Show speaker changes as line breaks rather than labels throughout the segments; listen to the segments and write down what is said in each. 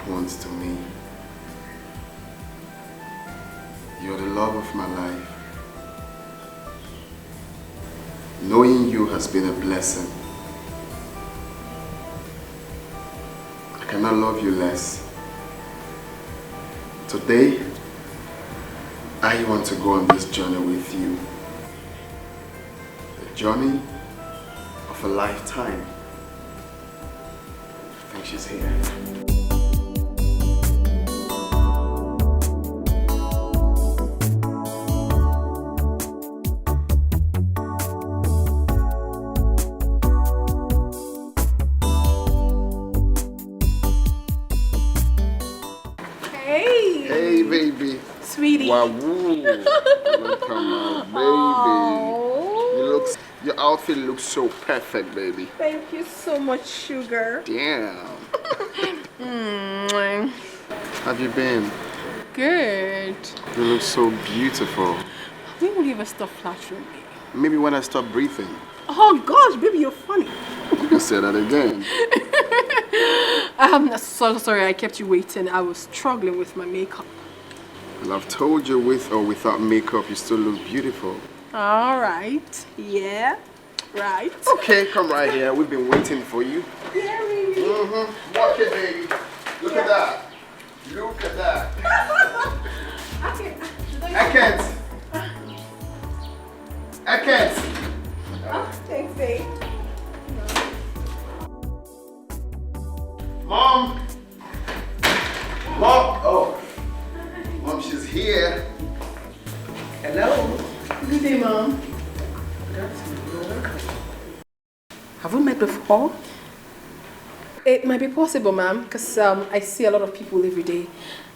wants to me. You're the love of my life. Knowing you has been a blessing. I cannot love you less. Today, I want to go on this journey with you. The journey of a lifetime. I think she's here.
Sweetie.
Wow, welcome now, baby. Your outfit looks so perfect, baby.
Thank you so much, sugar.
Damn. Have you been?
Good.
You look so beautiful.
When will you ever stop flattering me?
Maybe when I stop breathing.
Oh gosh, baby, you're funny.
You can say that again.
I'm so sorry I kept you waiting. I was struggling with my makeup.
Well, I've told you with or without makeup, you still look beautiful.
All right. Yeah. Right.
Okay, come right here. We've been waiting for you.
Yeah, baby.
Walk it, baby. Look at that. Look at that. I can't.
Oh, thanks, babe.
Mom. Oh. Mom, she's here.
Hello.
Good day, Mom.
Have we met before?
It might be possible, ma'am, because I see a lot of people every day.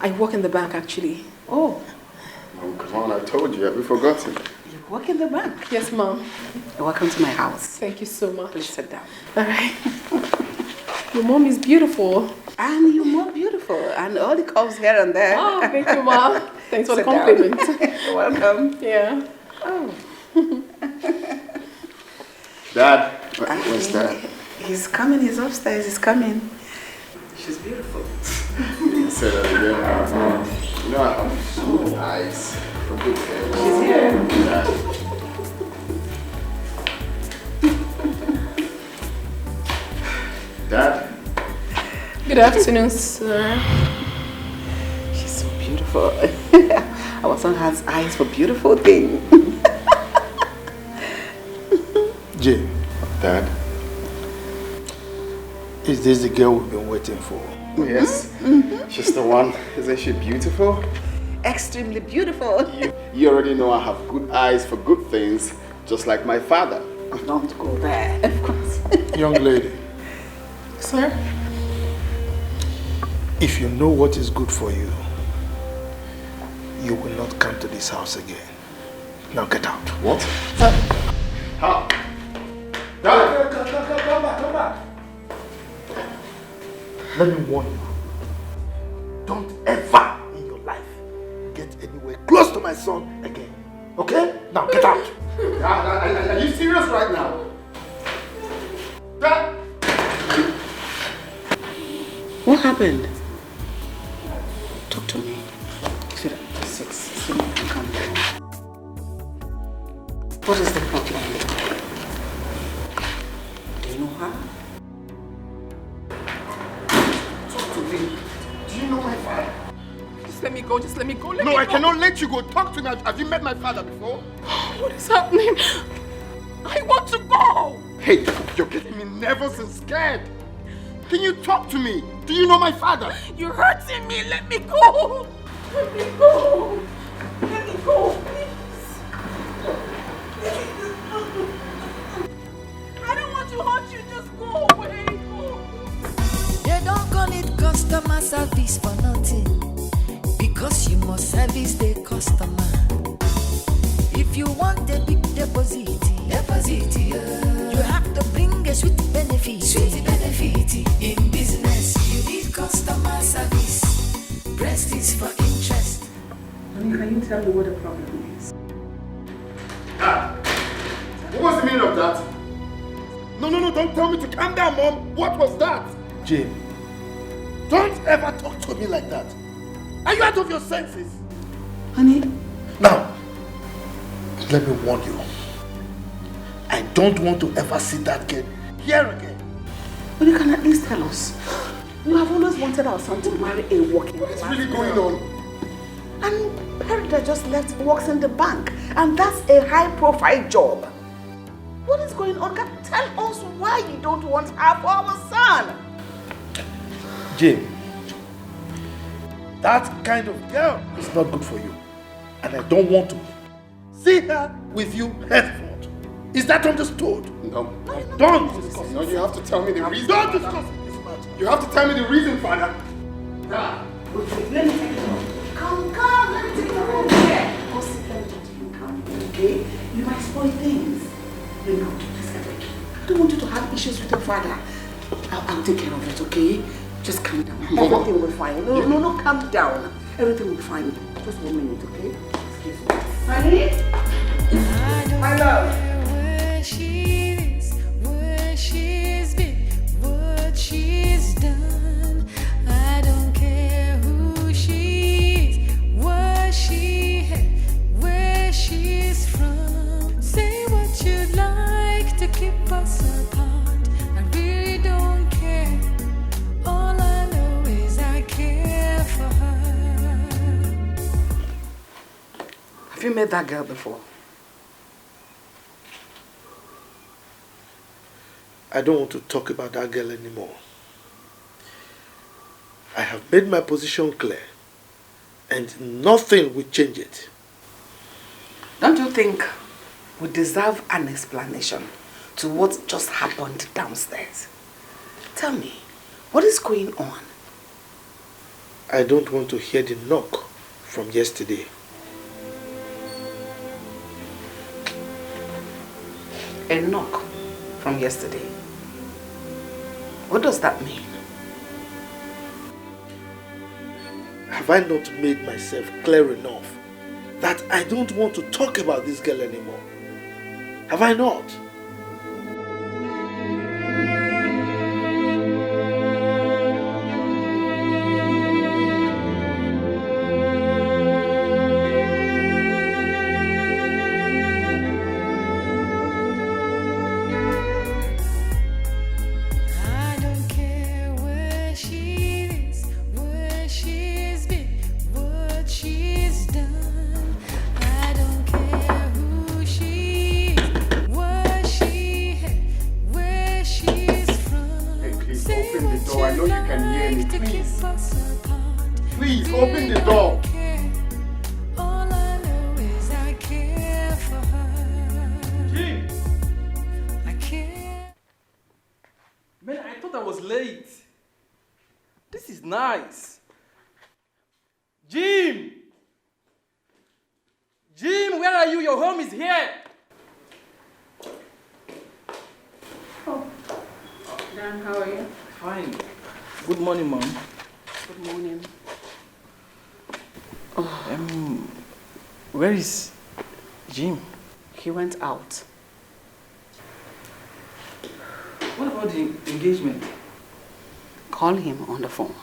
I work in the bank, actually.
Oh.
Mom, come on, I told you. Have you forgotten?
You work in the bank?
Yes, Mom.
Welcome to my house.
Thank you so much.
Please sit down.
All right. Your mom is beautiful.
And you're more beautiful. And all the curves here and there.
Oh, thank you, Mom. Thanks for the
Sit down.
compliment.
You're welcome.
Yeah.
Oh.
Dad, where's Dad?
He's coming. He's upstairs. He's coming. She's beautiful.
You can say that again. You know I have good eyes for good hair.
She's here.
Dad?
Good afternoon, sir.
She's so beautiful. Our son has eyes for beautiful things.
Jay,
Dad?
is this the girl we've been waiting for?
Yes. She's the one. Isn't she beautiful?
Extremely beautiful.
You already know I have good eyes for good things, just like my father.
Don't go there, of course.
Young lady,
Sir?
if you know what is good for you, you will not come to this house again. Now get out.
What? How? Dad!
Come back. Let me warn you. Don't ever in your life get anywhere close to my son again. Okay? Now get out.
Dad, are you serious right now? Dad!
What happened? Talk to me. Sit down. Sit down. Come down. What is the problem? Do you know her?
Talk to me. Do you know my father?
Just let me go. Just let me go. Let
No,
me
I
go.
cannot let you go. Talk to me. Have you met my father before?
What is happening? I want to go.
Hey, you're getting me nervous and scared. Can you talk to me? Do you know my father?
You're hurting me. Let me go. Let me go. Let me go, please. I don't want to hurt you. Just go away. Go.
They don't call it customer service for nothing, because you must service the customer. If you want a big deposit, you have to bring a sweet benefit. In business, you need customer service. Breast is for interest.
Honey, can you tell me what the problem is?
Dad, what was the meaning of that? No, don't tell me to calm down, Mom. What was that?
Jim, Don't ever talk to me like that. Are you out of your senses?
Honey.
Now, let me warn you. I don't want to ever see that girl here again.
But you can at least tell us. You have always wanted our son to marry a working
What's
class
really going
girl.
on?
And Perry that just left works in the bank. And that's a high-profile job. What is going on? Tell us why you don't want her for our son.
Jim, that kind of girl is not good for you. And I don't want to see her with you henceforth. Is that understood?
No.
Don't discuss
No, you have to tell me the reason.
Don't
Father.
discuss this matter.
You have to tell me the reason, Father. Dad.
Wait, let me take it off. Come, let me take it off. Here. Go sit, let me talk to you. Come, okay? You might spoil things. Let me go to this guy. I don't want you to have issues with your father. I'll take care of it, okay? Just calm down. Everything will be fine. No, calm down. Everything will be fine. Just 1 minute, okay? Excuse me. Honey? My love.
Where she is, where she's been, what she's done. I don't care who she is, what she had, where she's from. Say what you'd like to keep us apart. I really don't care. All I know is I care for her.
Have you met that girl before?
I don't want to talk about that girl anymore. I have made my position clear, and nothing will change it.
Don't you think we deserve an explanation to what just happened downstairs? Tell me, what is going on?
I don't want to hear the knock from yesterday.
A knock from yesterday. What does that mean?
Have I not made myself clear enough that I don't want to talk about this girl anymore? Have I not?
I don't care where she is, where she's been, what she's done. I don't care who she is, what she had, where she's from.
Hey, please
Say
open the
what
door. I know you
you'd
can hear me.
like to
Please.
keep us apart.
Please, open the door.
All I know is I care for her.
Jim!
I care.
Man, I thought I was late. This is nice. Jim! Jim, where are you? Your home is here.
Dan, how are you?
Fine. Good morning, Mom.
Good morning.
Where is Jim?
He went out.
What about the engagement?
Call him on the phone.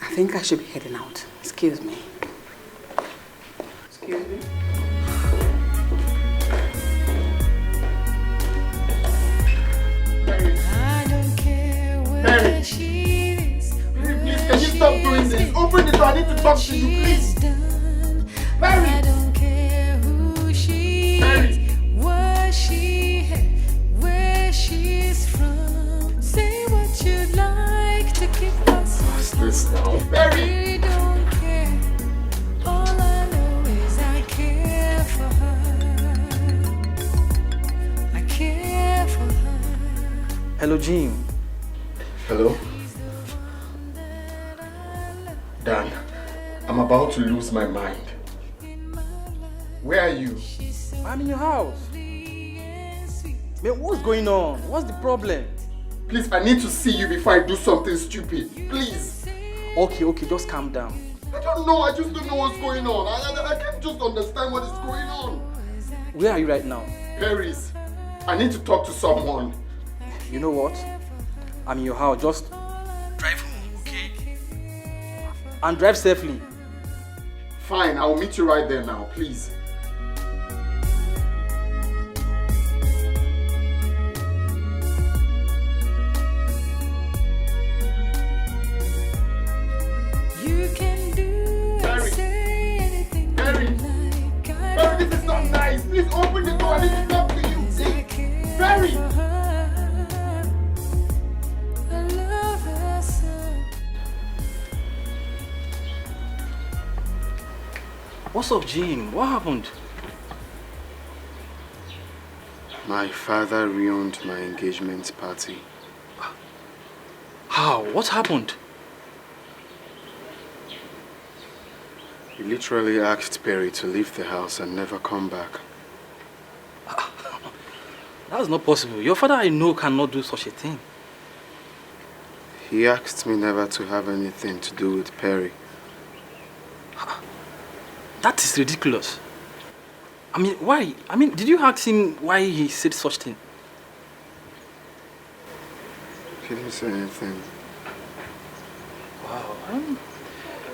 I think I should be heading out. Excuse me. Excuse me.
I don't care where
Mary.
she is.
Please, can you stop doing this? Open the door. I need to talk to you, please. Mary.
I don't care who she
Mary.
is, what she had, where she's from. Say what you'd like to keep us
What's this now?
I
Mary.
really don't care. All I know is I care for her. I care for her.
Hello, Jim.
Hello? Dan, I'm about to lose my mind. Where are you?
I'm in your house. Man, what's going on? What's the problem?
Please, I need to see you before I do something stupid. Please.
Okay, just calm down.
I don't know. I just don't know what's going on. I can't just understand what is going on.
Where are you right now?
Paris, I need to talk to someone.
You know what? I'm in your house. Just drive home, okay? And drive safely.
Fine, I'll meet you right there now, please.
You can do and say anything you like.
Barry, this is not nice. Please open the door. I need to talk to you. Please. Barry!
I love her so.
What's up, Jim? What happened?
My father ruined my engagement party.
How? What happened?
He literally asked Perry to leave the house and never come back.
That's not possible. Your father, I know, cannot do such a thing.
He asked me never to have anything to do with Perry.
That is ridiculous. I mean, why? I mean, did you ask him why he said such thing?
He didn't say anything.
Wow.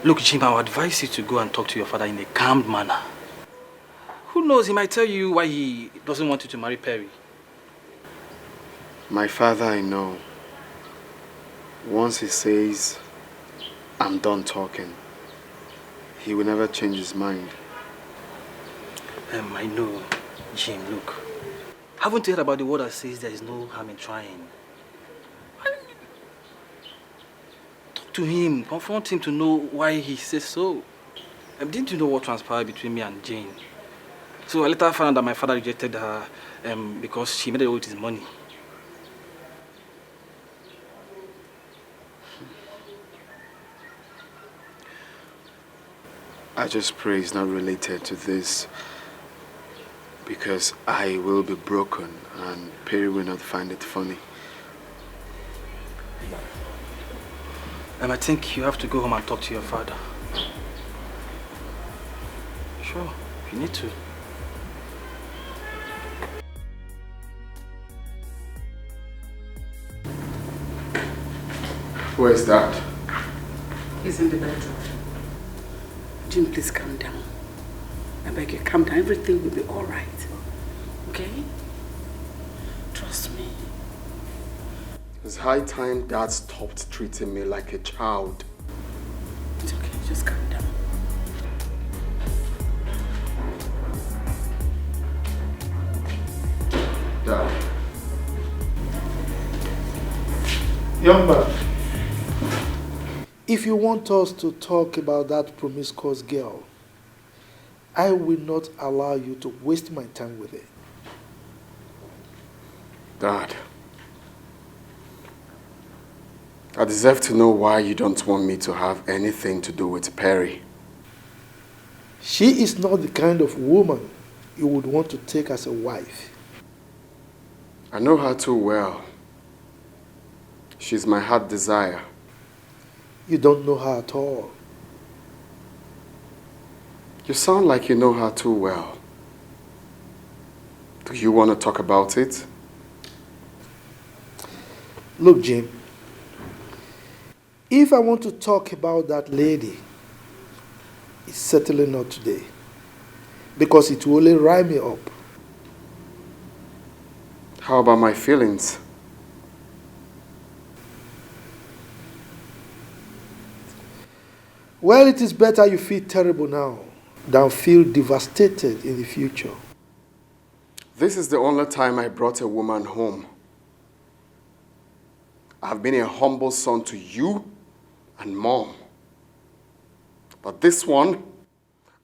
Look, Jim, I would advise you to go and talk to your father in a calm manner. Who knows, he might tell you why he doesn't want you to marry Perry.
My father, I know. Once he says, I'm done talking, he will never change his mind.
I know, Jim, look. Haven't you heard about the word that says there is no harm in trying? Talk to him, confront him to know why he says so. Didn't you know what transpired between me and Jane? So I later found out that my father rejected her because she made it with his money.
I just pray it's not related to this, because I will be broken and Perry will not find it funny.
I think you have to go home and talk to your father. Sure, you need to.
Where is that?
He's in the bedroom. Jim, please calm down. I beg you, calm down. Everything will be all right. Okay? Trust me.
It's high time Dad stopped treating me like a child.
It's okay, just calm down.
Dad.
Young man, if you want us to talk about that promiscuous girl, I will not allow you to waste my time with it.
Dad. I deserve to know why you don't want me to have anything to do with Perry.
She is not the kind of woman you would want to take as a wife.
I know her too well. She's my heart desire.
You don't know her at all.
You sound like you know her too well. Do you want to talk about it?
Look, Jim, if I want to talk about that lady, it's certainly not today, because it will only rile me up.
How about my feelings?
Well, it is better you feel terrible now than feel devastated in the future.
This is the only time I brought a woman home. I've been a humble son to you and Mom. But this one,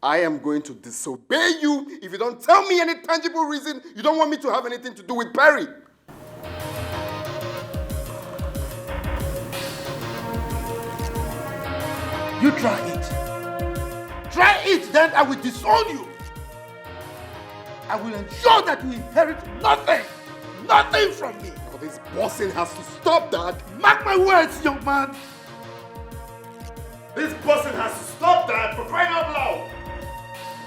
I am going to disobey you if you don't tell me any tangible reason you don't want me to have anything to do with Perry.
You try it. Try it, then I will disown you. I will ensure that you inherit nothing. Nothing from me.
Oh, this bossing has to stop, Dad.
Mark my words, young man.
This bossing has to stop, Dad, for crying out loud.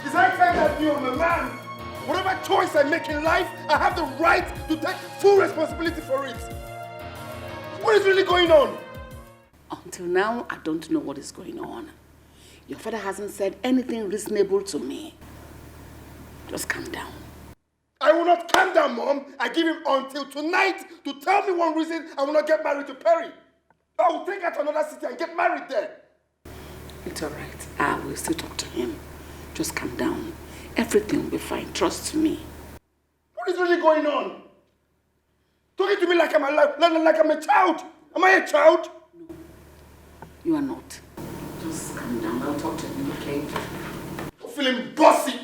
It's high time that you, I'm a man. Whatever choice I make in life, I have the right to take full responsibility for it. What is really going on?
Until now, I don't know what is going on. Your father hasn't said anything reasonable to me. Just calm down.
I will not calm down, Mom. I give him until tonight to tell me one reason I will not get married to Perry. I will take her to another city and get married there.
It's all right. I will still talk to him. Just calm down. Everything will be fine. Trust me.
What is really going on? Talking to me like I'm a child. Am I a child?
No, you are not. Just calm down. I'll talk to him, okay?
I'm feeling bossy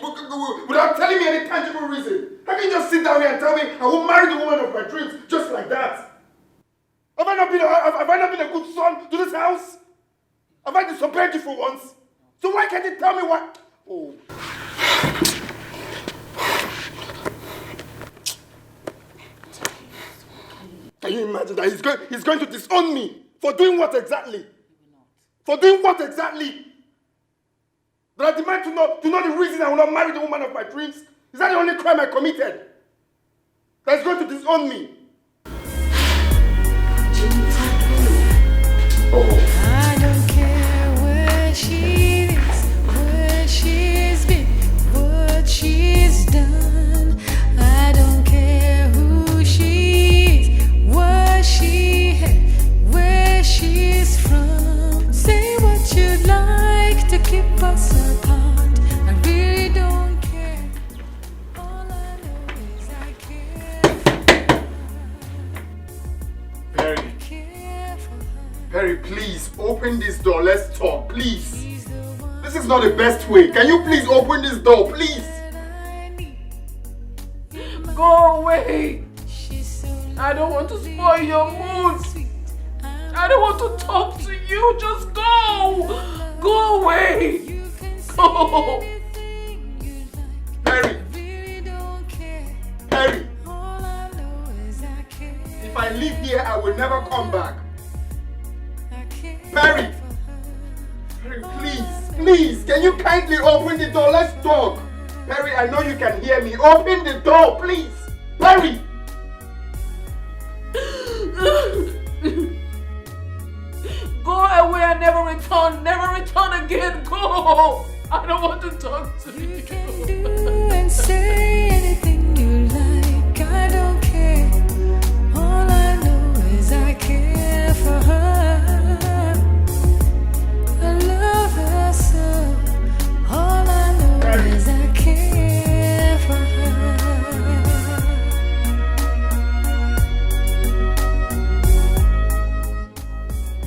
without telling me any tangible reason. How can you just sit down here and tell me I will marry the woman of my dreams just like that? Have I not been a good son to this house? Have I disobeyed you for once? So why can't you tell me what? Oh. Can you imagine that he's going to disown me? For doing what exactly? For doing what exactly? That I demand to know the reason I will not marry the woman of my dreams? Is that the only crime I committed? That is going to disown me? Oh.
I don't care where she is, where she's been, what she's done. I don't care who she is, what she had, where she's from. Say what you'd like to keep us apart. I really don't care. All I know is I care.
Perry. Perry, please, open this door. Let's talk, please. This is not the best way. Can you please open this door, please?
Go away. I don't want to spoil your mood. I don't want to talk to you. Just go. Go away. Go.
Perry. Perry. If I leave here, I will never come back. Perry! Perry, please, can you kindly open the door? Let's talk. Perry, I know you can hear me. Open the door, please. Perry!
Go away and never return. Never return again. Go. I don't want to talk to you.
You can do and say anything you like. I don't care. All I know is I care for her. I love her so. All I know is I care for her.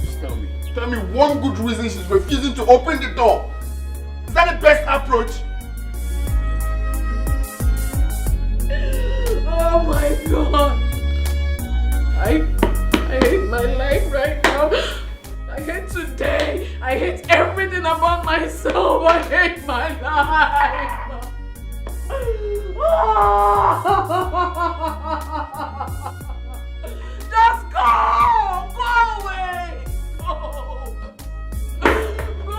Just tell me one good reason she's refusing to open the door. Is that the best approach?
Oh my God. I hate my life right now. I hate today. I hate everything about myself. I hate my life. Just go! Go away! Go! Go!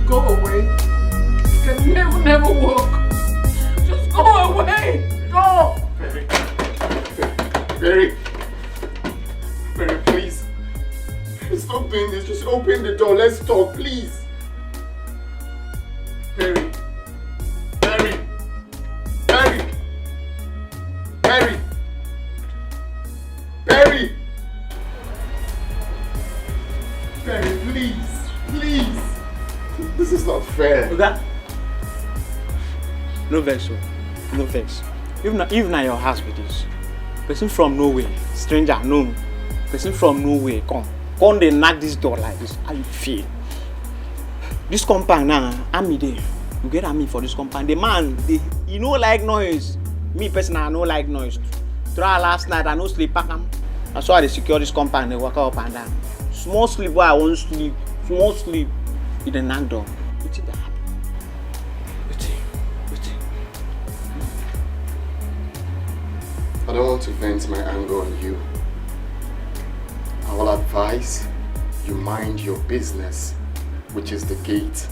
Go away. You can never walk. Just go away. Go.
Perry, please. Stop doing this. Just open the door. Let's talk, please. Perry. Perry, please. This is not fair.
Okay? No vex, no vex. Even na your house with this. Person from nowhere, stranger known. Person from nowhere, come they knock this door like this. How you feel? This compound now, I'm there. You get at me for this compound. The man, you know like noise. Me personally, I no like noise. Try last night, I no sleep back. That's why they secure this compound. They walk up and down. Small sleep, where I won't sleep. Small sleep. You the knock door. What's that?
I don't want to vent my anger on you. I will advise you mind your business, which is the gate.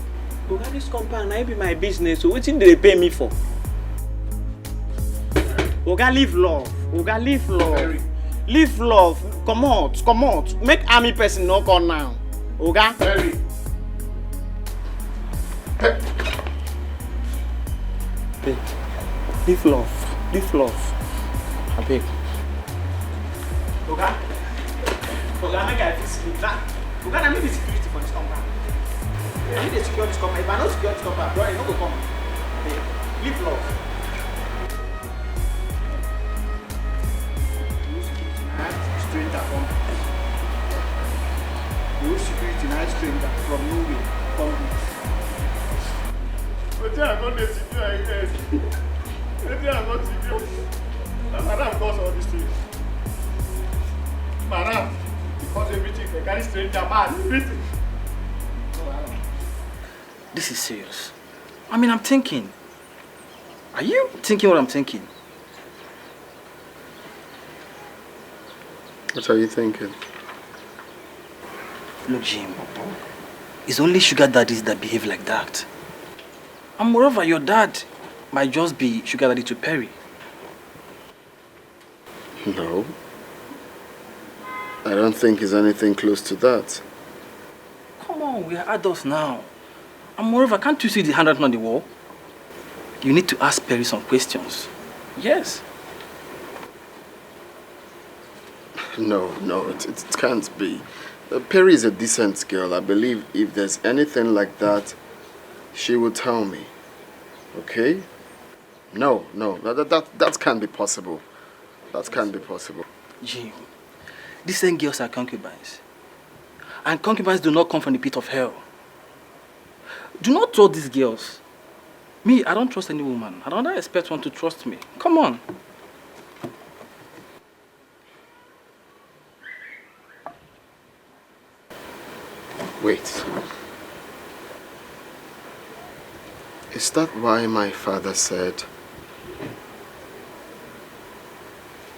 Oga, this compound, I be my business. So what thing they pay me for? Oga, live love. Oga, live love.
Perry.
Live love. Come out. Make army person knock on now. Oga.
Perry.
Hey, live love. I beg. Oga, make I fix sleep. Oga, I need the security for this compound. I need to secure this compound. If I don't secure this compound, bro, you don't go come. Hey, live love. You security night stranger from nowhere.
But I got the security. Maybe I got security. Madam cause all these things. Madam, because everything they carry stranger man, everything.
This is serious. I mean, I'm thinking. Are you thinking what I'm thinking?
What are you thinking?
Look, Jim, it's only sugar daddies that behave like that. And moreover, your dad might just be sugar daddy to Perry.
No. I don't think it's anything close to that.
Come on, we are adults now. And moreover, can't you see the handwriting on the wall? You need to ask Perry some questions. Yes.
No, it can't be. Perry is a decent girl. I believe if there's anything like that, she will tell me. Okay? No, that can't be possible. That can't be possible.
Jim, these same girls are concubines. And concubines do not come from the pit of hell. Do not trust these girls. Me, I don't trust any woman. I don't expect one to trust me. Come on.
Wait. Is that why my father said,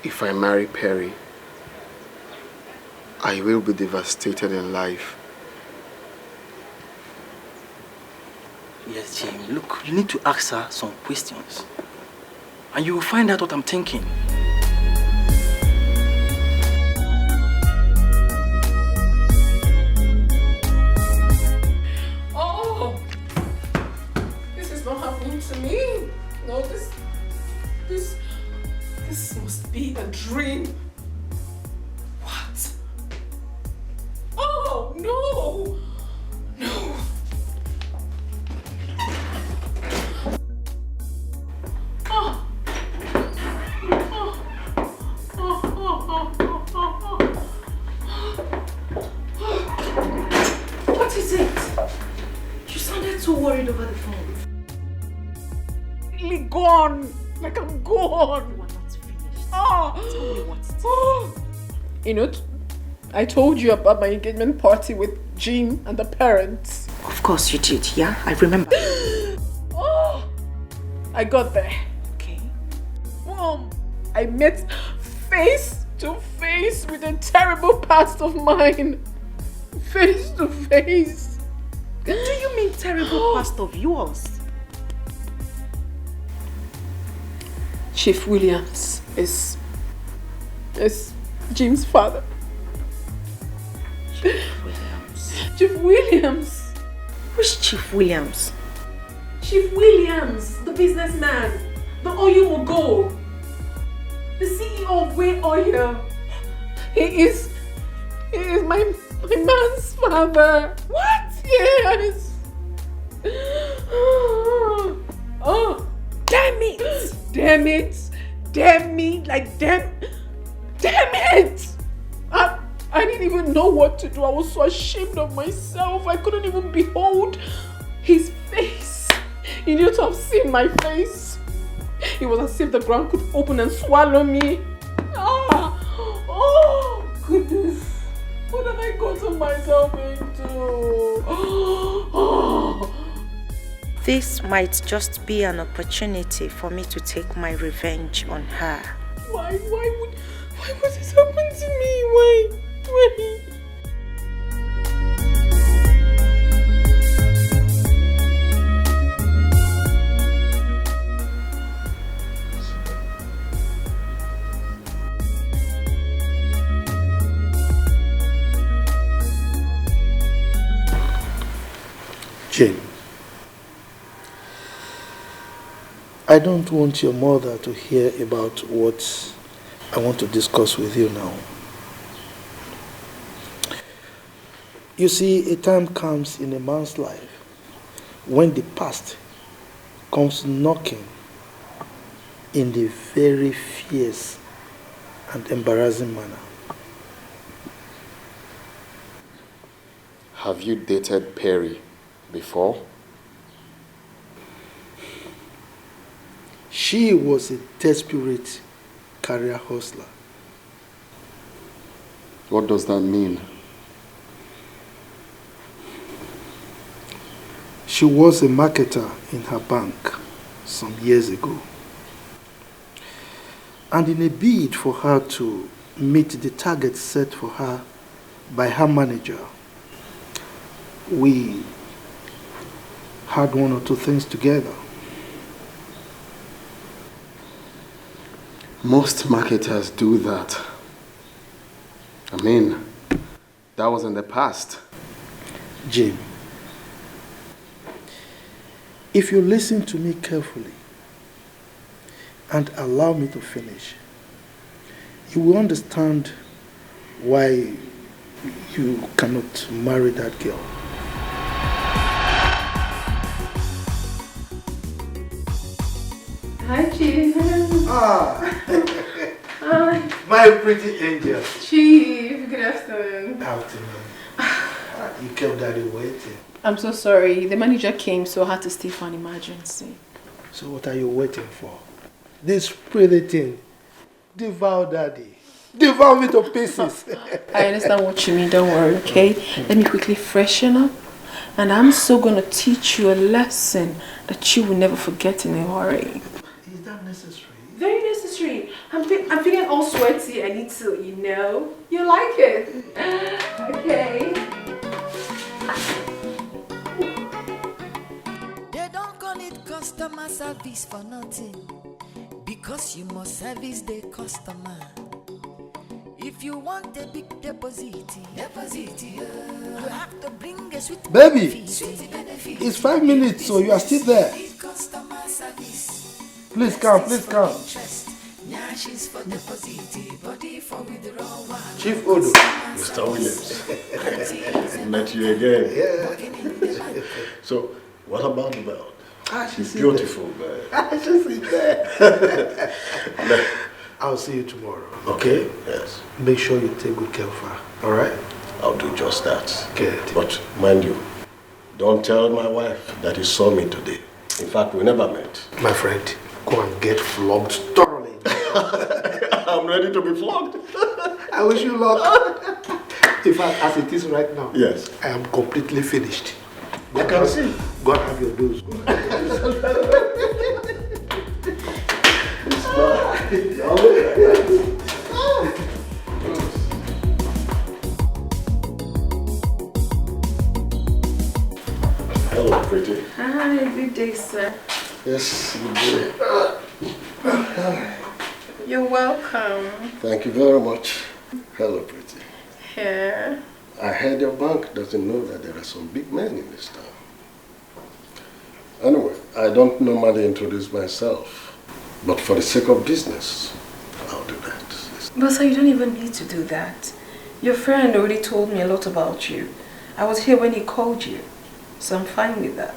if I marry Perry, I will be devastated in life?
Yes, Jim. Look, you need to ask her some questions. And you will find out what I'm thinking.
Oh! This is not happening to me. No, this must be a dream. What? Oh, no! No!
What is it? You sounded so worried over the phone.
Really gone. Like I'm gone.
You are not finished.
Oh.
Tell me what's it.
You know, I told you about my engagement party with Jim and the parents.
Of course you did, yeah? I remember.
Oh, I got there.
Okay.
Mom, I met face to face with a terrible past of mine. Face to face.
Do you mean terrible past of yours?
Chief Williams is Jim's father. Chief Williams.
Which Chief Williams?
Chief Williams, the businessman, the oil mogul, the CEO of Way Oil. He is my man's father. What? Yes. Oh, damn it! Damn it! Damn me! Like damn it! I didn't even know what to do. I was so ashamed of myself. I couldn't even behold his face. You need to have seen my face. It was as if the ground could open and swallow me. Oh, goodness. What have I gotten myself into?
This might just be an opportunity for me to take my revenge on her.
Why would this happen to me? Why?
I don't want your mother to hear about what I want to discuss with you now. You see, a time comes in a man's life when the past comes knocking in a very fierce and embarrassing manner.
Have you dated Perry before?
She was a desperate career hustler.
What does that mean?
She was a marketer in her bank some years ago. And in a bid for her to meet the target set for her by her manager, we had one or two things together.
Most marketers do that. I mean, that was in the past.
Jim, if you listen to me carefully and allow me to finish, you will understand why you cannot marry that girl.
Hi, Chief. Hi.
My pretty angel.
Chief, good afternoon.
Afternoon. You kept daddy waiting.
I'm so sorry. The manager came, so I had to stay for an emergency.
So what are you waiting for? This pretty thing. Devour daddy. Devour me to pieces.
I understand what you mean. Don't worry, okay? Let me quickly freshen up. And I'm so going to teach you a lesson that you will never forget in a hurry.
Is that necessary?
Very necessary. I'm feeling all sweaty. I need to, you know. You like it? Okay.
They don't call it customer service for nothing, because you must service the customer. If you want a big deposit, you have to bring a sweet
Baby,
benefit.
it's 5 minutes, so you are still there.
Customer service.
Please come, please come.
Nyashes for deposit, body for withdrawal.
Chief Odo.
Mr. Williams. Met you again.
Yeah.
So, what about the belt?
She's
Beautiful girl.
She's in there. I'll see you tomorrow.
Okay? Yes.
Make sure you take good care of her. Alright?
I'll do just that.
Good.
But mind you, don't tell my wife that you saw me today. In fact, we never met.
My friend, go and get flogged thoroughly.
I'm ready to be flogged.
I wish you luck. In fact, as it is right now,
Yes.
I am completely finished.
I can see.
Go and have your dose.
Hello, pretty.
Hi, good day, sir.
Yes, good day.
You're welcome.
Thank you very much. Hello, pretty.
Here.
I heard your bank doesn't know that there are some big men in this town. Anyway, I don't normally introduce myself, but for the sake of business, I'll do that.
But sir, you don't even need to do that. Your friend already told me a lot about you. I was here when he called you, so I'm fine with that.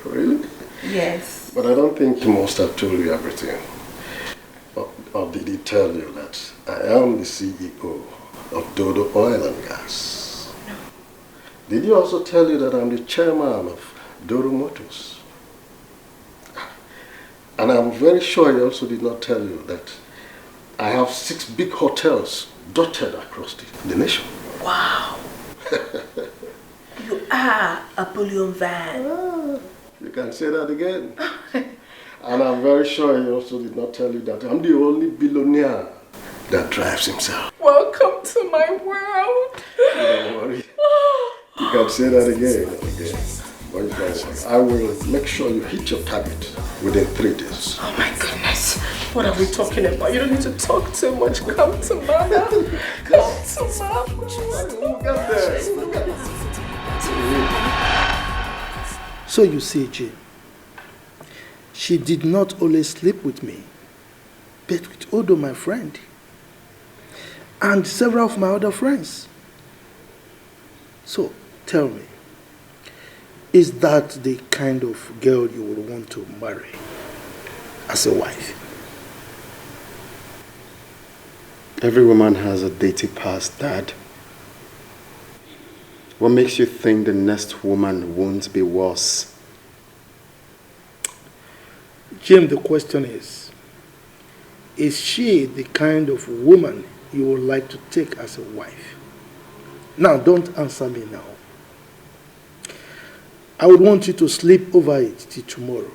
Really?
Yes.
But I don't think he must have told you everything. Or did he tell you that I am the CEO of Dodo Oil and Gas?
No.
Did he also tell you that I'm the chairman of Dodo Motors? And I'm very sure he also did not tell you that I have 6 big hotels dotted across the nation.
Wow. You are a bullion van.
You can say that again. And I'm very sure he also did not tell you that I'm the only billionaire that drives himself.
Welcome to my world.
Don't worry. You can say that again and again. But don't worry. I will make sure you hit your target within 3 days.
Oh my goodness. What are we talking about? You don't need to talk too much. Come to mama. Come to mama.
We'll get there. We'll get there.
So you see, Jim, She did not only sleep with me, but with Odo, my friend, and several of my other friends. So, tell me, is that the kind of girl you would want to marry as a wife?
Every woman has a dirty past, Dad. What makes you think the next woman won't be worse?
Jim, the question is she the kind of woman you would like to take as a wife? Now, don't answer me now. I would want you to sleep over it till tomorrow.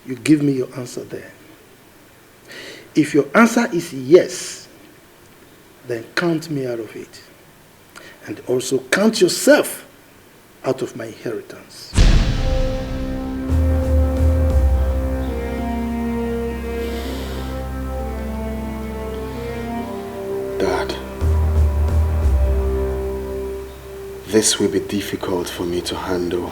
You give me your answer then. If your answer is yes, then count me out of it. And also count yourself out of my inheritance.
Dad, this will be difficult for me to handle.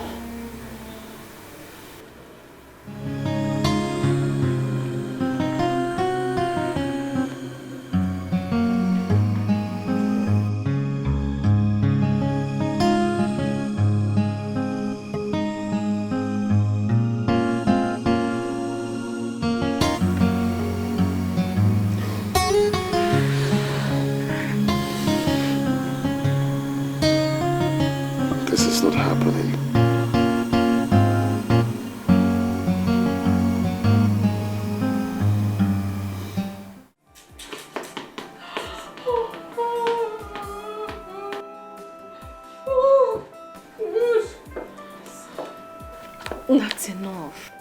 That's enough.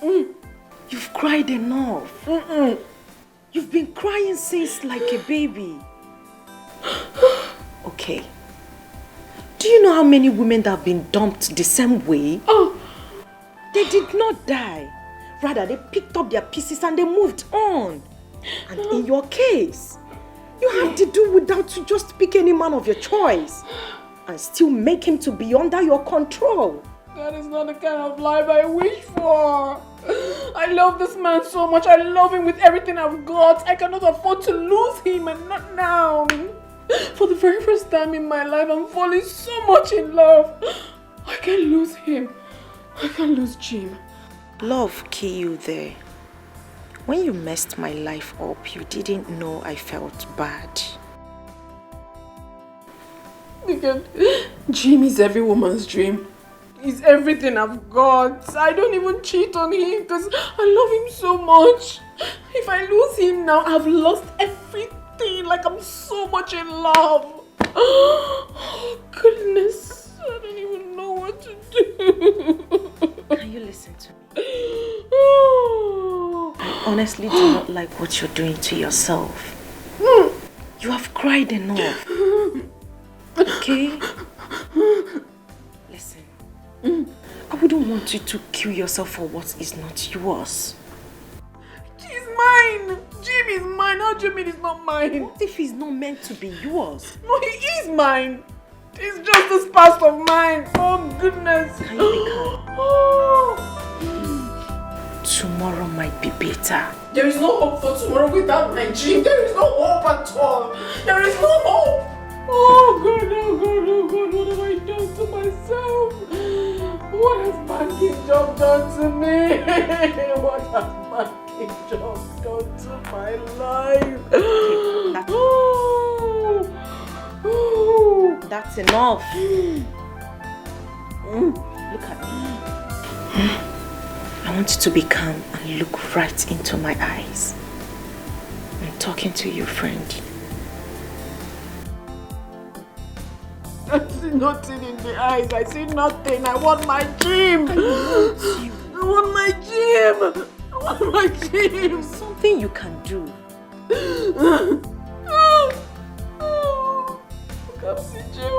You've cried enough. You've been crying since like a baby. Okay. Do you know how many women that have been dumped the same way? Oh, they did not die. Rather, they picked up their pieces and they moved on. And in your case, you have to do without to just pick any man of your choice and still make him to be under your control.
That is not the kind of life I wish for. I love this man so much. I love him with everything I've got. I cannot afford to lose him, and not now. For the very first time in my life, I'm falling so much in love. I can't lose him. I can't lose Jim.
Love killed you there. When you messed my life up, you didn't know I felt bad.
Because Jim is every woman's dream. He's everything I've got. I don't even cheat on him because I love him so much. If I lose him now, I've lost everything. Like I'm so much in love. Oh, goodness. I don't even know what to do.
Can you listen to me? I honestly do not like what you're doing to yourself. You have cried enough. Okay? Listen. I wouldn't want you to kill yourself for what is not yours.
He's mine. Jim is mine. How do you mean he's not mine?
What if he's not meant to be yours?
No, he is mine. He's just this past of mine. Oh, goodness.
Can you be calm? Tomorrow might be better.
There is no hope for tomorrow without my Jim. There is no hope at all. There is no hope. Oh God, oh God, oh God, what have I done to myself? What has banking job done to me? What has banking job done to my life?
That's enough. Look at me. I want you to be calm and look right into my eyes. I'm talking to you, friend.
I see nothing in the eyes. I see nothing. I want my Jim. I want my Jim. I want my Jim.
Something you can do.
Come see Jim.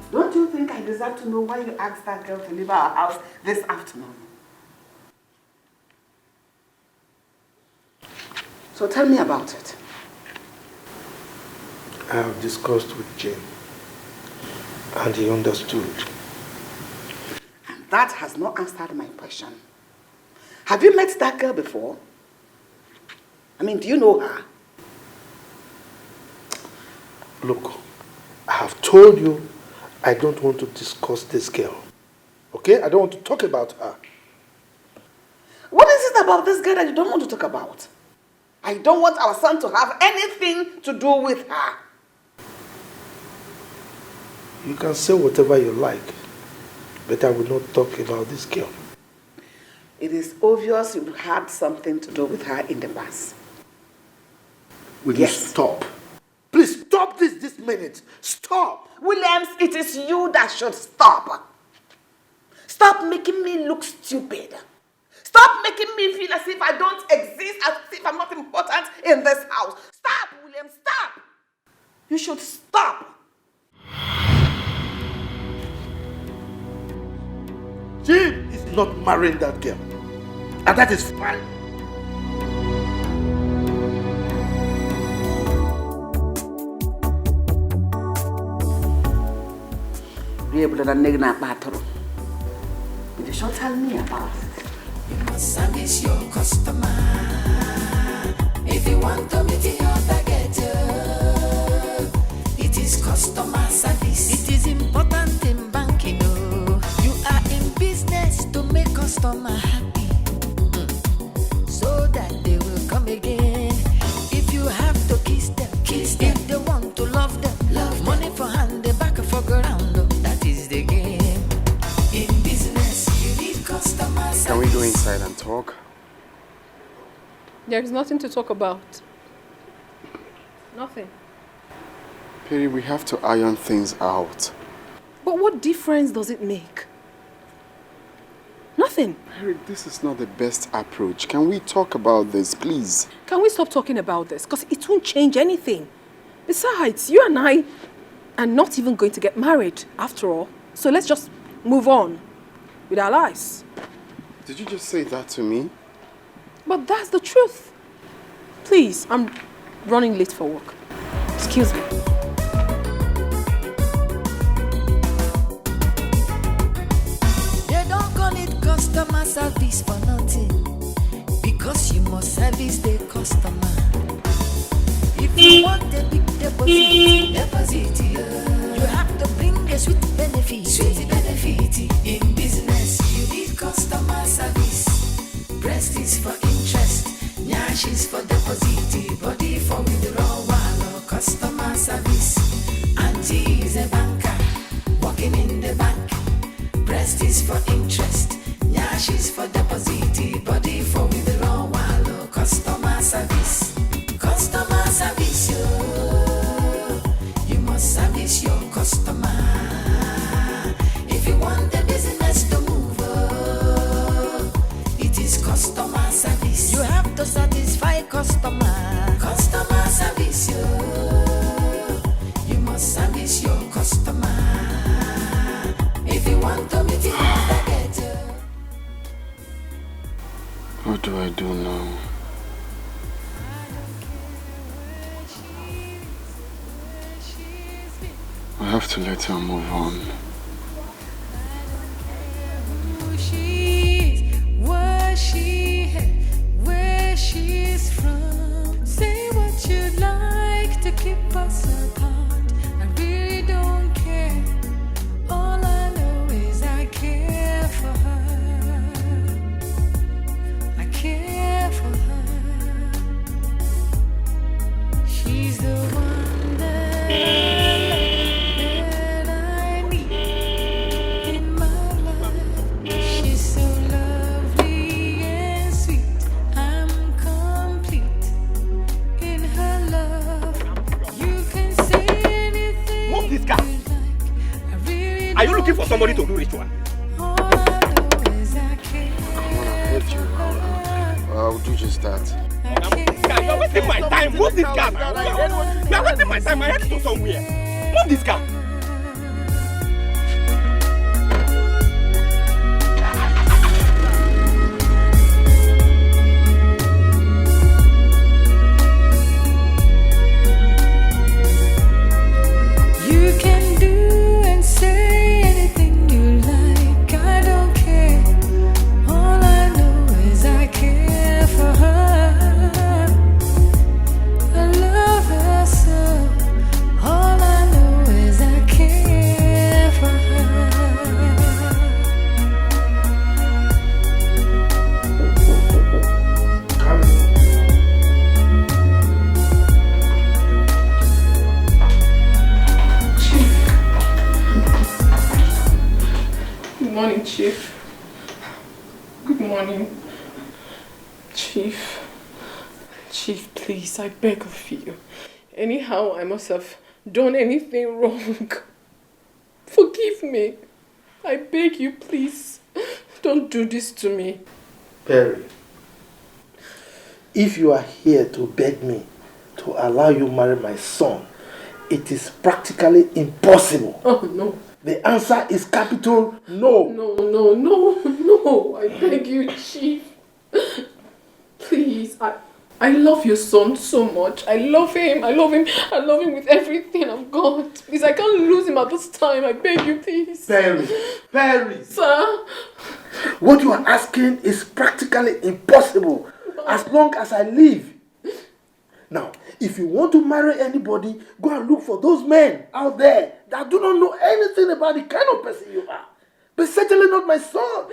Don't you think I deserve to know why you asked that girl to leave our house this afternoon? So tell me about it.
I have discussed with Jane, and he understood.
And that has not answered my question. Have you met that girl before? I mean, do you know her?
Look, I have told you I don't want to discuss this girl. Okay? I don't want to talk about her.
What is it about this girl that you don't want to talk about? I don't want our son to have anything to do with her.
You can say whatever you like, but I will not talk about this girl.
It is obvious you had something to do with her in the past.
Will you stop? Please stop this minute. Stop.
Williams, it is you that should stop. Stop making me look stupid. Stop making me feel as if I don't exist, as if I'm not important in this house. Stop, William, stop. You should stop.
Jim is not marrying that girl. And that is fine.
You should tell me about it.
You must service your customer. If you want to meet your target, it is customer service. It is important in banking. You are in business to make customer happy, so that they will come again. If you have to kiss them. If they want to love them. Money for hand, the back for ground. That is the game. In business, you need customer service.
Can we go inside and talk?
There is nothing to talk about. Nothing.
Perry, we have to iron things out.
But what difference does it make? Nothing.
Perry, this is not the best approach. Can we talk about this, please?
Can we stop talking about this? Because it won't change anything. Besides, you and I are not even going to get married after all. So let's just move on with our lives.
Did you just say that to me?
But that's the truth. Please, I'm running late for work. Excuse me.
They don't call it customer service for nothing, because you must service the customer. If you want a big deposit, you have to bring a sweet benefit. In business, you need customer service. Breast is for interest, nyash is for deposit, body for withdrawal. Customer service. Auntie is a banker, working in the bank. Breast is for interest, nyash is for deposit, body for withdrawal. Customer service. Customer service, you must service your customer. If you want the business to move, it is customer service. You have to satisfy customer. Customer service, you must service your customer. If you want to meet your target.
What do I do now? I have to let her move on.
Where she's from. Say what you'd like to keep us apart. I really don't care. All I know is I care for her. I care for her. She's the one that I need in my life. She's so lovely and sweet. I'm complete in her love. You can say anything.
Move this car.
You like. I really
Are you looking for somebody to do ritual?
all I know is I care.
Come on, I heard you. I'll do just that.
Now move this car. You're wasting my time. Move this car. You're wasting my time. I have to go somewhere. Move this car.
morning. Chief, please, I beg of you. Anyhow, I must have done anything wrong. Forgive me. I beg you, please. Don't do this to me.
Perry, if you are here to beg me to allow you marry my son, it is practically impossible.
Oh, no.
The answer is capital no.
No. I beg you, Chief. Please, I love your son so much. I love him with everything I've got. Please, I can't lose him at this time. I beg you, please.
Perry.
Sir?
What you are asking is practically impossible as long as I live. Now, if you want to marry anybody, go and look for those men out there that do not know anything about the kind of person you are. But certainly not my son.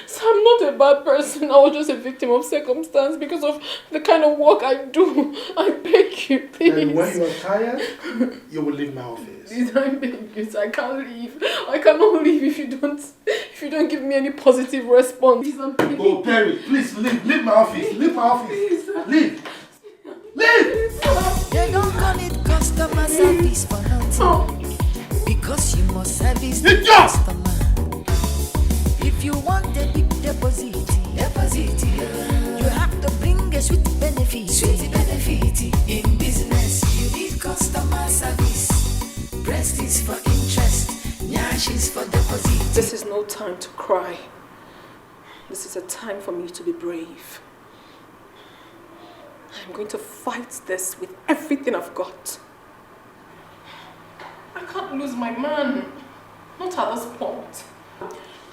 So I'm not a bad person. I was just a victim of circumstance because of the kind of work I do. I beg you, please.
And when you are tired, you will leave my office.
Please, I beg you. I can't leave. I cannot leave if you don't give me any positive response. Please, I'm begging.
Oh, Perry, please leave my office. Leave my office.
Please,
Leave.
They don't call it customer service for nothing. Because you must service the customer. If you want a big deposit, you have to bring a sweet benefit. In business, you need customer service. Breast is for interest, nyash is for deposit.
This is no time to cry. This is a time for me to be brave. I'm going to fight this with everything I've got. I can't lose my man. Not at this point.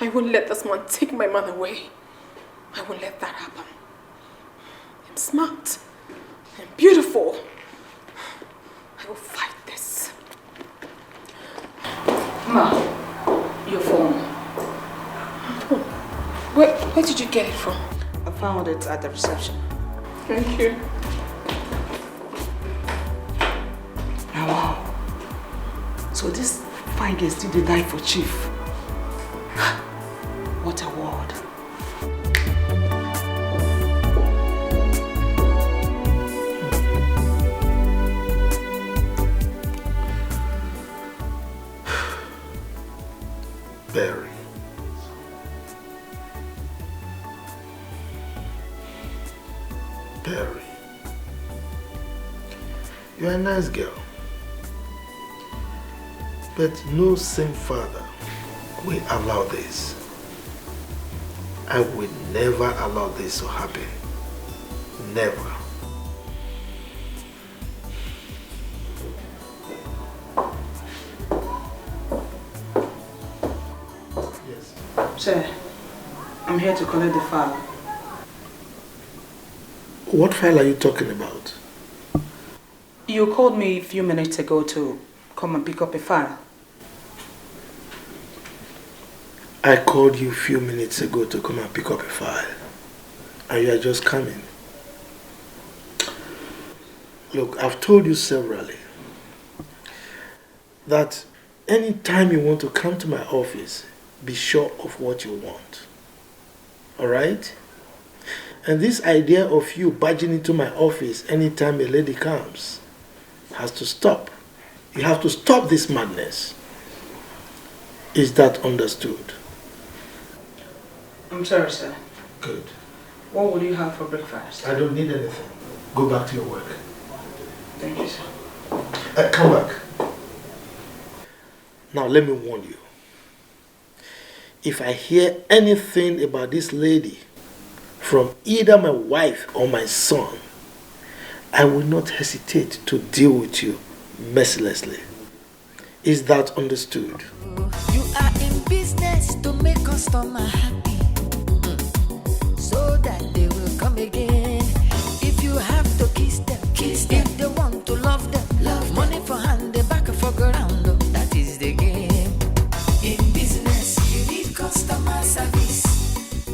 I won't let this man take my man away. I won't let that happen. I'm smart. I'm beautiful. I will fight this.
Ma, your phone.
Where did you get it from?
I found it at the reception.
Thank you.
Now, wow. So this fine girl still did die for Chief. What a word.
Perry. Perry. You're a nice girl. But no same father will allow this. I will never allow this to happen. Never. Yes.
Sir, I'm here to collect the file.
What file are you talking about?
You called me a few minutes ago to come and pick up a file.
I called you a few minutes ago to come and pick up a file. And you are just coming. Look, I've told you severally that anytime you want to come to my office, be sure of what you want. Alright? And this idea of you barging into my office anytime a lady comes has to stop. You have to stop this madness. Is that understood?
I'm sorry, sir.
Good.
What will you have for breakfast?
I don't need anything. Go back to your work.
Thank you, sir.
Come back. Now let me warn you. If I hear anything about this lady from either my wife or my son, I will not hesitate to deal with you mercilessly. Is that understood?
You are in business to make customer happy, so that they will come again. If you have to kiss them. If they want to love them, money for hand, they back for ground. That is the game. In business, you need customer service.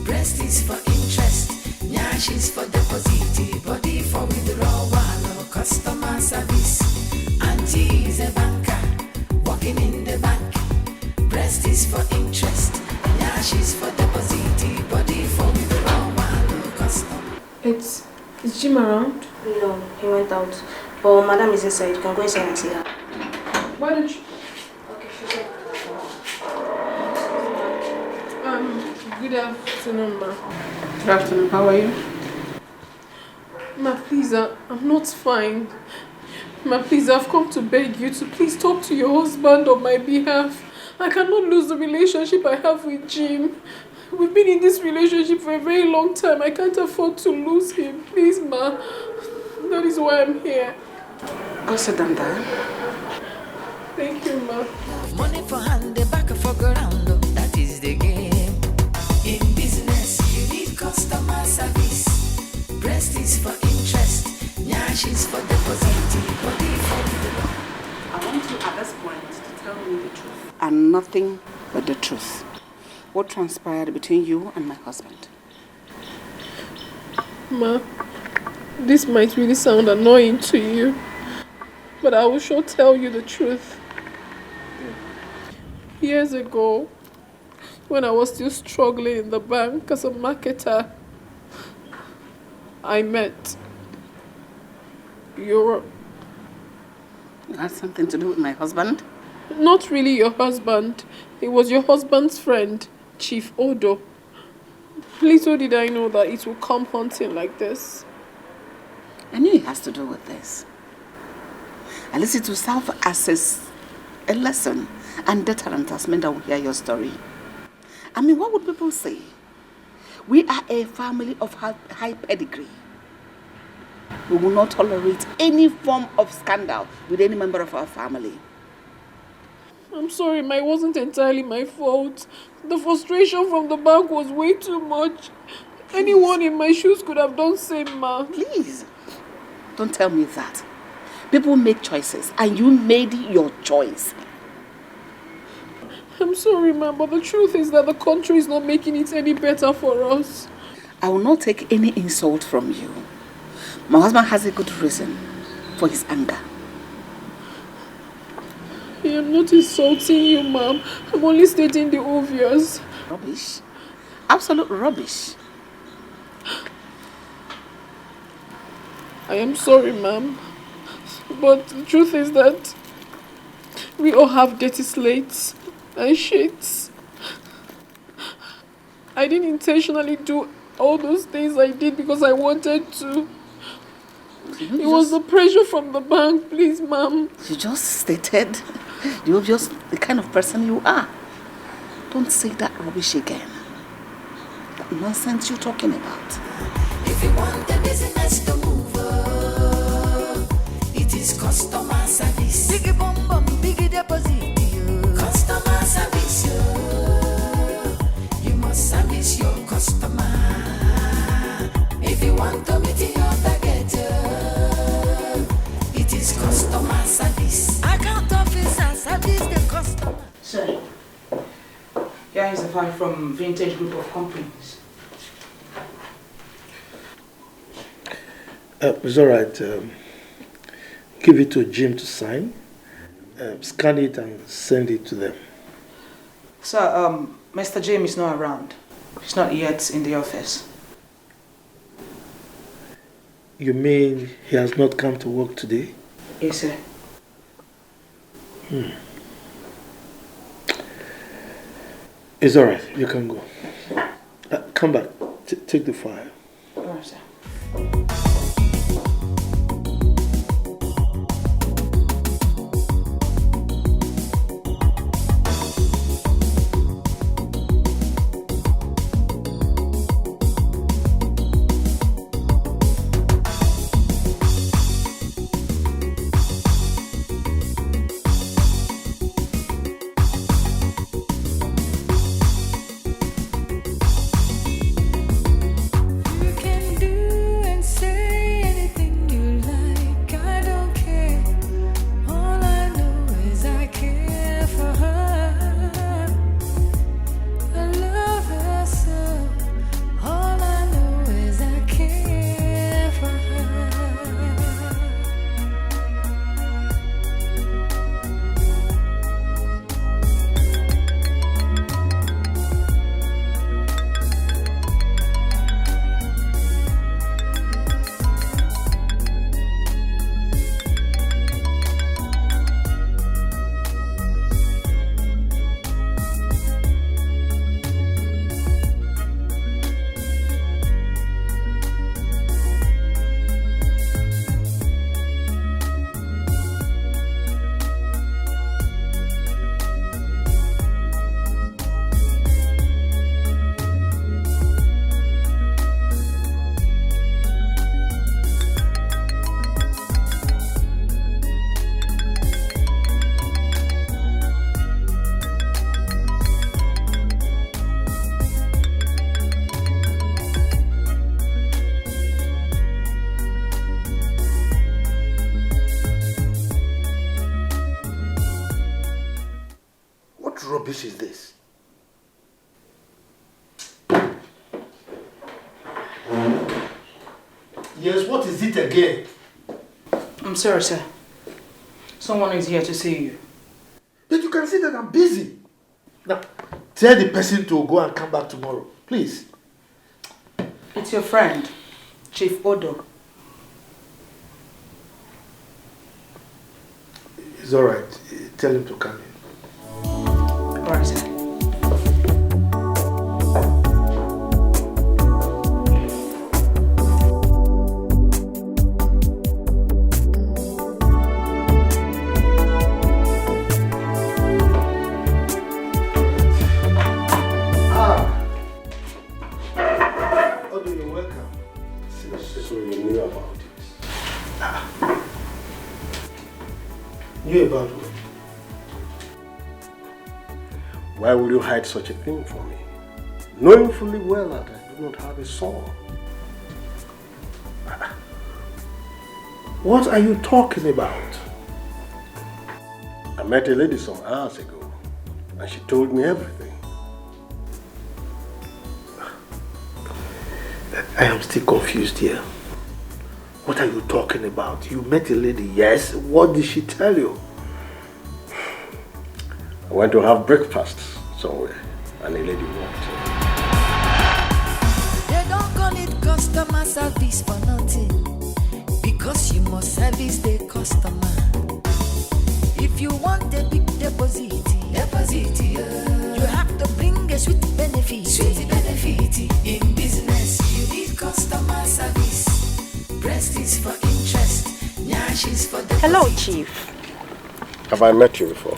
Breast is for interest, nyash is for deposit, body for withdrawal. Customer service. Auntie is a banker, working in the bank. Breast is for interest, nyash is for deposit, body for withdrawal.
Is Jim around?
No, he went out. But Madam is inside. You can go inside and see her.
Why don't you...
Okay, she's there.
Good afternoon, ma. Good afternoon. How are you? Ma, please, I'm not fine. Ma, please, I've come to beg you to please talk to your husband on my behalf. I cannot lose the relationship I have with Jim. We've been in this relationship for a very long time. I can't afford to lose him. Please, ma. That is why I'm here.
Go sit down there.
Thank you, ma.
Money for hand, the back for ground. That is the game. In business, you need customer service. Breast is for interest. Nyash is for deposit. Body for the...
I want you at this point to tell me the truth. And nothing but the truth. What transpired between you and my husband?
Ma, this might really sound annoying to you, but I will sure tell you the truth. Years ago, when I was still struggling in the bank as a marketer, I met your...
It had something to do with my husband?
Not really your husband. It was your husband's friend, Chief Odo. Little did I know that it would come hunting like this.
I knew it has to do with this. At least it will serve as a lesson and deterrent as men that will hear your story. I mean, what would people say? We are a family of high pedigree. We will not tolerate any form of scandal with any member of our family.
I'm sorry, ma, it wasn't entirely my fault. The frustration from the bank was way too much. Please. Anyone in my shoes could have done same, ma.
Please, don't tell me that. People make choices, and you made your choice.
I'm sorry, ma, but the truth is that the country is not making it any better for us.
I will not take any insult from you. My husband has a good reason for his anger.
I am not insulting you, ma'am. I'm only stating the obvious.
Rubbish. Absolute rubbish.
I am sorry, ma'am. But the truth is that we all have dirty slates and sheets. I didn't intentionally do all those things I did because I wanted to. It was the pressure from the bank, please, ma'am.
You just stated the obvious, the kind of person you are. Don't say that rubbish again. That nonsense you're talking about.
If you want the business to move, it is customer service. Biggie bum bum, biggie deposit. Customer service. You must service your customer. If you want to meet your target, it is customer service. Account officer service the customer.
Sir, here is a file from Vintage Group of Companies.
It's all right. Give it to Jim to sign. Scan it and send it to them.
Sir, Mr. James is not around. He's not yet in the office.
You mean he has not come to work today?
Yes, sir.
It's all right. You can go. Come back. Take the file.
All right, sir.
rubbish is this? Yes, what is it again?
I'm sorry, sir. Someone is here to see you.
But you can see that I'm busy. Now, tell the person to go and come back tomorrow, please.
It's your friend, Chief Odo.
It's all right. Tell him to come in.
All right, sir.
You about what?
Why will you hide such a thing from me? Knowing fully well that I do not have a son.
What are you talking about?
I met a lady some hours ago and she told me everything.
I am still confused here. What are you talking about? You met a lady, yes. What did she tell you?
I went to have breakfast somewhere and a lady walked in.
They don't call it customer service for nothing, because you must service the customer. If you want a big deposit, you have to bring a sweet benefit. In business, you need customer service. Breast is for interest, nyash is for deposit.
Hello, Chief.
Have I met you before?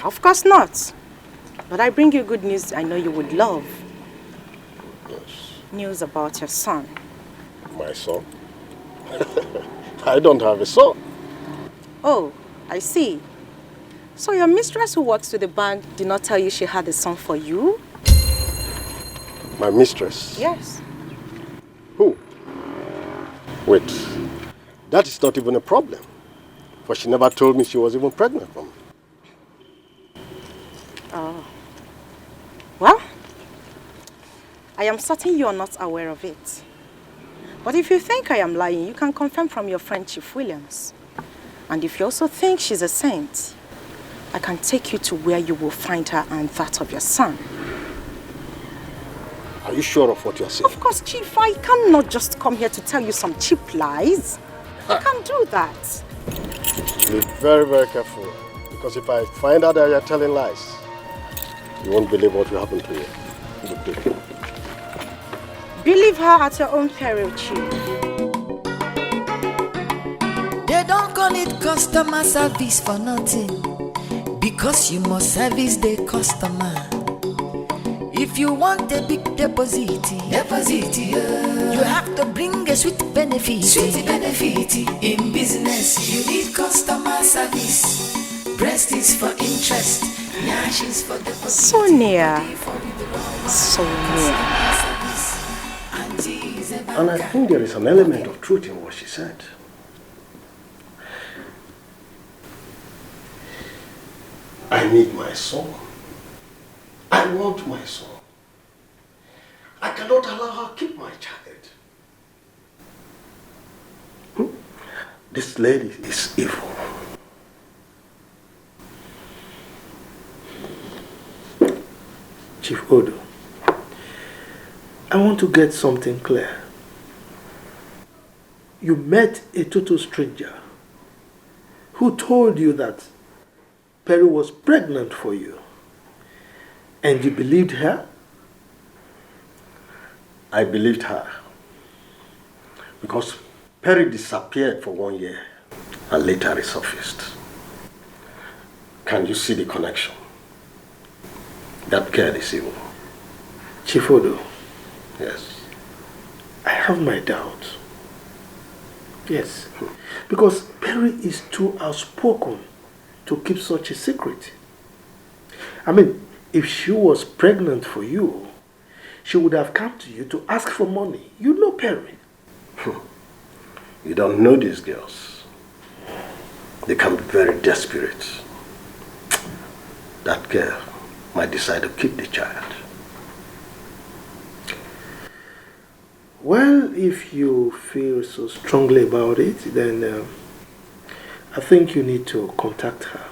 Of course not. But I bring you good news I know you would love.
Yes.
News about your son.
My son? I don't have a son.
Oh, I see. So your mistress who works with the bank did not tell you she had a son for you?
My mistress?
Yes.
Who? Wait, that is not even a problem. For she never told me she was even pregnant for me.
Oh. Well, I am certain you are not aware of it. But if you think I am lying, you can confirm from your friend Chief Williams. And if you also think she's a saint, I can take you to where you will find her and that of your son.
Are you sure of what you're saying?
Of course, Chief. I cannot just come here to tell you some cheap lies. I can't do that.
Be very, very careful. Because if I find out that you're telling lies, you won't believe what will happen to you. Good day.
Believe her at your own peril, Chief.
They don't call it customer service for nothing, because you must service the customer. If you want a big deposit, you have to bring a sweet benefit. In business, you need customer service. Breast is for interest, nyash is for deposit.
So near. So near.
And I think there is an element of truth in what she said. I need my son. I want my son. I cannot allow her to keep my child. This lady is evil.
Chief Odo, I want to get something clear. You met a total stranger who told you that Perry was pregnant for you, and you believed her?
I believed her because Perry disappeared for 1 year and later resurfaced. Can you see the connection? That girl is evil.
Chief Odo,
Yes.
I have my doubts. Yes, because Perry is too outspoken to keep such a secret. I mean, if she was pregnant for you, she would have come to you to ask for money. You know Perry.
You don't know these girls. They can be very desperate. That girl might decide to keep the child.
Well, if you feel so strongly about it, then I think you need to contact her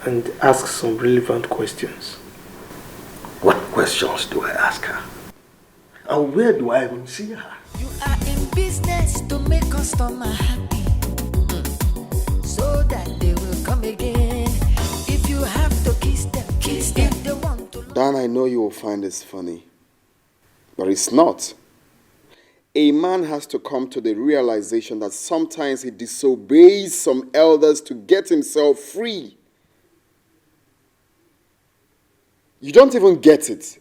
and ask some relevant questions.
What questions do I ask her? And where do I even see her?
You are in business to make customer happy, so that they will come again. If you have to kiss them, kiss them. If they want to.
Dan, I know you will find this funny, but it's not. A man has to come to the realization that sometimes he disobeys some elders to get himself free. You don't even get it.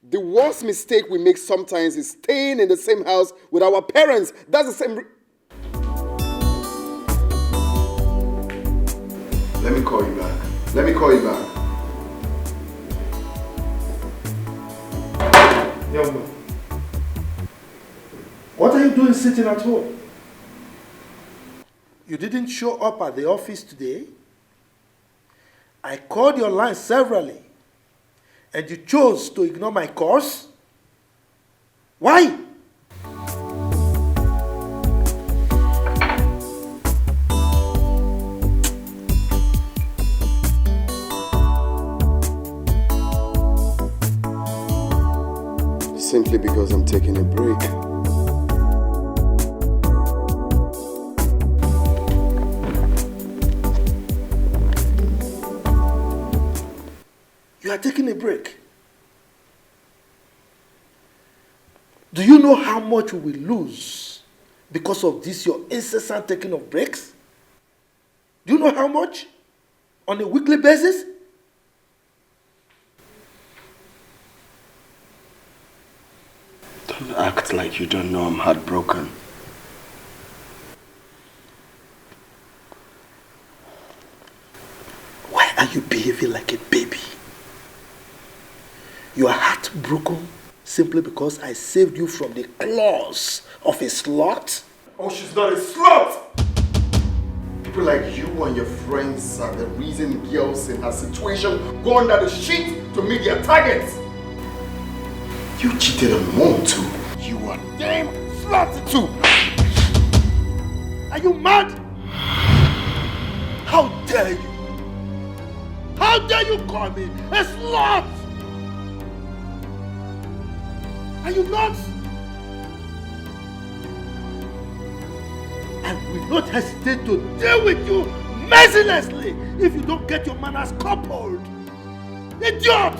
The worst mistake we make sometimes is staying in the same house with our parents. That's the same. Let me call you back. Let me call you back.
Young man, what are you doing sitting at home? You didn't show up at the office today. I called your line severally, and you chose to ignore my calls? Why?
Simply because I'm taking a break.
You are taking a break. Do you know how much we will lose because of this, your incessant taking of breaks? Do you know how much? On a weekly basis?
Don't act like you don't know I'm heartbroken.
Why are you behaving like a baby? You are heartbroken simply because I saved you from the claws of a slut?
Oh, she's not a slut! People like you and your friends are the reason girls in her situation go under the sheet to meet their targets. You cheated on Mom too. You are damn slut too.
Are you mad? How dare you? How dare you call me a slut? Are you nuts? I will not hesitate to deal with you mercilessly if you don't get your manners coupled. Idiot!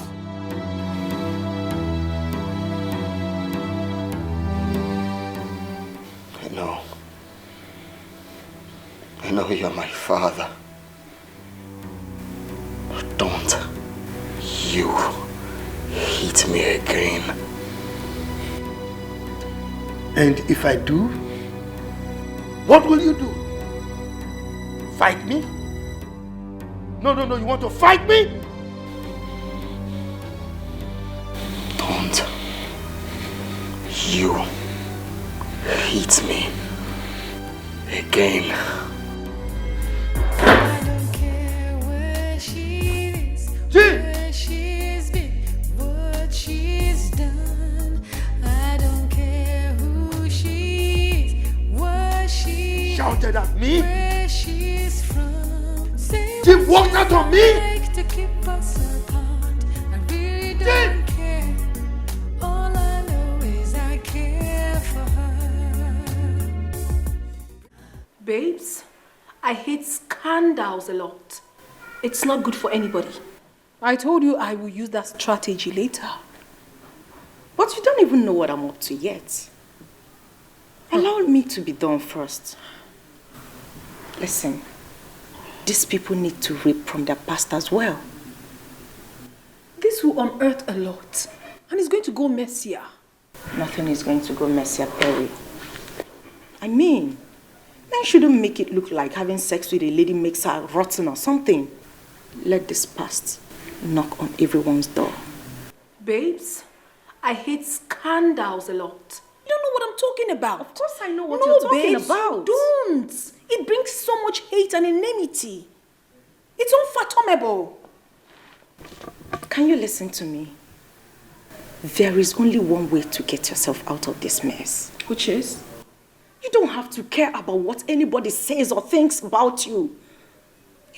I know you're my father. But don't you hit me again.
And if I do, what will you do? Fight me? No, you want to fight me?
Don't you hit me again.
I don't care where she is, where she's been, what she's done. I don't care who she is, what she
shouted at me.
Where she's from.
She walked out on me.
Like to keep us apart. I really don't care. All I know is I care for her.
Babes, I hate scandals a lot. It's not good for anybody. I told you I will use that strategy later.
But you don't even know what I'm up to yet. Allow me to be done first. Listen, these people need to reap from their past as well.
This will unearth a lot. And it's going to go messier.
Nothing is going to go messier, Perry. I mean, men shouldn't make it look like having sex with a lady makes her rotten or something. Let this past knock on everyone's door.
Babes, I hate scandals a lot. You don't know what I'm talking about.
Of course I know what you're talking about.
Don't. It brings so much hate and enmity. It's unfathomable.
Can you listen to me? There is only one way to get yourself out of this mess.
Which is?
You don't have to care about what anybody says or thinks about you.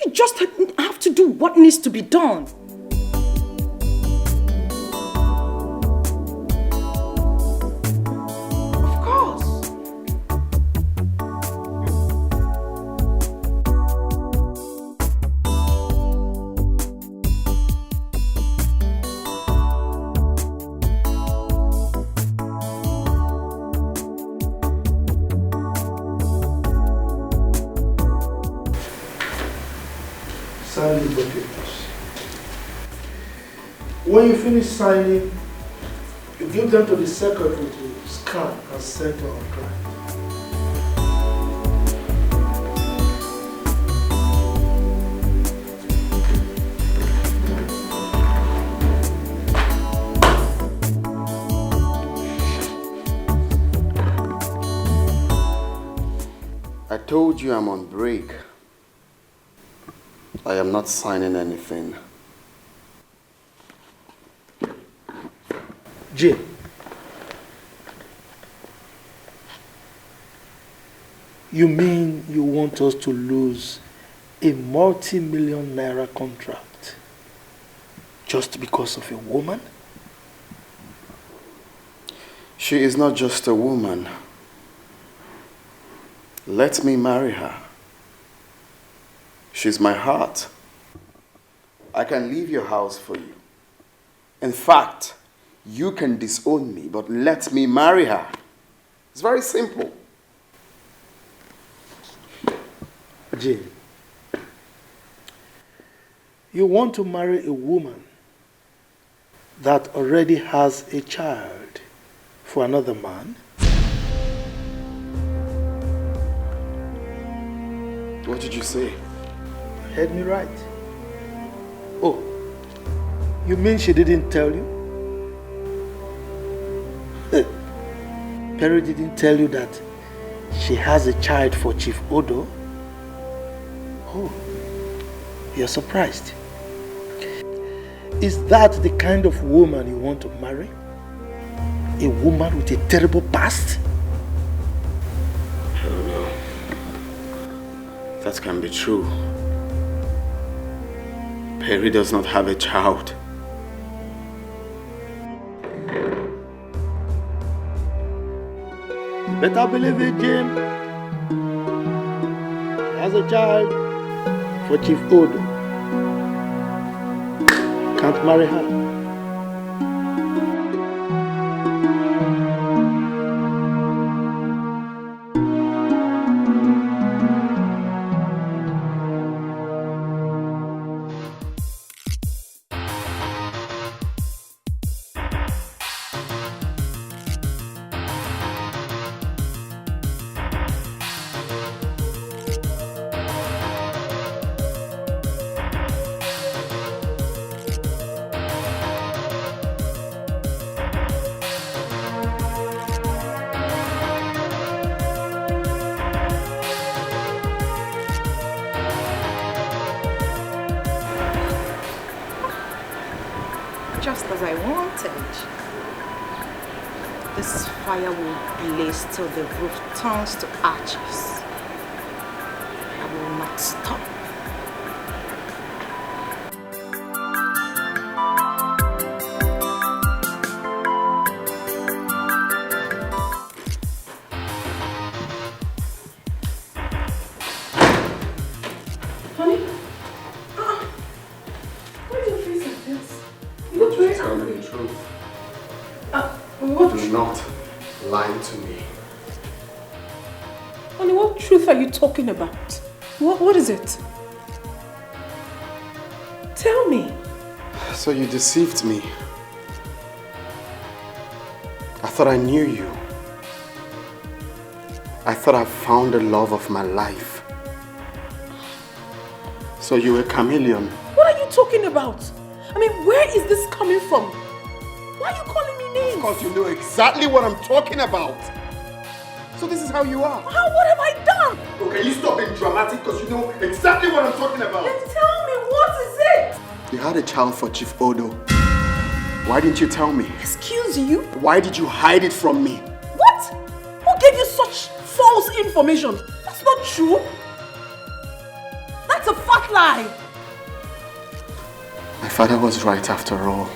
You just have to do what needs to be done. Of course.
Sign the documents. When you finish signing, you give them to the secretary to scan and send to our client.
I told you I'm on break. I am not signing anything.
Jay, you mean you want us to lose a multi-million naira contract just because of a woman?
She is not just a woman. Let me marry her. She's my heart. I can leave your house for you. In fact, you can disown me, but let me marry her. It's very simple.
Jay, you want to marry a woman that already has a child for another man?
What did you say?
You heard me right. Oh, you mean she didn't tell you? Perry didn't tell you that she has a child for Chief Odo? Oh, you're surprised. Is that the kind of woman you want to marry? A woman with a terrible past?
I don't know. That can be true. Perry does not have a child.
You better believe it, Jim. She has a child for Chief Odo. Can't marry her.
Just as I wanted. This fire will blaze till the roof turns to ashes. I will not stop.
Honey? Why is your face like this? You look very
Tell me
angry.
the truth.
What?
Do not lie to me.
Honey, what truth are you talking about? What is it? Tell me.
So you deceived me. I thought I knew you. I thought I found the love of my life. So you were a chameleon.
What are you talking about? I mean, where is this coming from? Why are you calling me names?
Of course you know exactly what I'm talking about. So this is how you are.
What have I done?
Okay, you stop being dramatic because you know exactly what I'm talking about.
Then tell me, what is it?
You had a child for Chief Odo. Why didn't you tell me?
Excuse you?
Why did you hide it from me?
What? Who gave you such false information? That's not true. That's a fat lie.
My father was right after all.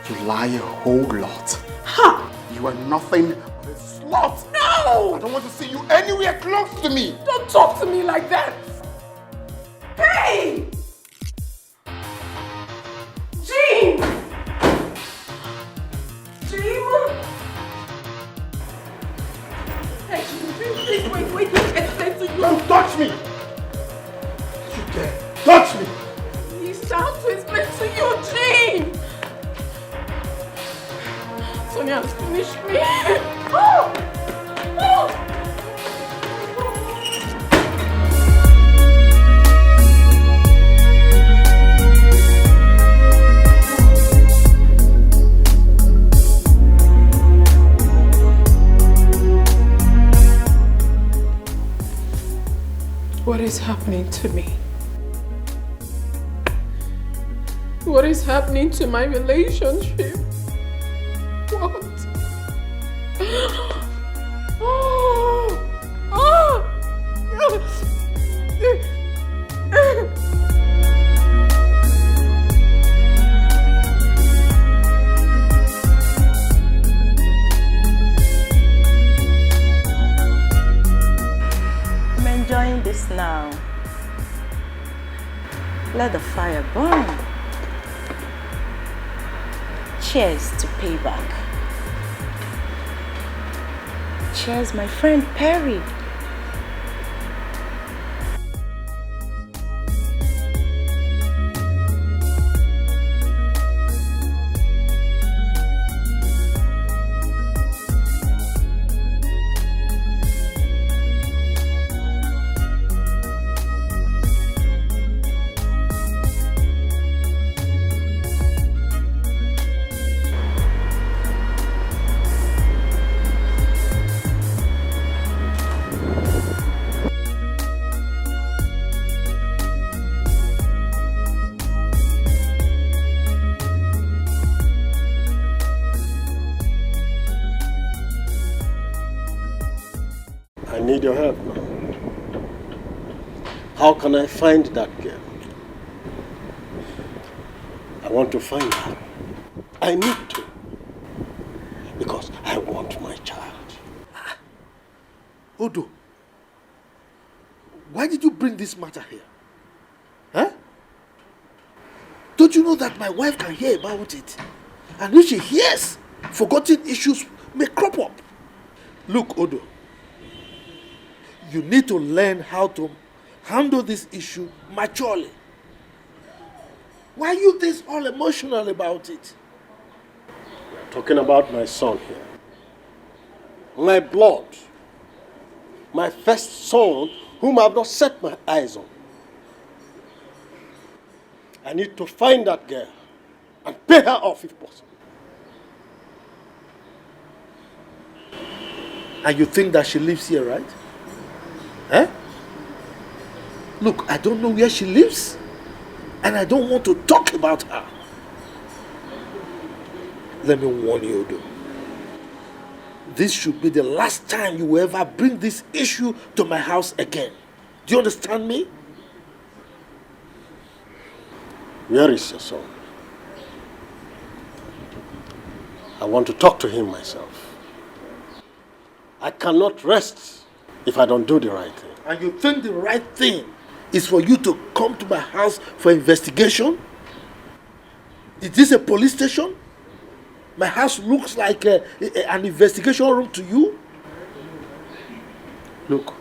You lie a whole lot.
Ha!
You are nothing but a slut.
No!
I don't want to see you anywhere close to me.
Don't talk to me like that. Hey! Jean! Jean? Hey, please, wait, let me explain to you.
Don't touch me! You dare touch me!
He's trying to explain to you, Jean! Sonia has finished me. Oh! Oh! What is happening to me? What is happening to my relationship? What?
I'm enjoying this now. Let the fire burn. Cheers to payback. Cheers, my friend Perry.
I need your help now. How can I find that girl? I want to find her. I need to. Because I want my child.
Odo, why did you bring this matter here? Huh? Don't you know that my wife can hear about it? And if she hears, forgotten issues may crop up. Look, Odo, you need to learn how to handle this issue maturely. Why are you this all emotional about it?
We're talking about my son here. My blood. My first son, whom I've not set my eyes on. I need to find that girl and pay her off if possible.
And you think that she lives here, right? Eh? Look, I don't know where she lives, and I don't want to talk about her. Let me warn you, Odo. This should be the last time you will ever bring this issue to my house again. Do you understand me?
Where is your son? I want to talk to him myself. I cannot rest if I don't do the right thing.
And you think the right thing is for you to come to my house for investigation? Is this a police station? My house looks like an investigation room to you? Look,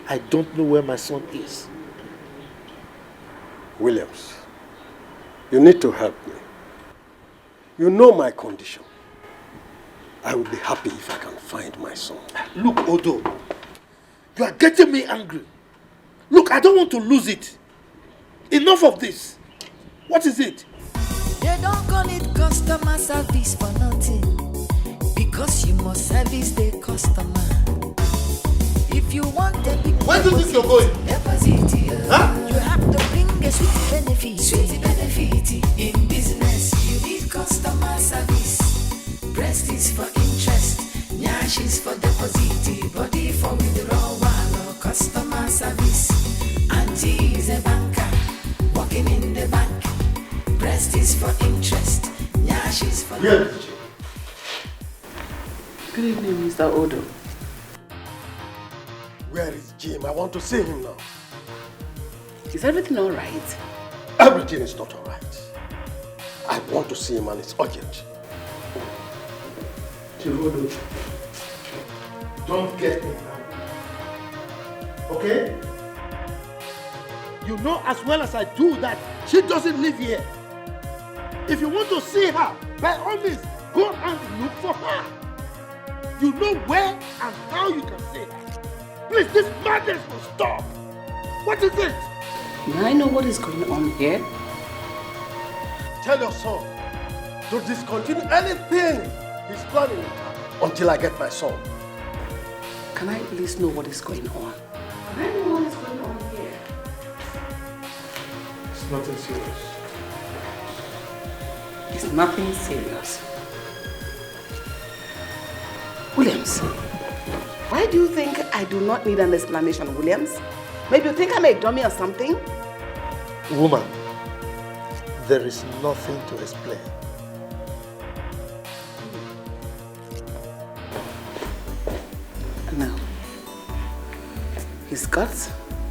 I don't know where my son is.
Williams, you need to help me. You know my condition. I will be happy if I can find my son.
Look, Odo, you are getting me angry. Look, I don't want to lose it. Enough of this. What is it?
They don't call it customer service for nothing, because you must service the customer. If you want a big
Where do you think you're going?
deposit,
Huh?
you have to bring a sweet benefit. benefit. Sweet benefit. In business, you need customer service. Breast is for interest. Nyash is for deposit. Body for withdrawal. Customer service. Auntie is a banker. Working in the bank. Breast is for interest. Nyash is for...
Yes.
Good evening, Mr. Odo.
Where is Jim? I want to see him now.
Is everything all right?
Everything is not all right. I want to see him and it's urgent.
Chivodo, don't get me angry. Okay? You know as well as I do that she doesn't live here. If you want to see her, by all means, go and look for her. You know where and how you can see her. Please, this madness will stop. What is it?
May I know what is going on here?
Tell your son to discontinue anything he's planning until I get my son.
Can I at least know what is going on? Can I know what is going on here?
It's nothing serious.
It's nothing serious. Williams, why do you think I do not need an explanation, Williams? Maybe you think I'm a dummy or something?
Woman, there is nothing to explain.
No. He's got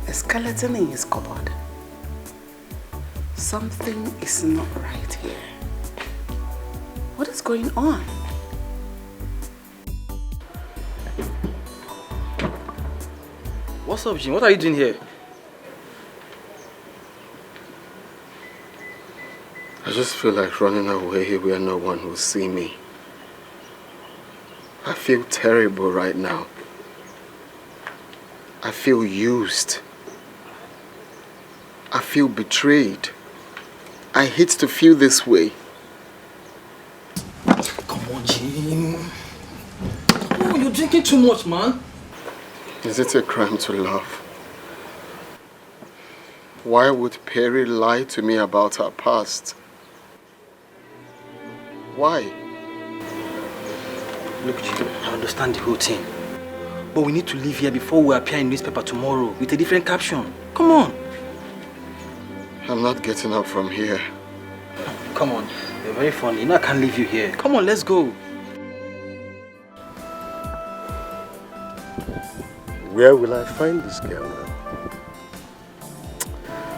a skeleton in his cupboard. Something is not right here. What is going on?
What's up, Jim? What are you doing here?
I just feel like running away where no one will see me. I feel terrible right now. I feel used. I feel betrayed. I hate to feel this way.
Come on, Jim. Come on, you're drinking too much, man.
Is it a crime to love? Why would Perry lie to me about her past? Why?
Look, Jim, I understand the whole thing. But we need to leave here before we appear in newspaper tomorrow with a different caption. Come on.
I'm not getting up from here.
Come on. You're very funny. You know I can't leave you here. Come on, let's go.
Where will I find this girl now?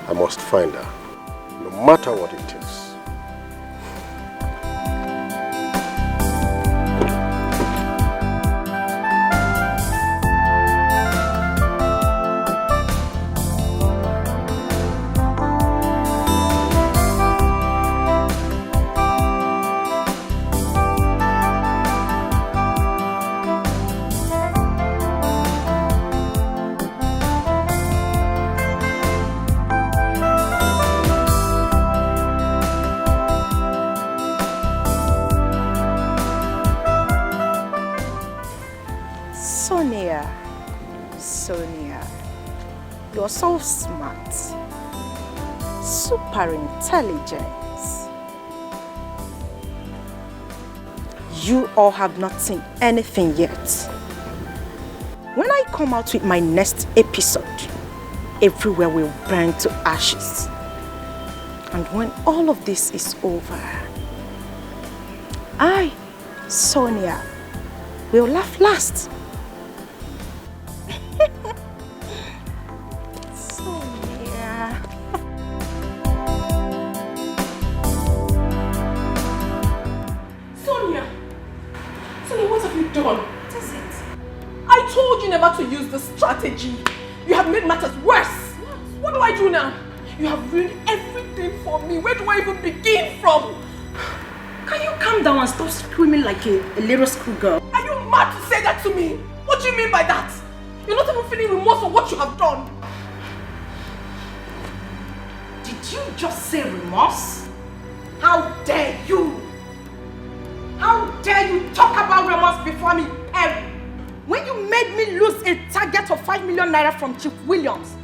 I must find her, no matter what it takes.
Sonia, you're so smart, super intelligent. You all have not seen anything yet. When I come out with my next episode, everywhere will burn to ashes. And when all of this is over, I, Sonia, will laugh last. Sonia.
Sonia, what have you done? What is it? I told you never to use this strategy. You have made matters worse. What do I do now? You have ruined everything for me. Where do I even begin from?
Can you calm down and stop screaming like a little schoolgirl?
Are you mad to say that to me? What do you mean by that? You're not even feeling remorse for what you have done.
Did you just say remorse? How dare you? How dare you talk about remorse before me, Perry? When you made me lose a target of 5 million naira from Chief Williams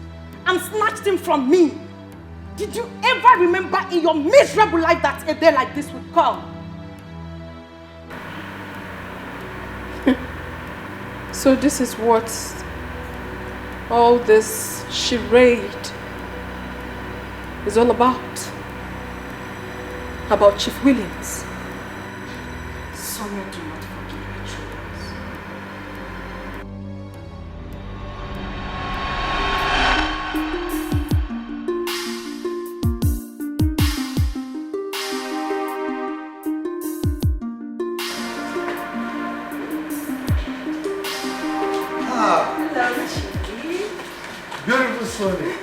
and snatched him from me, Did you ever remember in your miserable life that a day like this would come?
So this is what all this charade is all about. About Chief Williams.
Sonia, do not forgive me, Julius.
Hello, Chiki. Beautiful Sonia.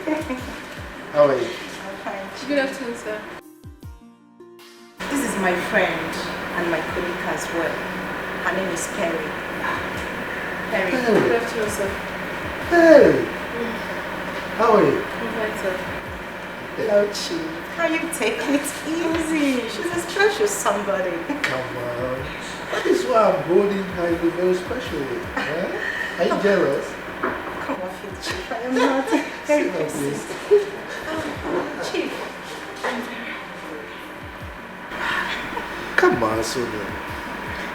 How are you?
I'm fine.
Good afternoon, sir.
This is my friend and my colleague as well. Her name is Perry. Perry.
Good afternoon, sir.
Hey! How are you?
I'm fine, sir.
Hello, Chief. How you taking it easy? She's a special somebody.
Come on. That is why I'm holding her in a very special way. Eh? Are you jealous?
Come off it, Chief. I am not. Very pleased. Chief.
Come on, Sonia.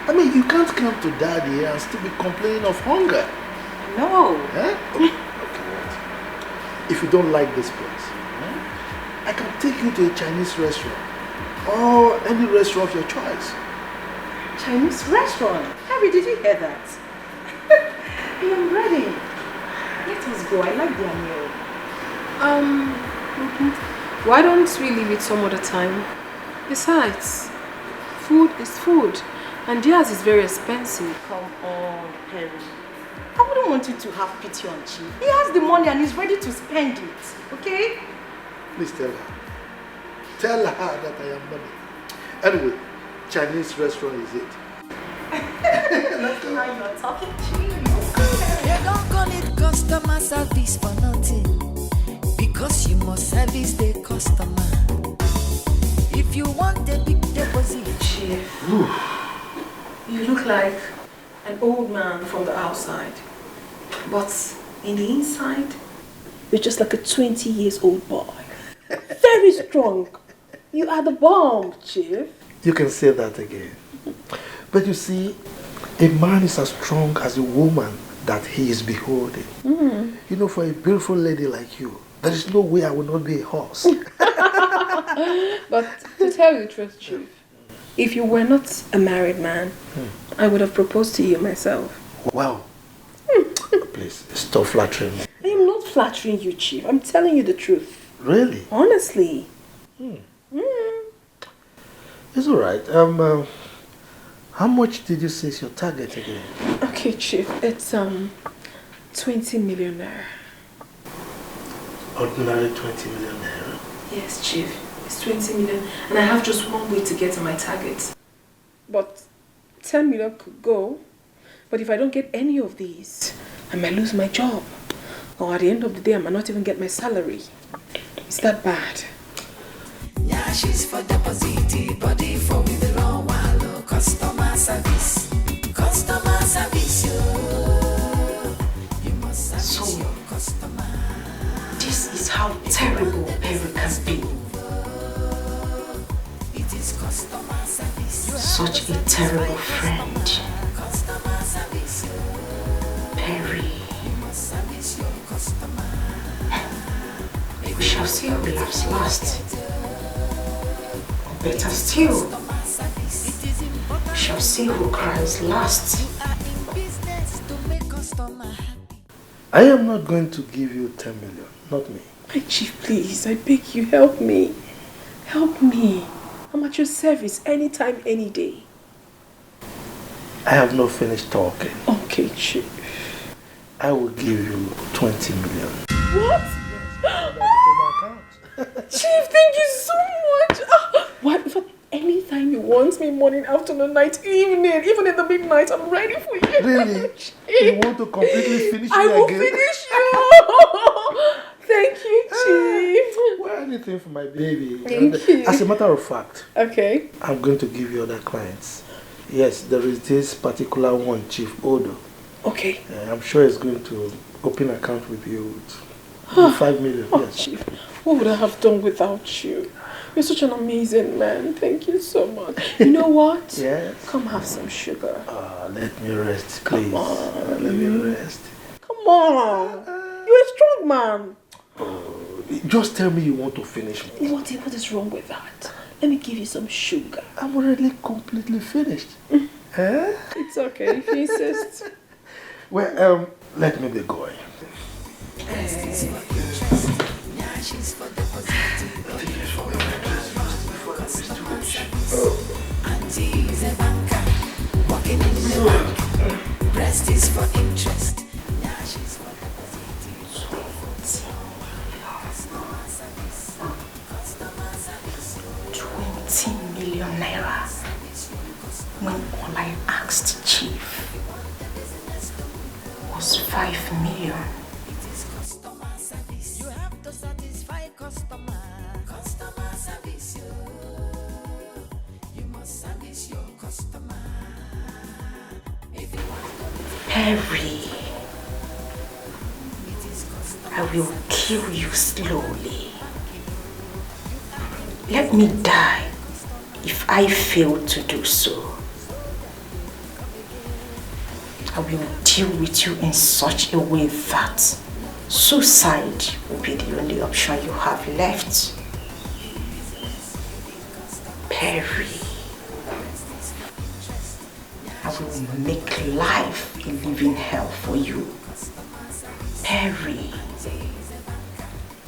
I mean, you can't come to daddy and still be complaining of hunger.
No.
Eh? Okay, wait. If you don't like this place, I can take you to a Chinese restaurant or any restaurant of your choice.
Chinese restaurant? Harry, did you hear that? I am ready. Let us go. I like their meal.
Why don't we leave it some other time? Besides, food is food, and theirs is very expensive.
Come on, Perry. I wouldn't want you to have pity on Chief. He has the money and he's ready to spend it. Okay?
Please tell her. Tell her that I am money. Anyway, Chinese restaurant is it. Let's go.
Now you're talking Chief.
They don't call it customer service for nothing, because you must service the customer. If you want a big deposit,
Chief, you look like an old man from the outside, but in the inside, you're just like a 20 years old boy. Very strong. You are the bomb, Chief.
You can say that again. But you see, a man is as strong as a woman that he is beholding. You know, for a beautiful lady like you, there is no way I will not be a horse.
But to tell you the truth, Chief, if you were not a married man, I would have proposed to you myself.
Wow. Please, stop flattering me.
I am not flattering you, Chief. I'm telling you the truth.
Really?
Honestly.
It's all right. How much did you say is your target again?
Okay, Chief. It's 20 million naira.
Ordinary 20 million naira.
Yes, Chief. It's 20 million. And I have just one way to get to my target. But 10 million could go. But if I don't get any of these, I might lose my job. Or at the end of the day, I might not even get my salary. Is that bad?
yeah, she's for deposit, body for with the long while. Customer service, you must service your customer.
This is how terrible Perry can be.
It is customer service.
Such a terrible friend.
Customer service.
Perry.
You must service your customer.
We shall see who laughs last. Or better still, we shall see who cries last.
I am not going to give you 10 million, not me.
My Chief, please, I beg you, help me. Help me. I'm at your service anytime, any day.
I have not finished talking.
Okay, Chief.
I will give you 20 million.
What? Chief, thank you so much. What? In fact, anytime you want me, morning, afternoon, night, evening, even in the midnight, I'm ready for you.
Really? You want to completely finish me
I will
again?
finish you. Thank you, Chief.
Well, anything for my baby.
Thank you.
As a matter of fact,
Okay.
I'm going to give you other clients. Yes, there is this particular one, Chief Odo.
Okay.
I'm sure he's going to open an account with you 5 million,
Oh,
yes.
Chief, what would I have done without you? You're such an amazing man. Thank you so much. You know what?
Yes.
Come have some sugar.
Let me rest, please.
Come on.
Let me rest.
Come on. You're a strong man.
Just tell me you want to finish me.
What is wrong with that? Let me give you some sugar.
I'm already completely finished.
It's okay if you insist.
Well, let me be going.
Auntie's a banker, working in the bank. Rest is for interest. Now she's for
$20 million naira. When all I asked Chief was 5 million.
You have to satisfy customer. Customer service. You must service your customer. If you want
Perry, I will kill you slowly. Let me die if I fail to do so. I will deal with you in such a way that suicide will be the only option you have left. Perry, I will make life a living hell for you. Perry,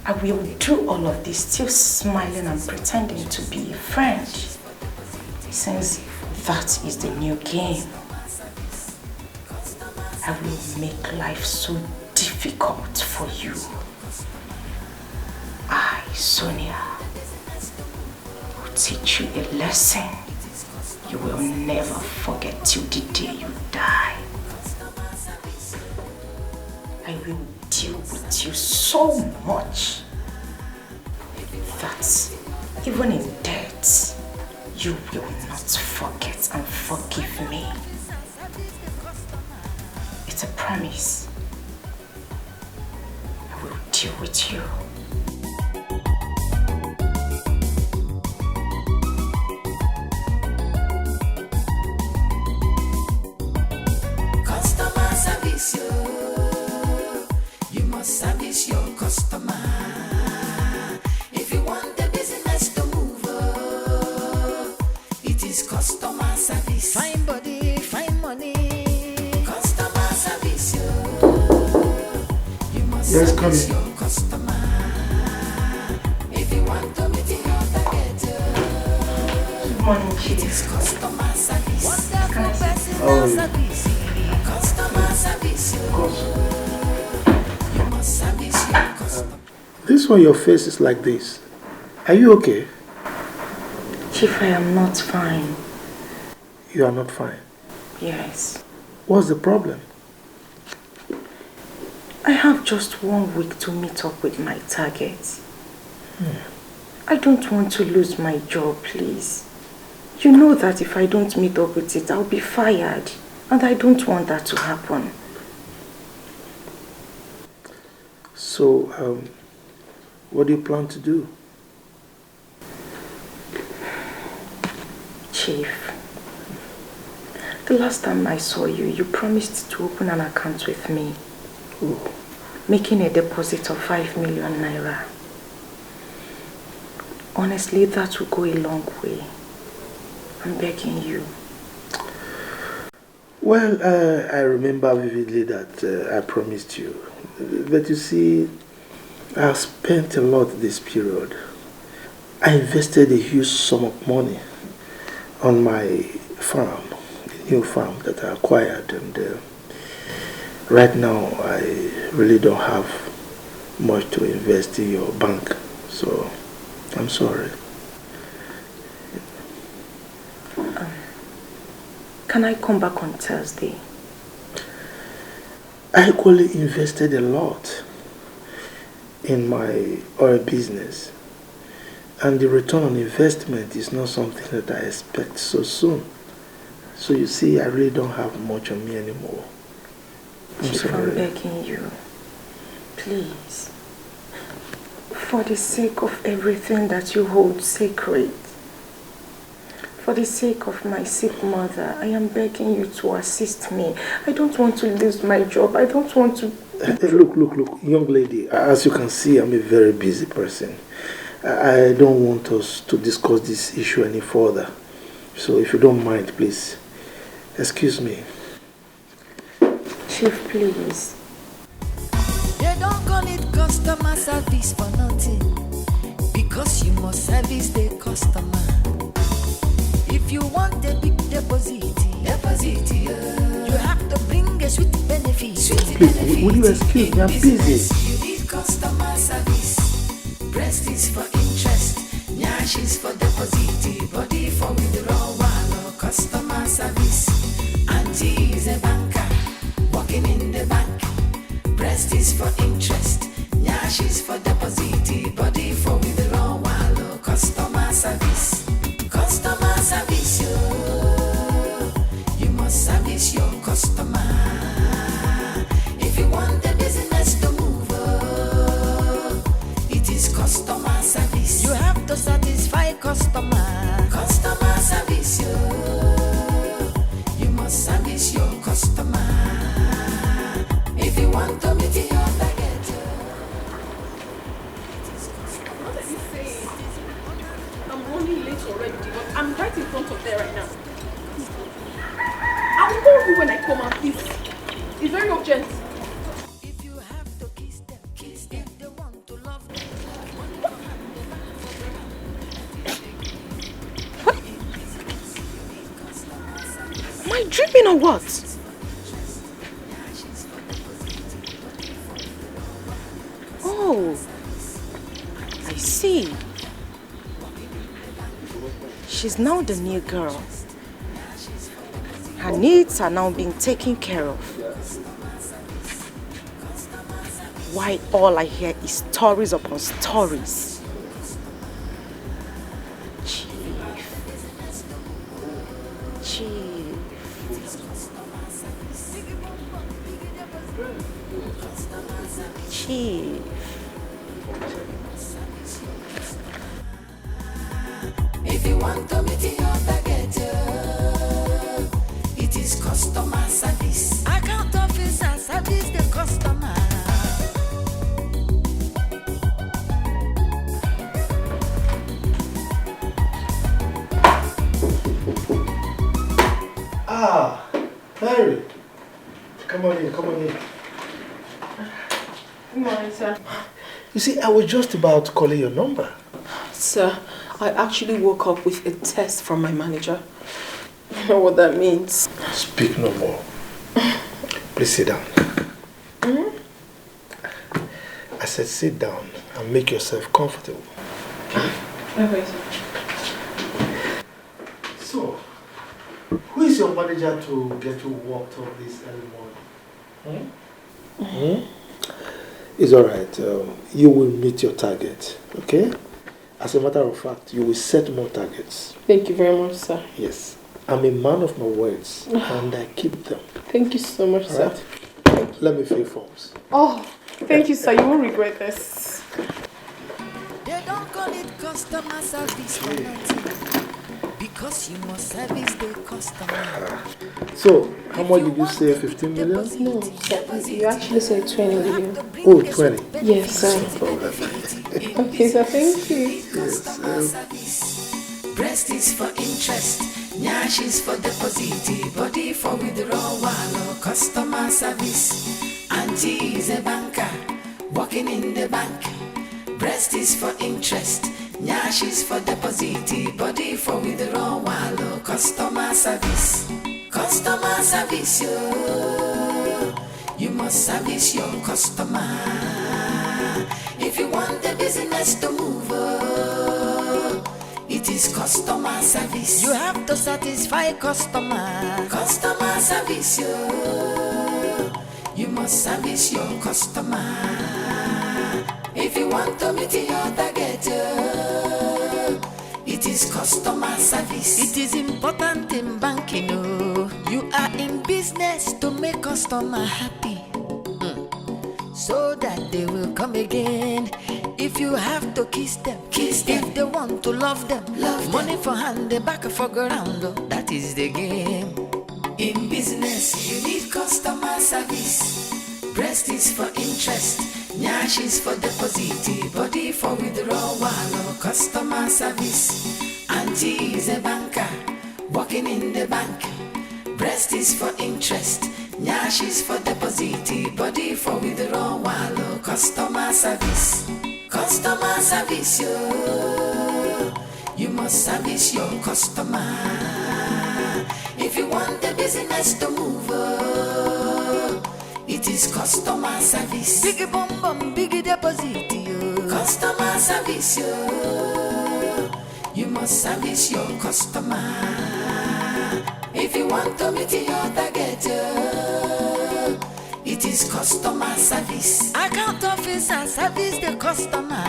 I will do all of this still smiling and pretending to be a friend, since that is the new game. I will make life so difficult for you. I, Sonia, will teach you a lesson you will never forget till the day you die. I will deal with you so much that even in death, you will not forget and forgive me. It's a promise. I will deal with you.
customer service, you must service your customer. If you want the business to move, it is customer service. Fine body, fine money. Customer service, you must service your customer. If you want to meet your target, it is customer service. Wonderful personal service. Customer service, you must service your customer.
This one, your face is like this. Are you okay?
Chief, I am not fine.
You are not fine.
Yes.
What's the problem?
I have just 1 week to meet up with my target. I don't want to lose my job, please. You know that if I don't meet up with it, I'll be fired. And I don't want that to happen.
So, what do you plan to do?
Chief, the last time I saw you, you promised to open an account with me.
Oh.
Making a deposit of 5 million naira. Honestly, that will go a long way. I'm begging you.
Well, I remember vividly that I promised you. But you see, I spent a lot this period. I invested a huge sum of money on my farm, the new farm that I acquired. And right now, I really don't have much to invest in your bank. So, I'm sorry.
Can I come back on Thursday?
I equally invested a lot in my oil business, and the return on investment is not something that I expect so soon. So you see, I really don't have much on me anymore. I'm
Chief,
sorry.
I'm begging you. Please.
For the sake of everything that you hold sacred, for the sake of my sick mother, I am begging you to assist me. I don't want to lose my job. I don't want to...
Look, young lady, as you can see, I'm a very busy person. I don't want us to discuss this issue any further. So if you don't mind, please, excuse me.
Chief, please.
They don't call it customer service for nothing, because you must service the customer. If you want a big deposit, you have to bring a sweet benefit.
Please, will you excuse me? I'm busy.
You need customer service. Breast is for interest, nyash is for deposit, body for withdrawal. Customer service. Auntie is a banker, working in the bank. Breast is for interest, nyash is for deposit, body for withdrawal. Customer service. Customer service, you must service your customer. If you want the business to move, it is customer service. You have to satisfy customer. Customer service, you must service your customer. If you want to meet your target,
What are you saying? I'm running late already, but I'm right in front of there right now. I'll call you when I come out, please. It's very urgent.
if you have to kiss them, they want to love them.
Am I dreaming or what? Oh, I see. She's now the new girl. Her needs are now being taken care of. Why all I hear is stories upon stories. Chief. Chief.
If you want to meet your target, it is customer service. Account officer service the customer.
Ah, Harry. Come on in.
Good morning, sir.
You see, I was just about calling your number.
Sir, I actually woke up with a test from my manager. You know what that means?
Speak no more. Please sit down. I said sit down and make yourself comfortable.
Okay, sir.
So, who is your manager to get you worked up this early morning? It's alright. You will meet your target, okay? As a matter of fact, you will set more targets.
Thank you very much, sir.
Yes. I'm a man of my words and I keep them.
Thank you so much, sir.
Right? Let me fill forms.
Oh, thank you, sir. You won't regret this.
They don't call it customer service for nothing, because you must service the customer.
So, how much did you say? 15 million?
No, sir. You actually said 20 million.
Oh, 20.
Yes, sir.
No problem.
Okay, sir. Thank you.
Yes.
Breast is for interest, nyash is for deposit, body for withdrawal. Customer service. Auntie is a banker, working in the bank. Breast is for interest, nyash is for deposit, body for withdrawal. Customer service. Customer service, you must service your customer. If you want the business to move, it is customer service. You have to satisfy customer. Customer service, you must service your customer. If you want to meet your target, it is customer service. It is important in banking, you are in business to make customer happy, so that they will come again. If you have to kiss them. If they want to love them. Money for hand, they back for ground. That is the game. In business, you need customer service. Breast is for interest. Nyash is for deposit. Body for withdrawal. Customer service. Auntie is a banker. Working in the bank. Breast is for interest. Nyash is for deposit. Body for withdrawal. Customer service. Customer service, yo. You must service your customer. If you want the business to move, it is customer service. Biggie bum bum, biggie deposit, yo. Customer service, yo. You must service your customer. If you want to meet your target, yo, it is customer service. Account officer service the customer.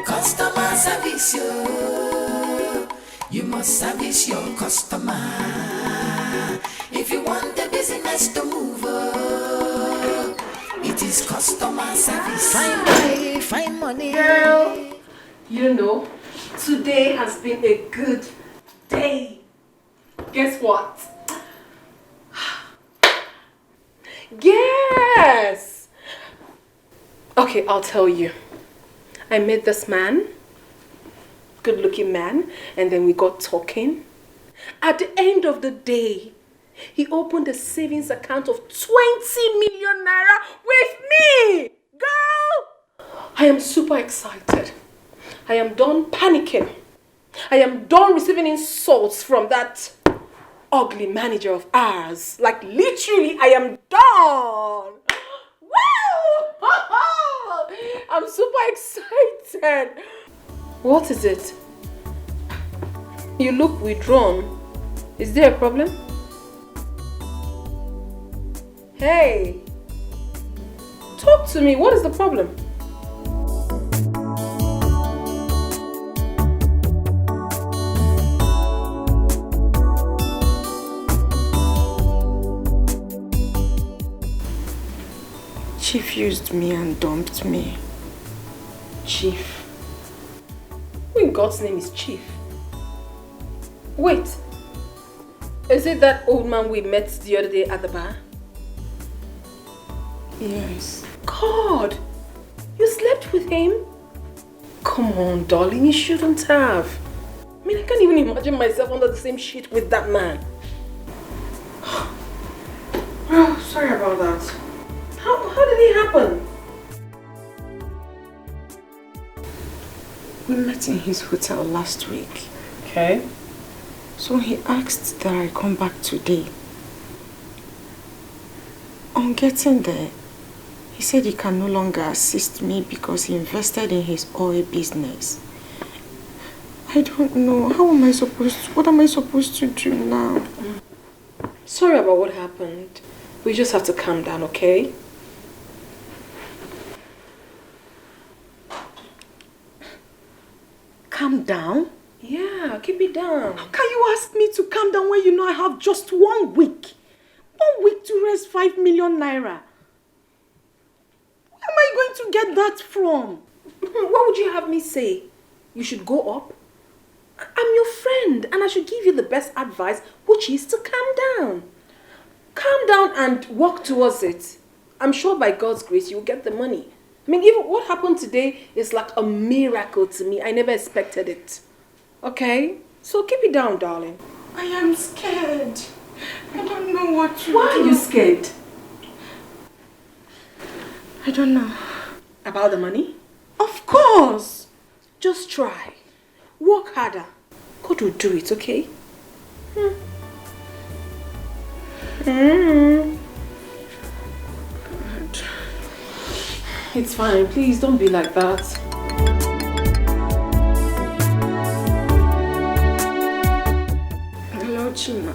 Customer service, you must service your customer. If you want the business to move, it is customer service. Fine money, fine money.
Girl, you know, today has been a good day. Guess what? Yes! Okay, I'll tell you. I met this man, good looking man, and then we got talking. At the end of the day, he opened a savings account of 20 million naira with me! Girl! I am super excited. I am done panicking. I am done receiving insults from that ugly manager of ours. Like literally, I am done! Woo! I'm super excited. What is it? You look withdrawn. Is there a problem? Hey, talk to me. What is the problem?
Chief used me and dumped me.
Chief? Who in God's name is Chief? Wait, is it that old man we met the other day at the bar?
Yes.
God, you slept with him? Come on, darling, you shouldn't have. I mean, I can't even imagine myself under the same sheet with that man. Oh, sorry about that. How did it happen?
We met in his hotel last week.
Okay.
So he asked that I come back today. On getting there, he said he can no longer assist me because he invested in his oil business. I don't know. What am I supposed to do now?
Sorry about what happened. We just have to calm down, okay?
Calm down?
Yeah, keep it down.
How can you ask me to calm down when you know I have just 1 week? 1 week to raise 5 million naira. Where am I going to get that from?
What would you have me say? You should go up? I'm your friend and I should give you the best advice, which is to calm down. Calm down and work towards it. I'm sure by God's grace you'll get the money. I mean, even what happened today is like a miracle to me. I never expected it. Okay? So keep it down, darling.
I am scared. I don't know what to do.
Why are you scared?
I don't know.
About the money?
Of course.
Just try. Work harder. God will do it, okay? It's fine. Please don't be like that.
Hello, Chima.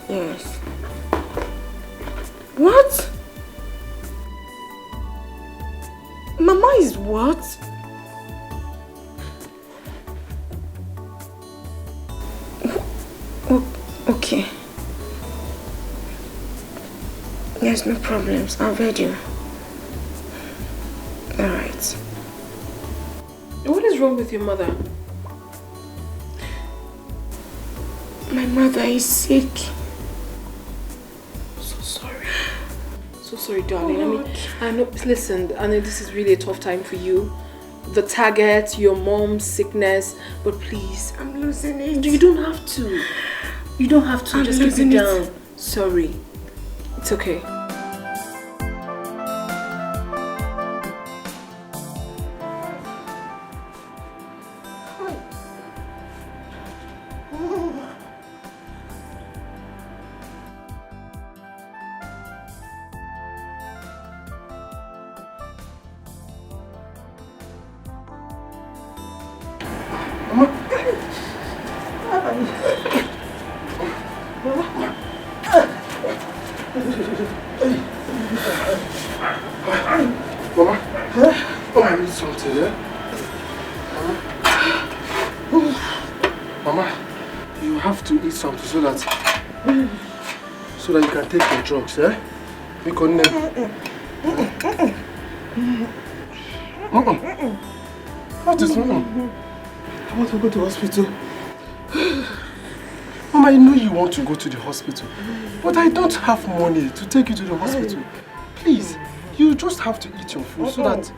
Yes. What? Mama is what? There's no problems. I've heard you. Alright.
What is wrong with your mother?
My mother is sick.
So sorry. So sorry, darling. I know, listen, I know this is really a tough time for you. The target, your mom's sickness, but please.
I'm losing it.
You don't have to. You don't have to. Just keep it down.
It.
Sorry. It's okay.
So that you can take your drugs, eh? We can name. What is wrong? I want to go to the hospital. Mama, I know you want to go to the hospital, but I don't have money to take you to the hospital. Please, you just have to eat your food so that...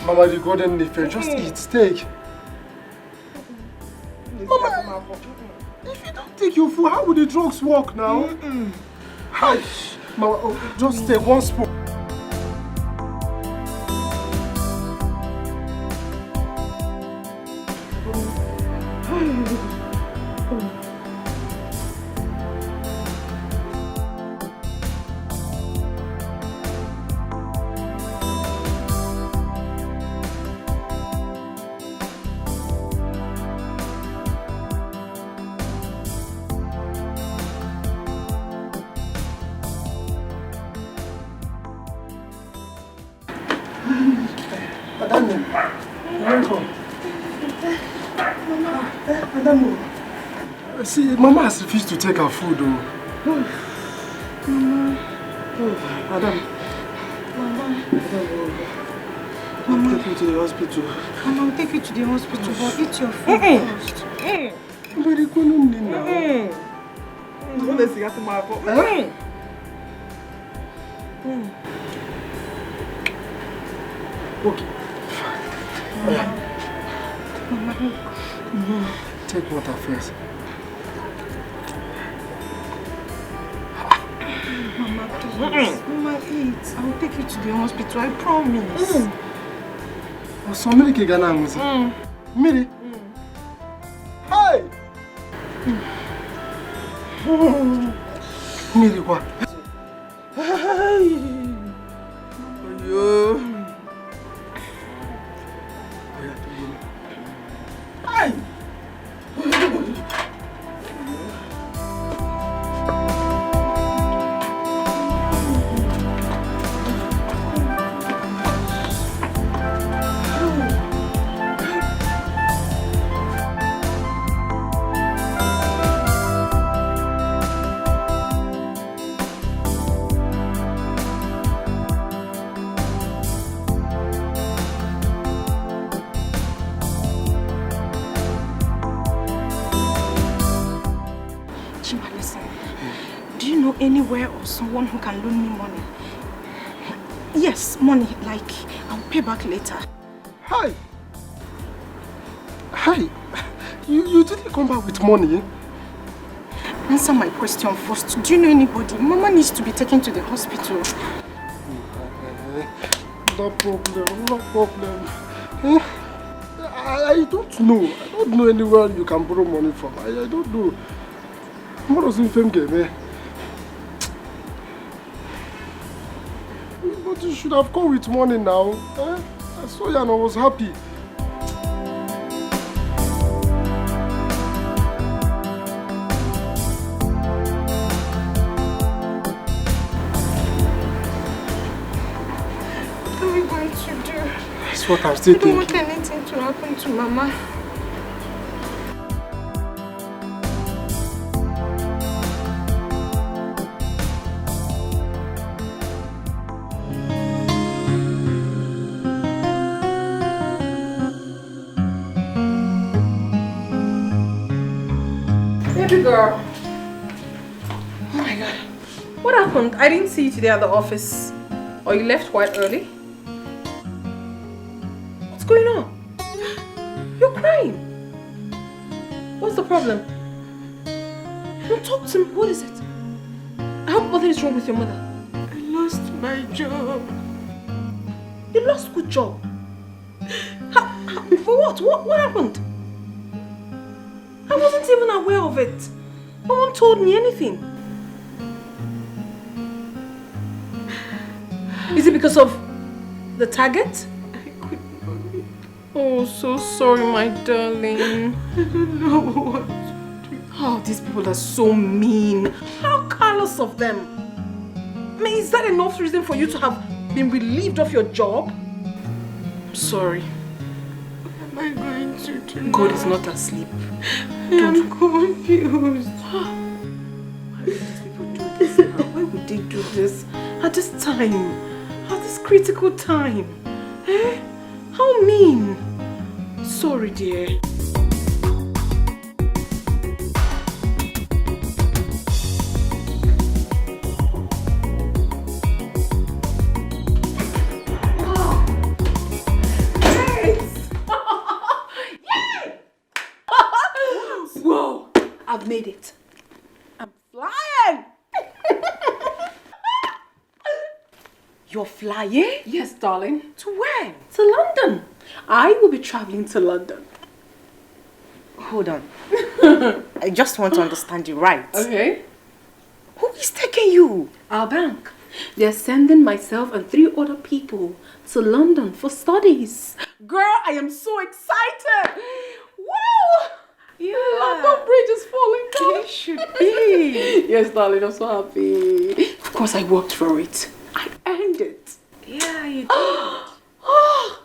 Mama, the golden nipple, just eat, take. Mama, if you don't take your food, how will the drugs work now? Hi, Mama, just take one spoon. See, Mama has refused to take her food, though.
Mama.
Madam.
Mama.
Take me to the hospital.
Mama, I'll take you to the hospital, but eat your food first.
But you couldn't need now. Okay.
Mama.
Take water first.
Mama, please. Mama, eat. I'll take you to the hospital, I promise.
So many Gana music. Miri. Hi. Miri, what?
Anywhere or someone who can loan me money. Yes, money, like I'll pay back later.
Hi. Hi. You didn't come back with money.
Answer my question first. Do you know anybody? Mama needs to be taken to the hospital.
No problem, no problem. I don't know. I don't know anywhere you can borrow money from. I don't know. What does it fame game, eh? But you should have come with money now. Eh? I saw you and I was happy.
What are we going to do?
That's what I'm still thinking.
I don't want anything to happen to Mama.
girl. Oh my God. What happened? I didn't see you today at the office. Or you left quite early? What's going on? You're crying. What's the problem? No, talk to me. What is it? What is wrong with your mother?
I lost my job.
You lost good job? For what? What happened? I wasn't even aware of it. No one told me anything. Is it because of the target?
I couldn't believe.
Oh, so sorry, my darling.
I don't know what to do.
Oh, these people are so mean. How careless of them. I mean, is that enough reason for you to have been relieved of your job? I'm sorry.
What am I going to do?
God is not asleep.
I'm confused.
Why would these people do this now? Why would they do this at this time? At this critical time? Eh? How mean? Sorry, dear. Whoa! I've made it. I'm flying! You're flying? Yes, darling. To where? To London. I will be traveling to London.
Hold on. I just want to understand you right.
Okay.
Who is taking you?
Our bank. They're sending myself and 3 other people to London for studies. Girl, I am so excited! Woo!
Yeah.
London Bridge is falling down.
It should be.
Yes, darling, I'm so happy. Of course, I worked for it. I earned it.
Yeah, you did.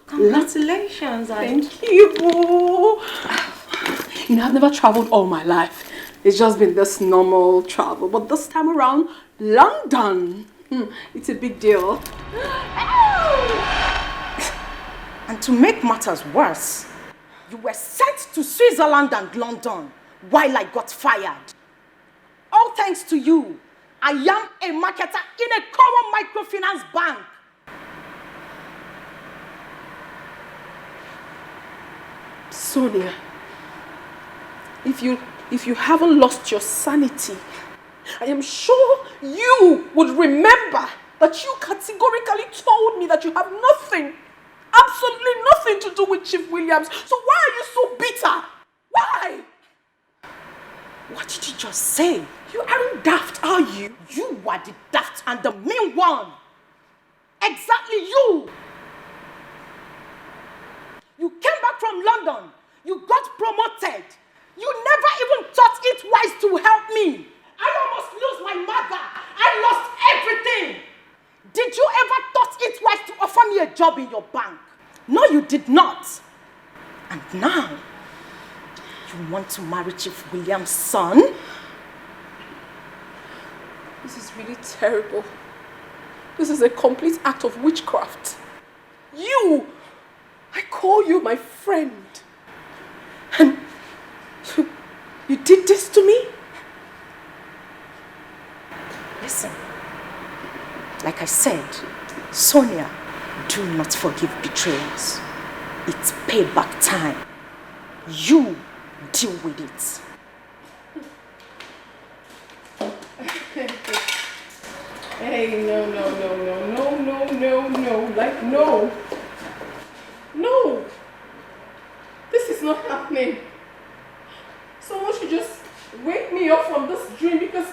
Congratulations.
Thank you. You know, I've never traveled all my life. It's just been this normal travel. But this time around, London. It's a big deal.
And to make matters worse, you were sent to Switzerland and London while I got fired. All thanks to you, I am a marketer in a common microfinance bank.
Sonia, if you haven't lost your sanity, I am sure you would remember that you categorically told me that you have nothing, absolutely nothing to do with Chief Williams. So why are you so bitter? Why?
What did you just say?
You aren't daft, are you?
You are the daft and the mean one. Exactly you. You came back from London. You got promoted. You never even thought it wise to help me. I almost lose my mother. I lost everything. Did you ever thought it wise to offer me a job in your bank? No, you did not. And now, you want to marry Chief William's son?
This is really terrible. This is a complete act of witchcraft. I call you my friend. And you did this to me?
Listen, like I said, Sonia, do not forgive betrayals. It's payback time. You deal with it.
Hey, no. Like, no. No. This is not happening. Someone should just wake me up from this dream because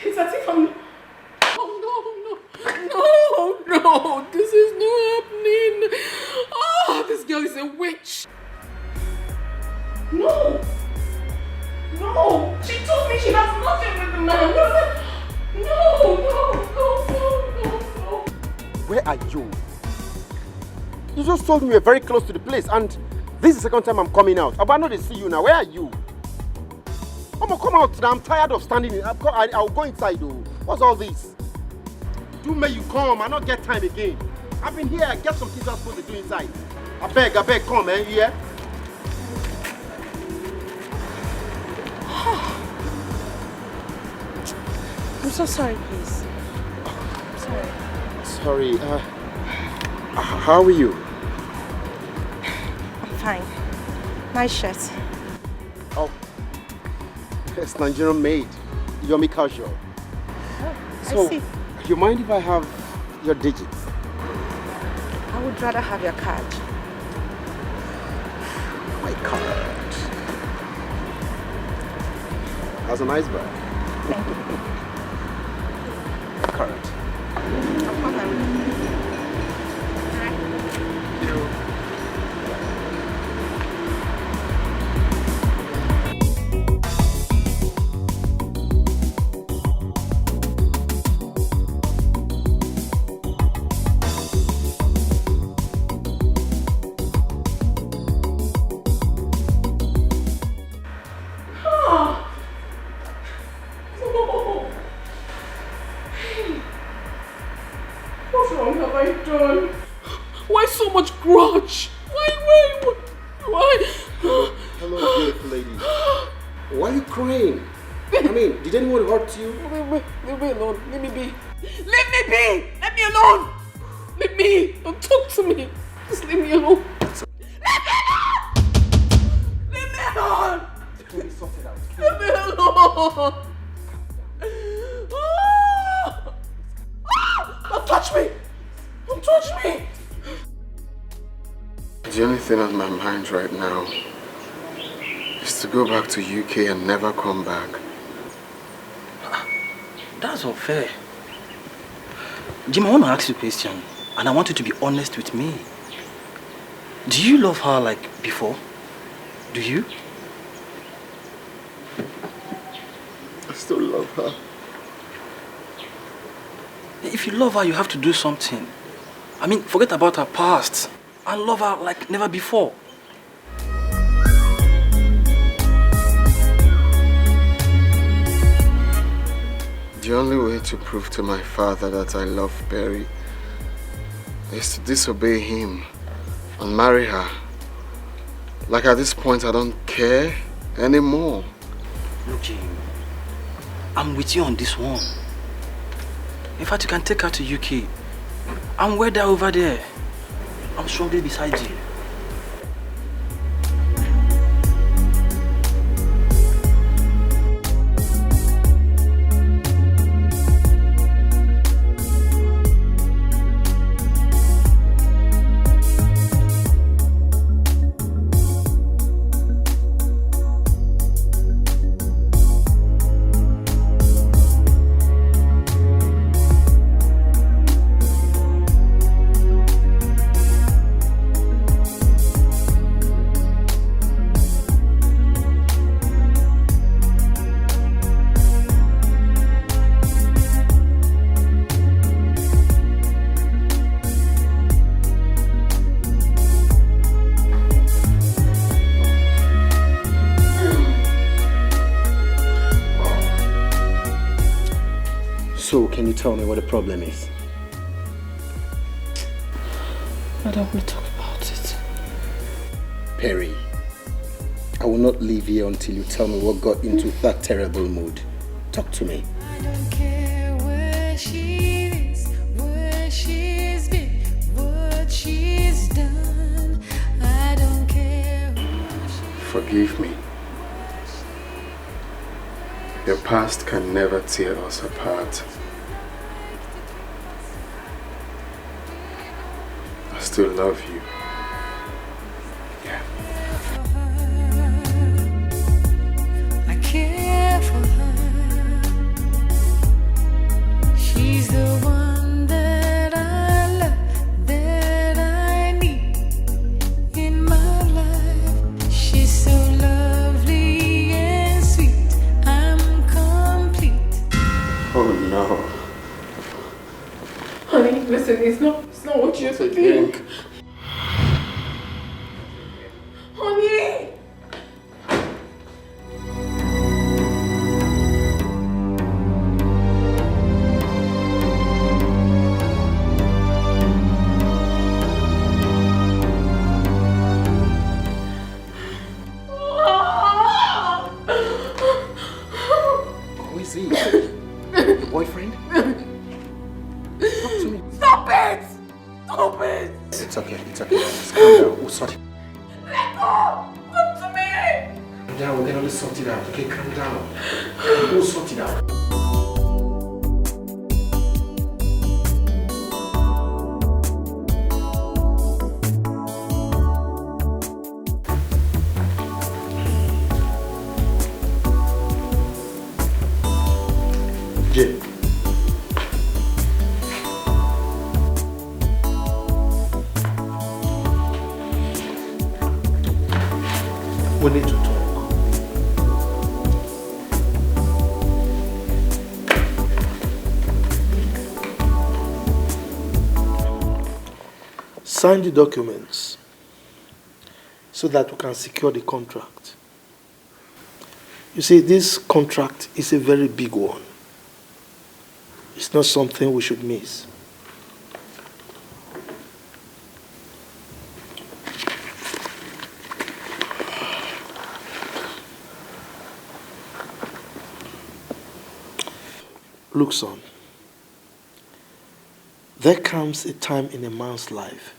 it's as if I'm... Oh, no. This is not happening. Oh, this girl is a witch. No. She told me she has nothing with the man. No.
Where are you? You just told me you were very close to the place and this is the second time I'm coming out. But I know they see you now. Where are you? Come out now. I'm tired of standing in. I'll go inside though. What's all this? Do may you come. I not get time again. I've been here. I get some things I'm supposed to do inside. I beg, come, man. You hear?
so sorry, please. I'm sorry.
Sorry, how are you?
I'm fine. Nice shirt.
Oh, it's Nigerian made. Yomi casual.
Oh,
So,
I see.
you mind if I have your digits?
I would rather have your card.
My card. That's a nice bag.
Thank you.
My card.
Of course I will.
What wrong have I done? Why so much grudge? Why?
Hello, beautiful lady. Why are you crying? I mean, did anyone hurt you?
Leave me alone. Leave me be. Leave me be! Let me alone! Leave me! Don't talk to me. Just leave me alone. Leave me alone!
Let me sort it out.
Leave me alone! Don't touch me! Don't touch me!
The only thing on my mind right now is to go back to UK and never come back.
That's unfair. Jim, I want to ask you a question, and I want you to be honest with me. Do you love her like before? Do you?
I still love her.
If you love her, you have to do something. I mean, forget about her past and love her like never before.
The only way to prove to my father that I love Perry is to disobey him and marry her. Like at this point, I don't care anymore.
Look, Jim, I'm with you on this one. In fact, you can take her to UK. I'm way there over there. I'm strongly beside you.
So, can you tell me what the problem is?
I don't want to talk about it.
Perry, I will not leave here until you tell me what got into that terrible mood. Talk to me.
I don't care where she is, where she's been, what she's done. I don't care who she
Forgive me. Your past can never tear us apart. I still love you. Yeah.
I care for her. She's the one that I love, that I need in my life. She's so lovely and sweet. I'm complete.
Oh no.
Honey, listen, it's not what you think. Honey!
Who is he? Your boyfriend?
Stop it! Stop it!
It's okay. Just calm down. We'll sort it.
Let go! Come to me!
Calm down. We're gonna sort it out. Okay, calm down. We'll sort it out. Jay. We need to talk.
Sign the documents so that we can secure the contract. You see, this contract is a very big one. It's not something we should miss. Look, son, there comes a time in a man's life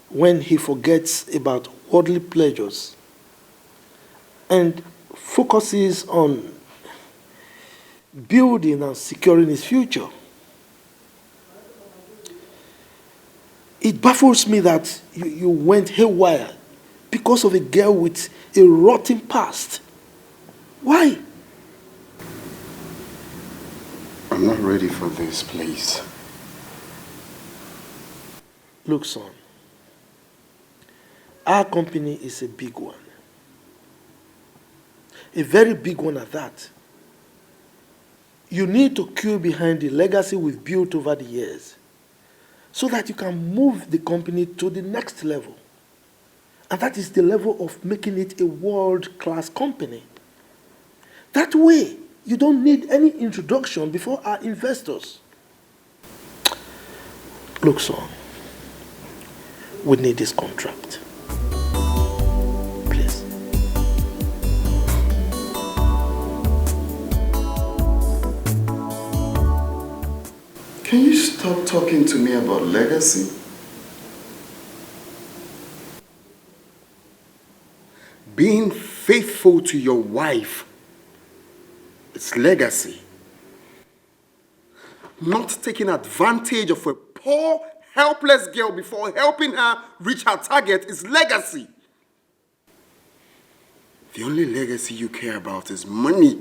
when he forgets about worldly pleasures and focuses on building and securing his future. It baffles me that you went haywire because of a girl with a rotten past. Why?
I'm not ready for this, please.
Look, son, our company is a big one. A very big one at that. You need to queue behind the legacy we've built over the years so that you can move the company to the next level. And that is the level of making it a world-class company. That way, you don't need any introduction before our investors. Look, son, we need this contract. Please.
Can you stop talking to me about legacy? Being faithful to your wife, it's legacy. Not taking advantage of a poor, helpless girl before helping her reach her target is legacy. The only legacy you care about is money.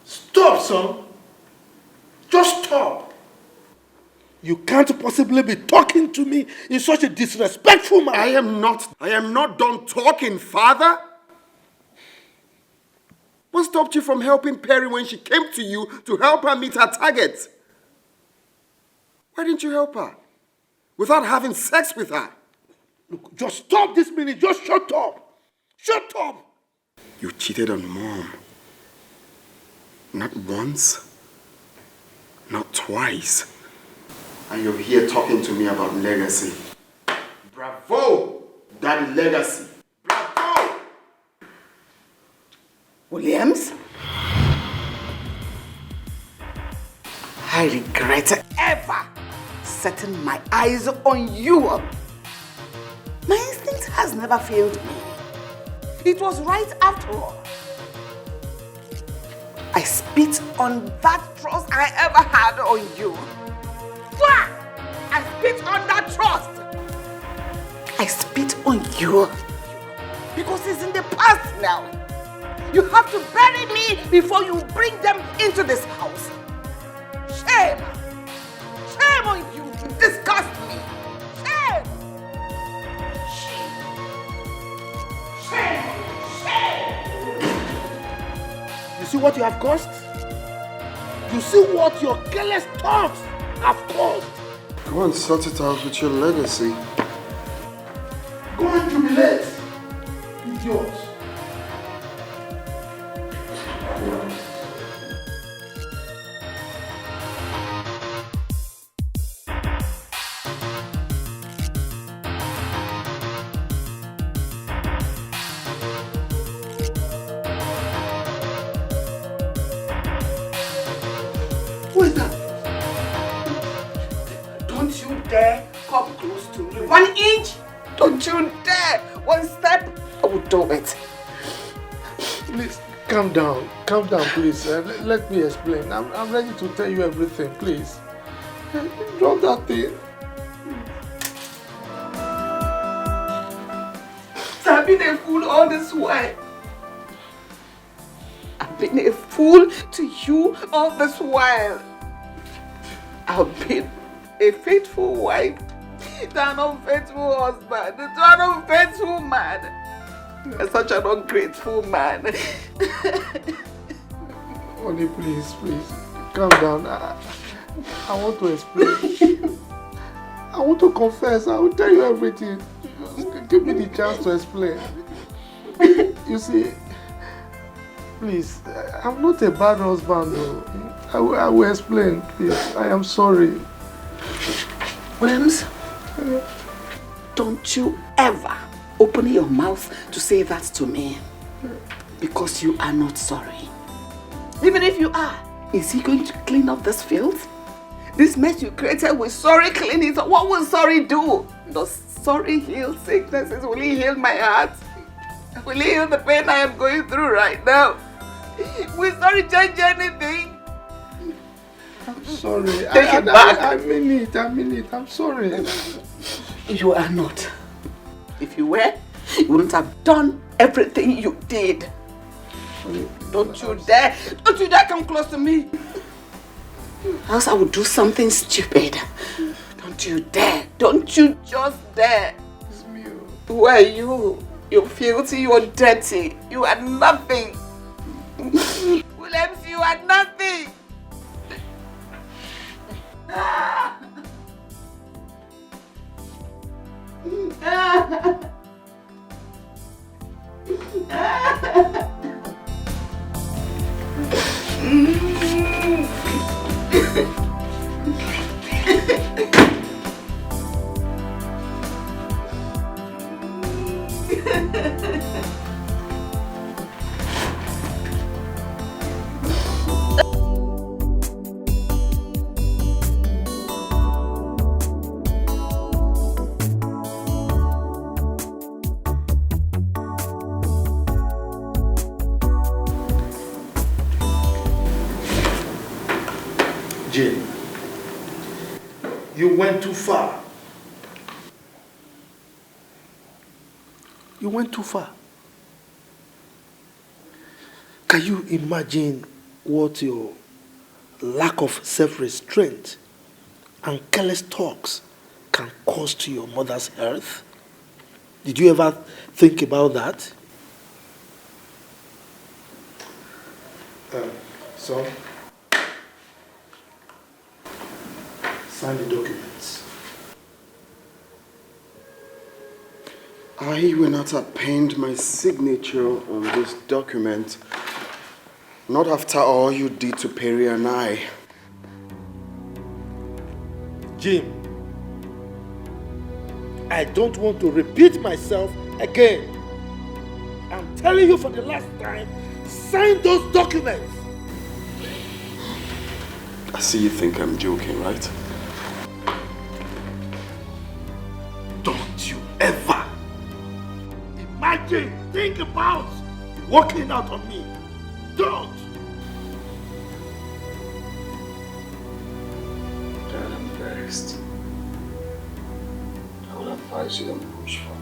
Stop, son. Just stop. You can't possibly be talking to me in such a disrespectful manner.
I am not done talking, Father. What stopped you from helping Perry when she came to you to help her meet her target? Why didn't you help her? Without having sex with her?
Look, just stop this minute. Just shut up. Shut up.
You cheated on Mom. Not once, not twice. And you're here talking to me about legacy. Bravo, Daddy Legacy. Bravo!
Williams, I regret ever setting my eyes on you. My instinct has never failed me. It was right after all. I spit on that trust I ever had on you. I spit on that trust. I spit on you because it's in the past now. You have to bury me before you bring them into this house. Shame! Shame on you! You disgust me! Shame! Shame! Shame!
You see what you have caused? You see what your careless thoughts have caused?
Go and sort it out with your legacy.
Go and jubilate, idiots. Who is that?
Don't you dare come close to me. 1 inch. Don't you dare. 1 step. I will do it.
Please, calm down. Calm down, please. Let me explain. I'm ready to tell you everything, please. Drop that thing.
I've been a fool all this while. I've been a fool to you all this while. I've been a faithful wife to an unfaithful husband, to an unfaithful man. You're such an ungrateful man.
Honey, please, calm down. I want to explain. I want to confess. I will tell you everything. Just give me the chance to explain. You see, please, I'm not a bad husband though. I will explain, please. I am sorry.
Williams, don't you ever open your mouth to say that to me. Because you are not sorry. Even if you are, is he going to clean up this filth? This mess you created with sorry cleaning, so what will sorry do? Does sorry heal sicknesses? Will he heal my heart? Will he heal the pain I am going through right now? Will sorry change anything?
I'm sorry.
Take it back.
I mean it. I'm sorry.
You are not. If you were, you wouldn't have done everything you did. Don't you dare come close to me. Else I would do something stupid. Don't you dare. Don't you just dare. Who are you? You're filthy, you're dirty. You are nothing. Williams, you are nothing.
Jane, you went too far. You went too far. Can you imagine what your lack of self-restraint and careless talks can cause to your mother's health? Did you ever think about that? Son, sign the documents.
I will not append my signature on this document, not after all you did to Perry and I.
Jim, I don't want to repeat myself again. I'm telling you for the last time, sign those documents.
I see you think I'm joking, right?
Don't you ever imagine, think about walking out on me. Don't.
Dad, I'm vexed. I will advise you don't push further.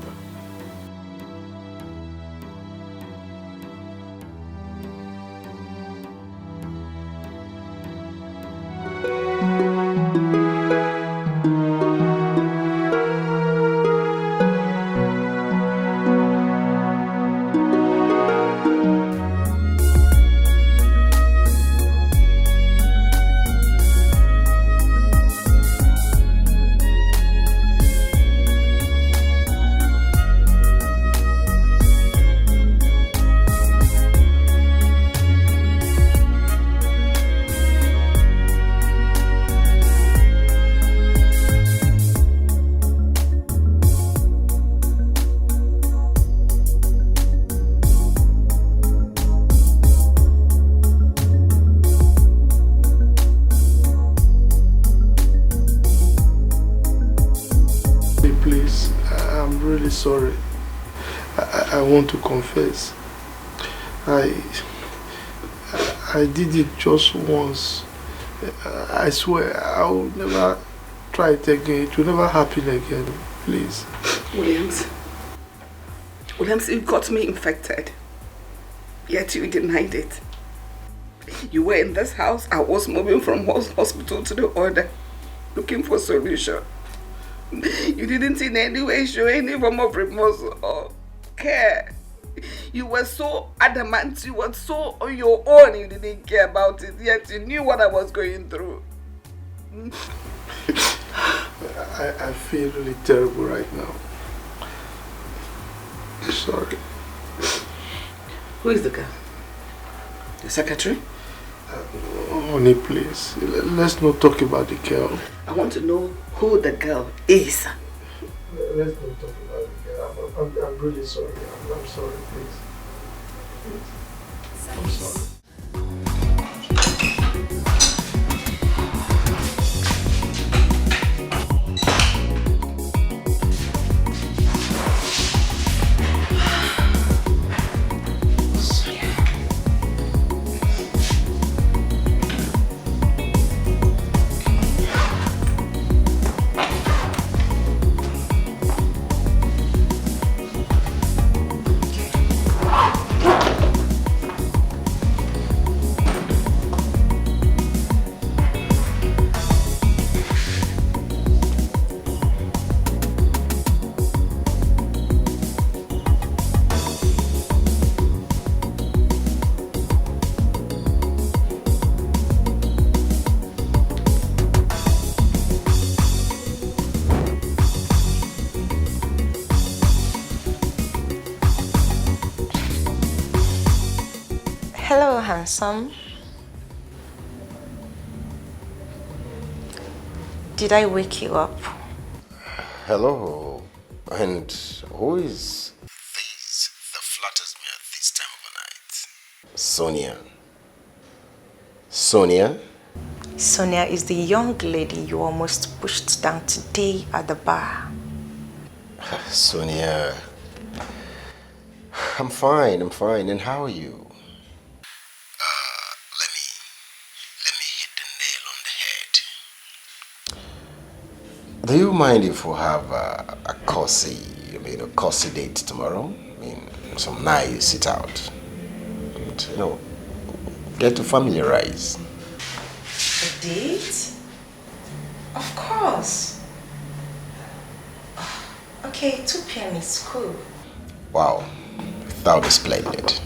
sorry. I want to confess. I did it just once. I swear I will never try it again. It will never happen again. Please.
Williams, you got me infected. Yet you denied it. You were in this house. I was moving from hospital to the other, looking for a solution. You didn't in any way show any form of remorse or care. You were so adamant, you were so on your own, you didn't care about it, yet you knew what I was going through.
I feel really terrible right now. Sorry.
Who is the girl? The secretary?
Honey, please. Let's not talk about the girl.
I want to know who the girl is.
Let's not talk about the girl. I'm really sorry. I'm sorry, please. I'm sorry.
Hello, handsome. Did I wake you up?
Hello. And who is this that flatters me at this time of the night? Sonia. Sonia?
Sonia is the young lady you almost pushed down today at the bar.
Sonia. I'm fine. And how are you? Let me hit the nail on the head. Do you mind if we have a cozy date tomorrow? Some nice sit out. And, get to familiarize.
A date? Of course. Okay, 2 p.m. is cool.
Wow, that would be splendid.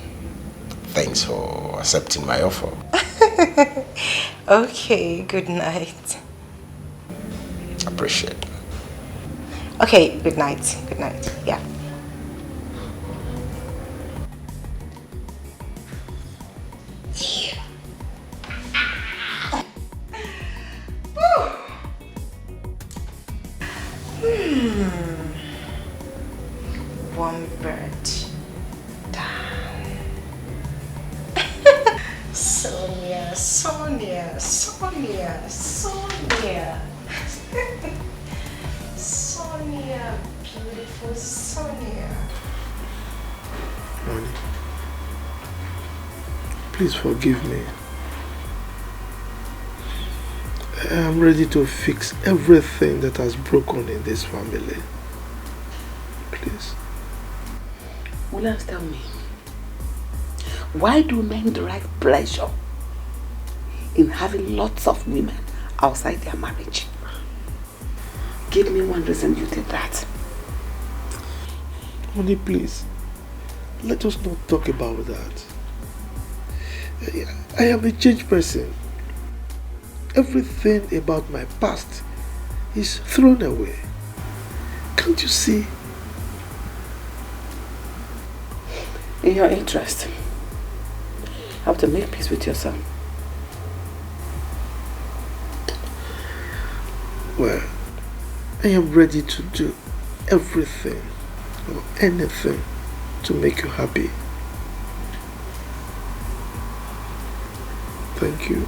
Thanks for accepting my offer.
Okay, good night.
Appreciate it.
Okay, good night. Good night. Yeah. One bird down. Sonia. Sonia, beautiful Sonia.
Honey, please forgive me. I am ready to fix everything that has broken in this family. Please.
Williams, tell me, why do men derive pleasure in having lots of women outside their marriage? Give me one reason you did that.
Honey, please. Let us not talk about that. I am a changed person. Everything about my past is thrown away. Can't you see?
In your interest, you have to make peace with your son.
Well, I am ready to do everything or anything to make you happy. Thank you.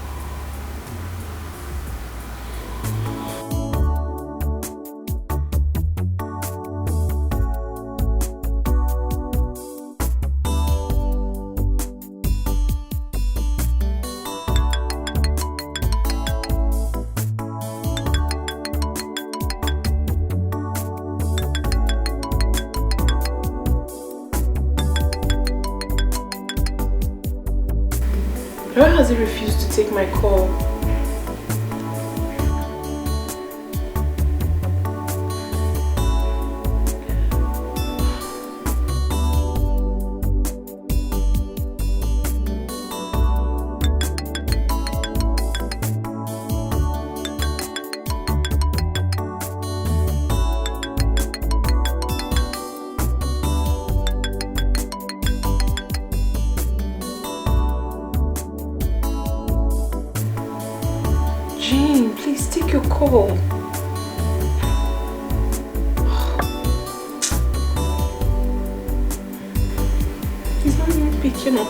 Why has he refused to take my call? Call. He's not even picking up.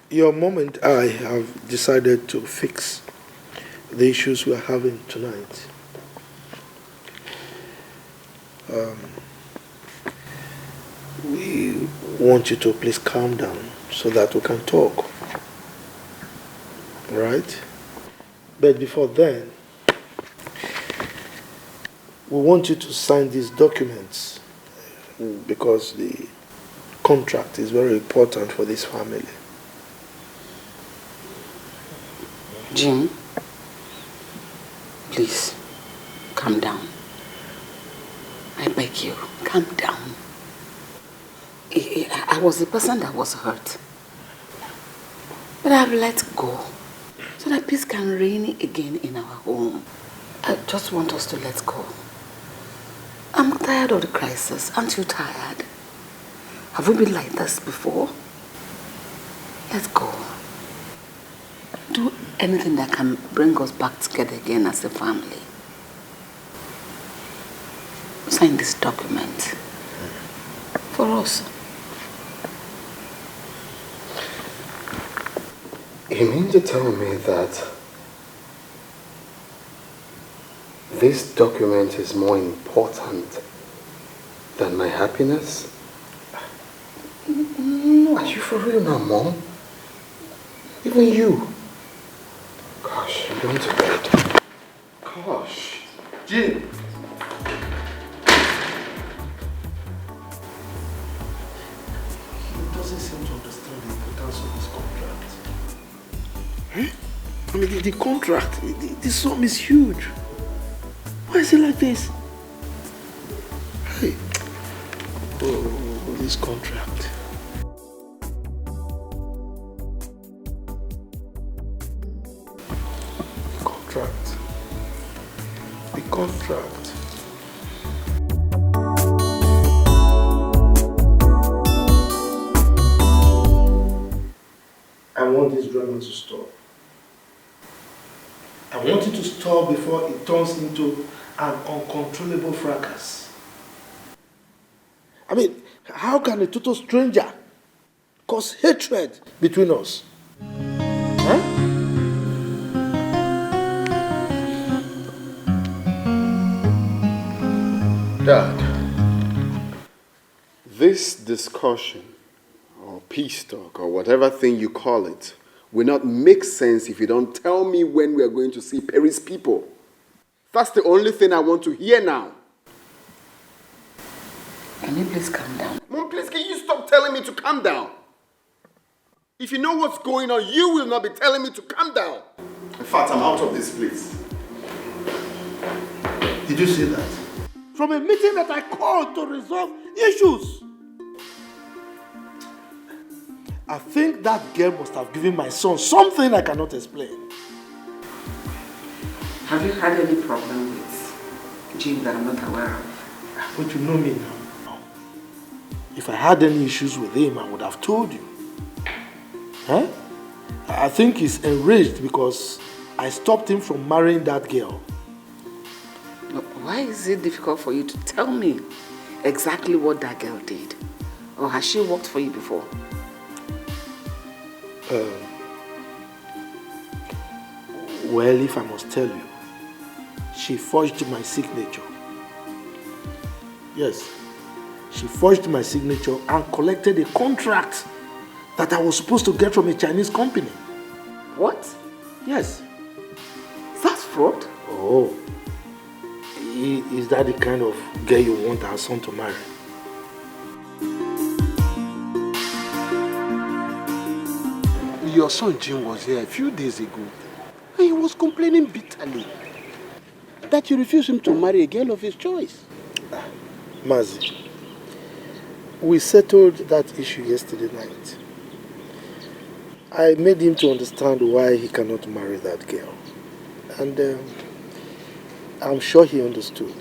Your mom and I have decided to fix the issues we are having tonight. We want you to please calm down so that we can talk. Right? But before then, we want you to sign these documents because the contract is very important for this family.
Jim, please, calm down. I beg you, calm down. I was the person that was hurt. But I've let go so that peace can reign again in our home. I just want us to let go. I'm tired of the crisis. Aren't you tired? Have we been like this before? Let's go. Do anything that can bring us back together again as a family. Sign this document for us.
You mean to tell me that this document is more important than my happiness? Are you for real now, Mom? Even you? Gosh, I'm going to bed. Gosh.
Jim! He doesn't seem to understand the importance of this contract. I mean, the contract, the sum is huge. Why is it like this? Hey. Oh, this contract. The contract. I want this drama to stop. I want it to stop before it turns into an uncontrollable fracas. I mean, how can a total stranger cause hatred between us? Huh?
Dad, this discussion or peace talk or whatever thing you call it will not make sense if you don't tell me when we are going to see Perry's people. That's the only thing I want to hear now.
Can you please calm down?
Mom, please, can you stop telling me to calm down? If you know what's going on, you will not be telling me to calm down. In fact, I'm out of this place.
Did you see that? From a meeting that I called to resolve issues. I think that girl must have given my son something I cannot explain.
Have you had any problem with Jim that I'm not aware of?
But you know me now. If I had any issues with him, I would have told you. Huh? I think he's enraged because I stopped him from marrying that girl.
Why is it difficult for you to tell me exactly what that girl did? Or has she worked for you before?
Well, if I must tell you, she forged my signature. Yes, she forged my signature and collected a contract that I was supposed to get from a Chinese company.
What?
Yes.
That's fraud?
Oh, is that the kind of girl you want our son to marry?
Your son Jim was here a few days ago, and he was complaining bitterly that you refused him to marry a girl of his choice.
Mazi, we settled that issue yesterday night. I made him to understand why he cannot marry that girl. And I'm sure he understood.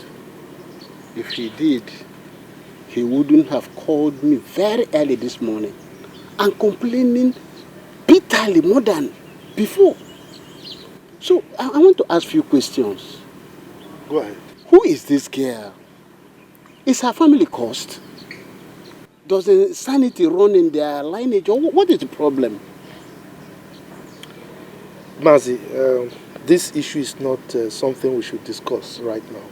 If he did, he wouldn't have called me very early this morning and complaining bitterly more than before. So I want to ask you questions.
Go ahead.
Who is this girl? Is her family cursed? Does the sanity run in their lineage, or what is the problem?
Mazi, this issue is not something we should discuss right now.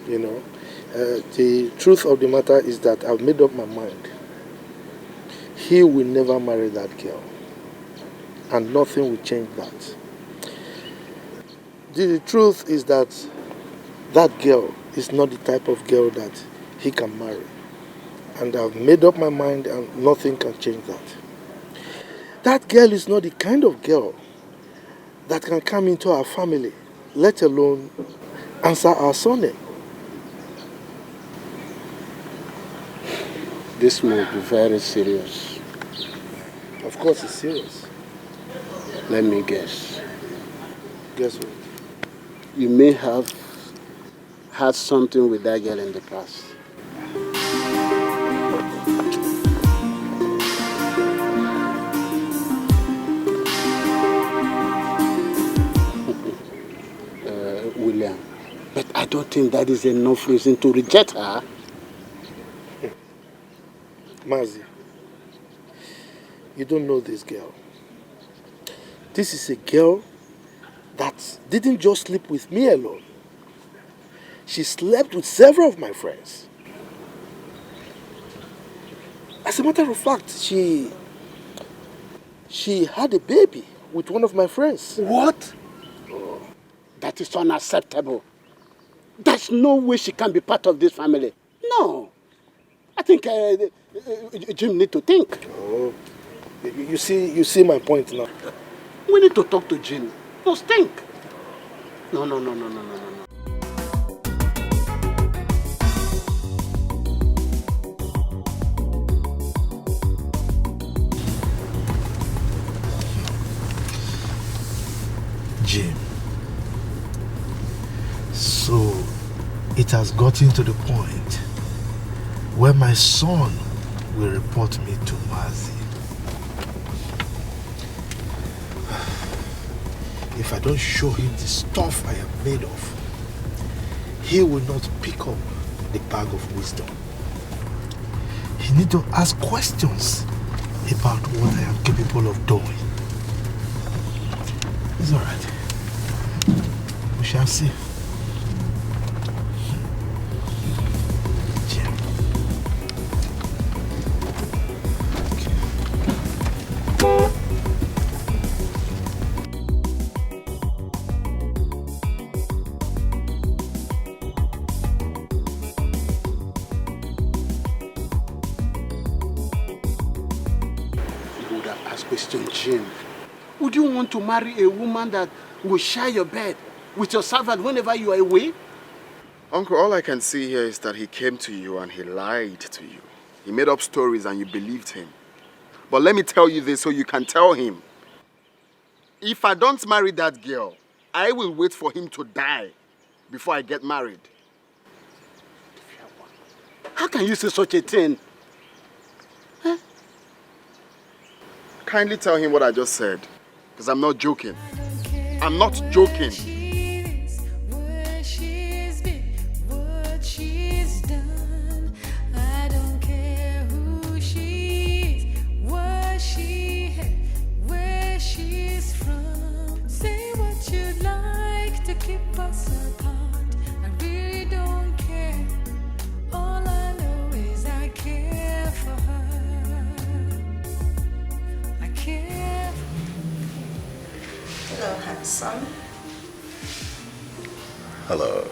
You know, the truth of the matter is that I've made up my mind. He will never marry that girl, and nothing will change that. The truth is that that girl is not the type of girl that he can marry. And I've made up my mind and nothing can change that. That girl is not the kind of girl that can come into our family, let alone answer our surname.
This must be very serious.
Of course it's serious.
Let me guess.
Guess what?
You may have had something with that girl in the past. William, but I don't think that is enough reason to reject her.
Mazi, you don't know this girl. This is a girl that didn't just sleep with me alone. She slept with several of my friends. As a matter of fact, she had a baby with one of my friends.
What? That is unacceptable. There's no way she can be part of this family. No. I think Jim need to think.
Oh, you see my point now.
We need to talk to Jim. Just think. No.
Jim. So it has gotten to the point where my son will report me to Mazi. If I don't show him the stuff I am made of, he will not pick up the bag of wisdom. He needs to ask questions about what I am capable of doing. It's all right. We shall see. Jim.
You would have asked question, Jim. Would you want to marry a woman that will share your bed with your servant whenever you are away?
Uncle, all I can see here is that he came to you and he lied to you. He made up stories and you believed him. But let me tell you this so you can tell him. If I don't marry that girl, I will wait for him to die before I get married.
How can you say such a thing?
Kindly tell him what I just said, because I'm not joking. I'm not joking.
keep us apart. I really don't care. All I know is I care for her. I care.
Hello, handsome.
Hello.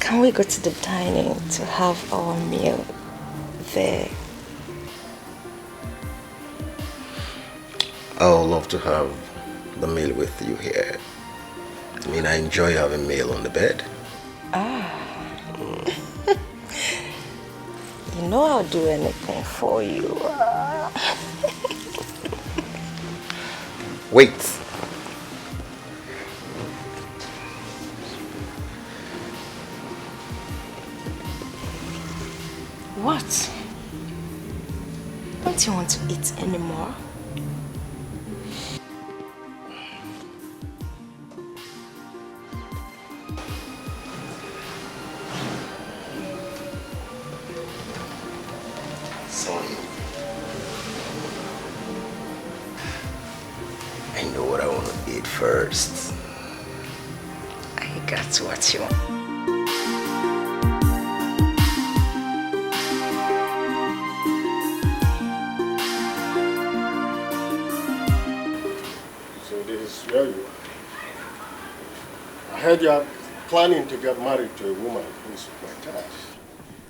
Can we go to the dining to have our meal there?
I would love to have the meal with you here. I mean, I enjoy having meal on the bed.
You know I'll do anything for you.
Wait.
What? Don't you want to eat anymore?
Son, I know what I want to eat first.
I got what you want.
Where you are. I heard you are planning to get married to a woman who is my type.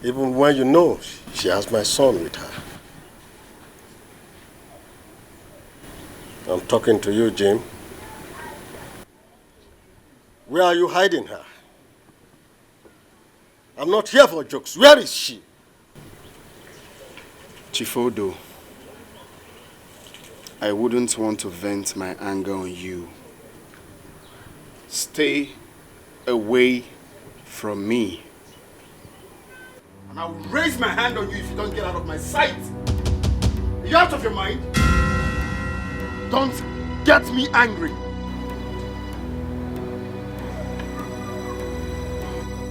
Even when you know she has my son with her. I'm talking to you, Jim. Where are you hiding her? I'm not here for jokes. Where is she?
Chief Odo, I wouldn't want to vent my anger on you. Stay away from me.
And I will raise my hand on you if you don't get out of my sight. Are you out of your mind?
Don't get me angry.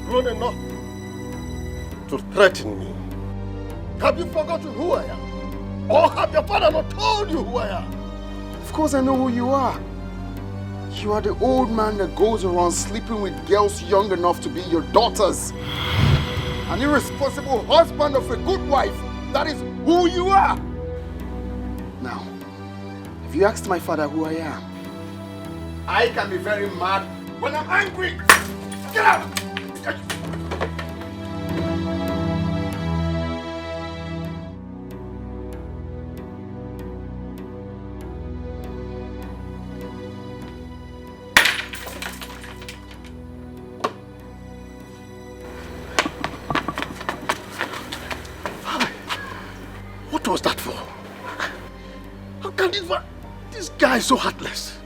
Grown enough to threaten me. Have you forgotten who I am? Or have your father not told you who I am?
Of course I know who you are. You are the old man that goes around sleeping with girls young enough to be your daughters. An irresponsible husband of a good wife. That is who you are. Now, have you asked my father who I am?
I can be very mad when I'm angry. Get out! What was that for? How can this guy is so heartless?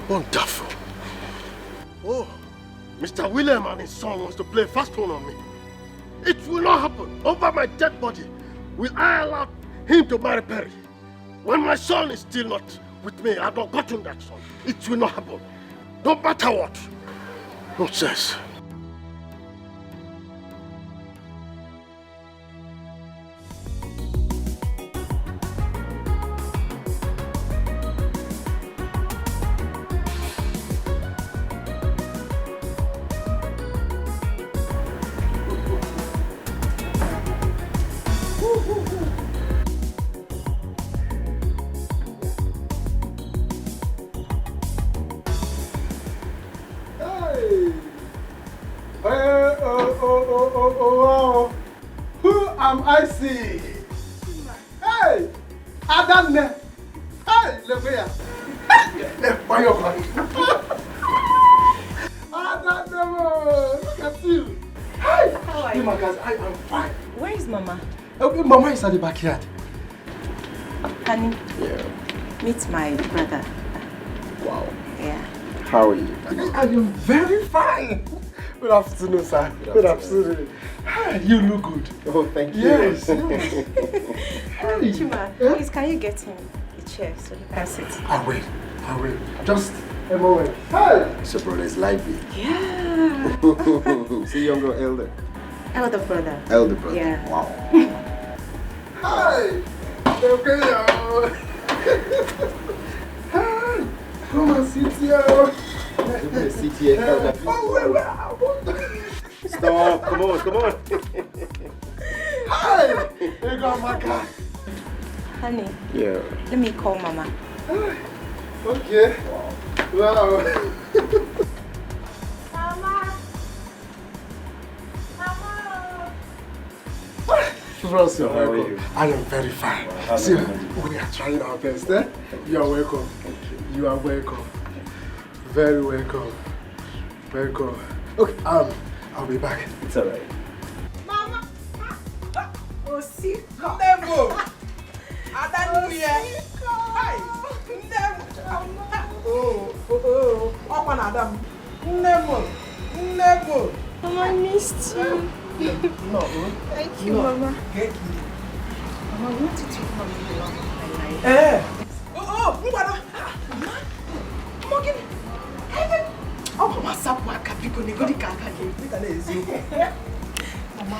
Wonderful. Oh, Mr. William and his son wants to play fast one on me. It will not happen. Over my dead body, will I allow him to marry Perry? When my son is still not with me, I've not gotten that son. It will not happen. No matter what. Nonsense.
Wow. Who am I seeing? Hey, Adamne. Hey, look here. Why you crying? Adamne, look at you. Hey,
how are you?
My guys, I am fine.
Where is Mama?
Okay, Mama is at the backyard.
Honey,
Yeah.
meet my brother.
Wow.
Yeah.
How are you?
I am very fine. Good afternoon, sir. Good afternoon. Hi, you look good.
Oh, thank you.
Yes.
Chima, please, can you get him a chair so you can sit.
I will. Just a moment. Hey!
So brother is lively.
Yeah.
See younger or elder?
Elder brother.
Elder brother.
Yeah.
Wow.
Hi! Okay, Hi! Come and sit here.
Sit here. Stop. Come on.
Hi! Here go Maka.
Honey,
Yeah.
let me call Mama.
Okay. Wow. Ross, you're welcome. I am very fine. See, we are trying our best, eh? You are welcome. You are welcome. Very welcome. Welcome. Okay, I'll be back.
It's alright.
Mama! Oh, see? Never! Adam, Hi! Never! Oh, Open Adam. Never!
Mama, I missed you.
No.
Thank you, Mama.
Thank you.
Mama, I wanted to come with the love of my life.
Mbana! Morgan! Oh, Mama, Sapwa, Capiko, Nigodi Kaka, Mama,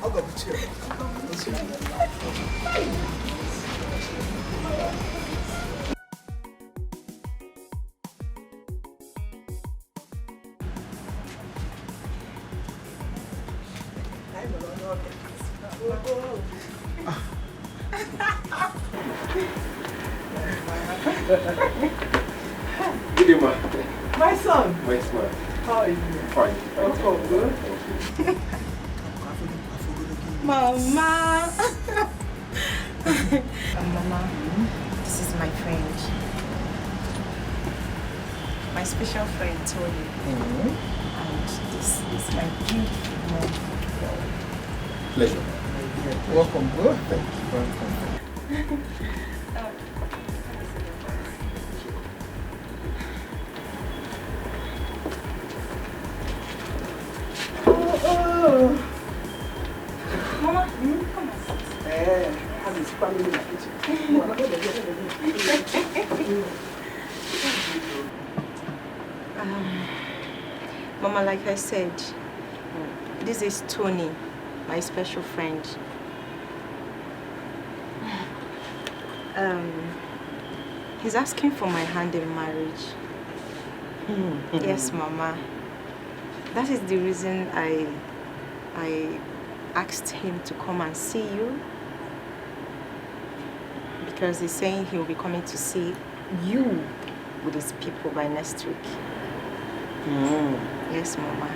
I'll go with you.
Good day, ma.
My son.
My smile.
How are you?
Fine.
Oh, good.
Mama. Mama, this is my friend. My special friend, Tony. And this is my beautiful mom.
Pleasure.
Welcome, bro.
Thank you.
Mama, come on.
Have his family in the kitchen.
Mama, like I said, this is Tony, my special friend. He's asking for my hand in marriage. Yes, Mama. That is the reason I asked him to come and see you. Because he's saying he'll be coming to see you with his people by next week. Yes, Mama.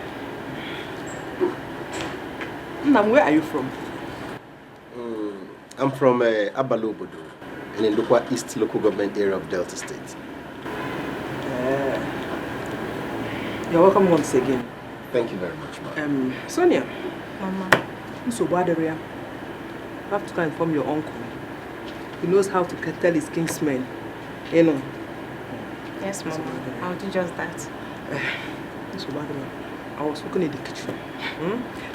Now, where are you from?
I'm from Abalobodo, in the Lukwa East local government area of Delta State.
You're welcome once again.
Thank you very much, ma'am.
Sonia.
Mama.
So bad area. You have to go and inform your uncle. He knows how to tell his kingsmen. You know.
Yes, Mama. I'll do just that.
So bad area. I was cooking in the kitchen.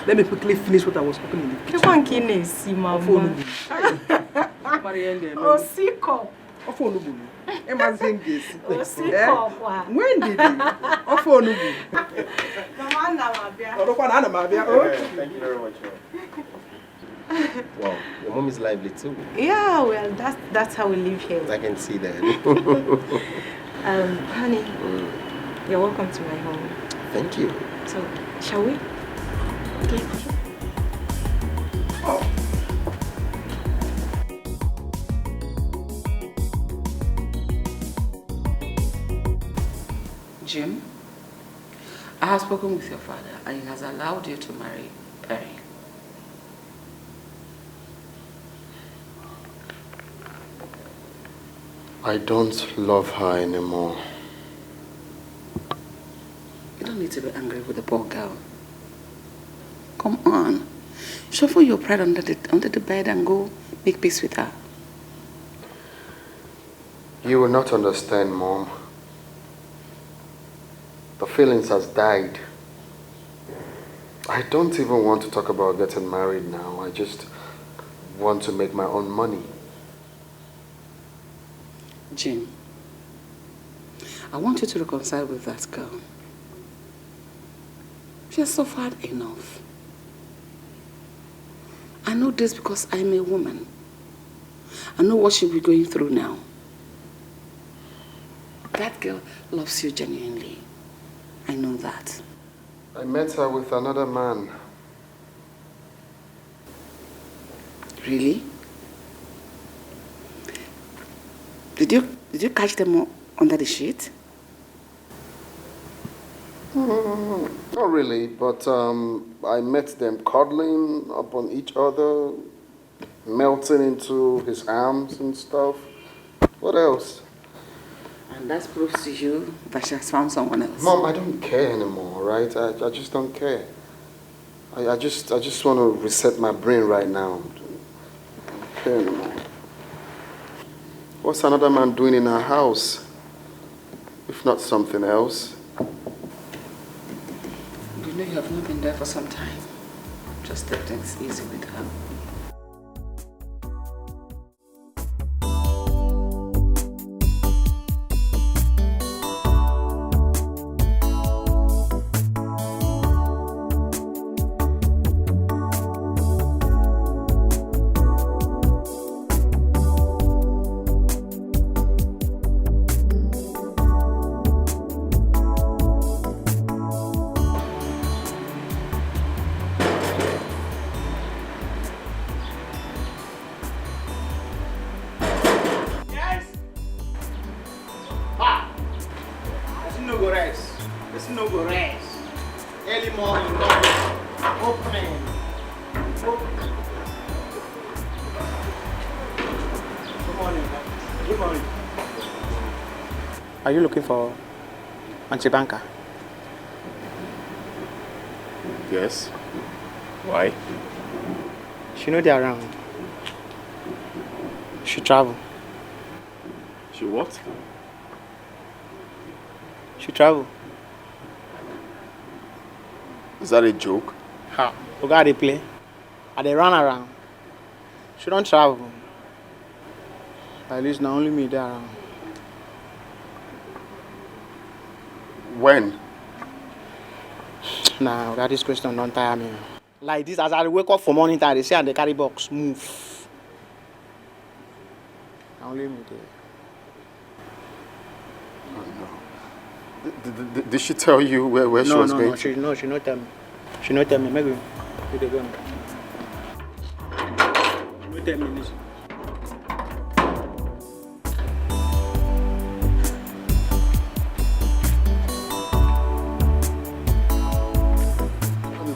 Let me quickly finish what I was cooking in the kitchen.
You want to Mama?
Oh, sick up. When did he?
Thank you very much, wow, your mom is lively too.
Yeah, well, that's how we live here.
I can see that.
Honey, you're welcome to my home.
Thank you.
So, shall we? Okay.
Jim, I have spoken with your father and he has allowed you to marry Perry.
I don't love her anymore.
You don't need to be angry with the poor girl. Come on. Shuffle your pride under the bed and go make peace with her.
You will not understand, Mom. The feelings has died. I don't even want to talk about getting married now. I just want to make my own money.
Jim, I want you to reconcile with that girl. She has suffered enough. I know this because I'm a woman. I know what she'll be going through now. That girl loves you genuinely. I know that.
I met her with another man.
Really? Did you catch them under the sheet?
Not really, but I met them cuddling upon each other, melting into his arms and stuff. What else?
And that proves to you that she has found someone else.
Mom, I don't care anymore, right? I just don't care. I just want to reset my brain right now. I don't care anymore. What's another man doing in our house? If not something else.
You know you have not been there for some time. Just take things easy with her.
Are you looking for Auntie Banker?
Yes. Why?
She know they're around. She travel.
She what?
She travel.
Is that a joke?
How? Look how they play. And they run around. She don't travel. At least not only me there around.
When?
Nah, that this question don't tire me. Like this, as I wake up for morning time, they say and they carry box, move. Now only me there.
Oh, no. Did she tell you where she was going?
No, she not tell me. She not tell me. Maybe they go. She not tell me, listen.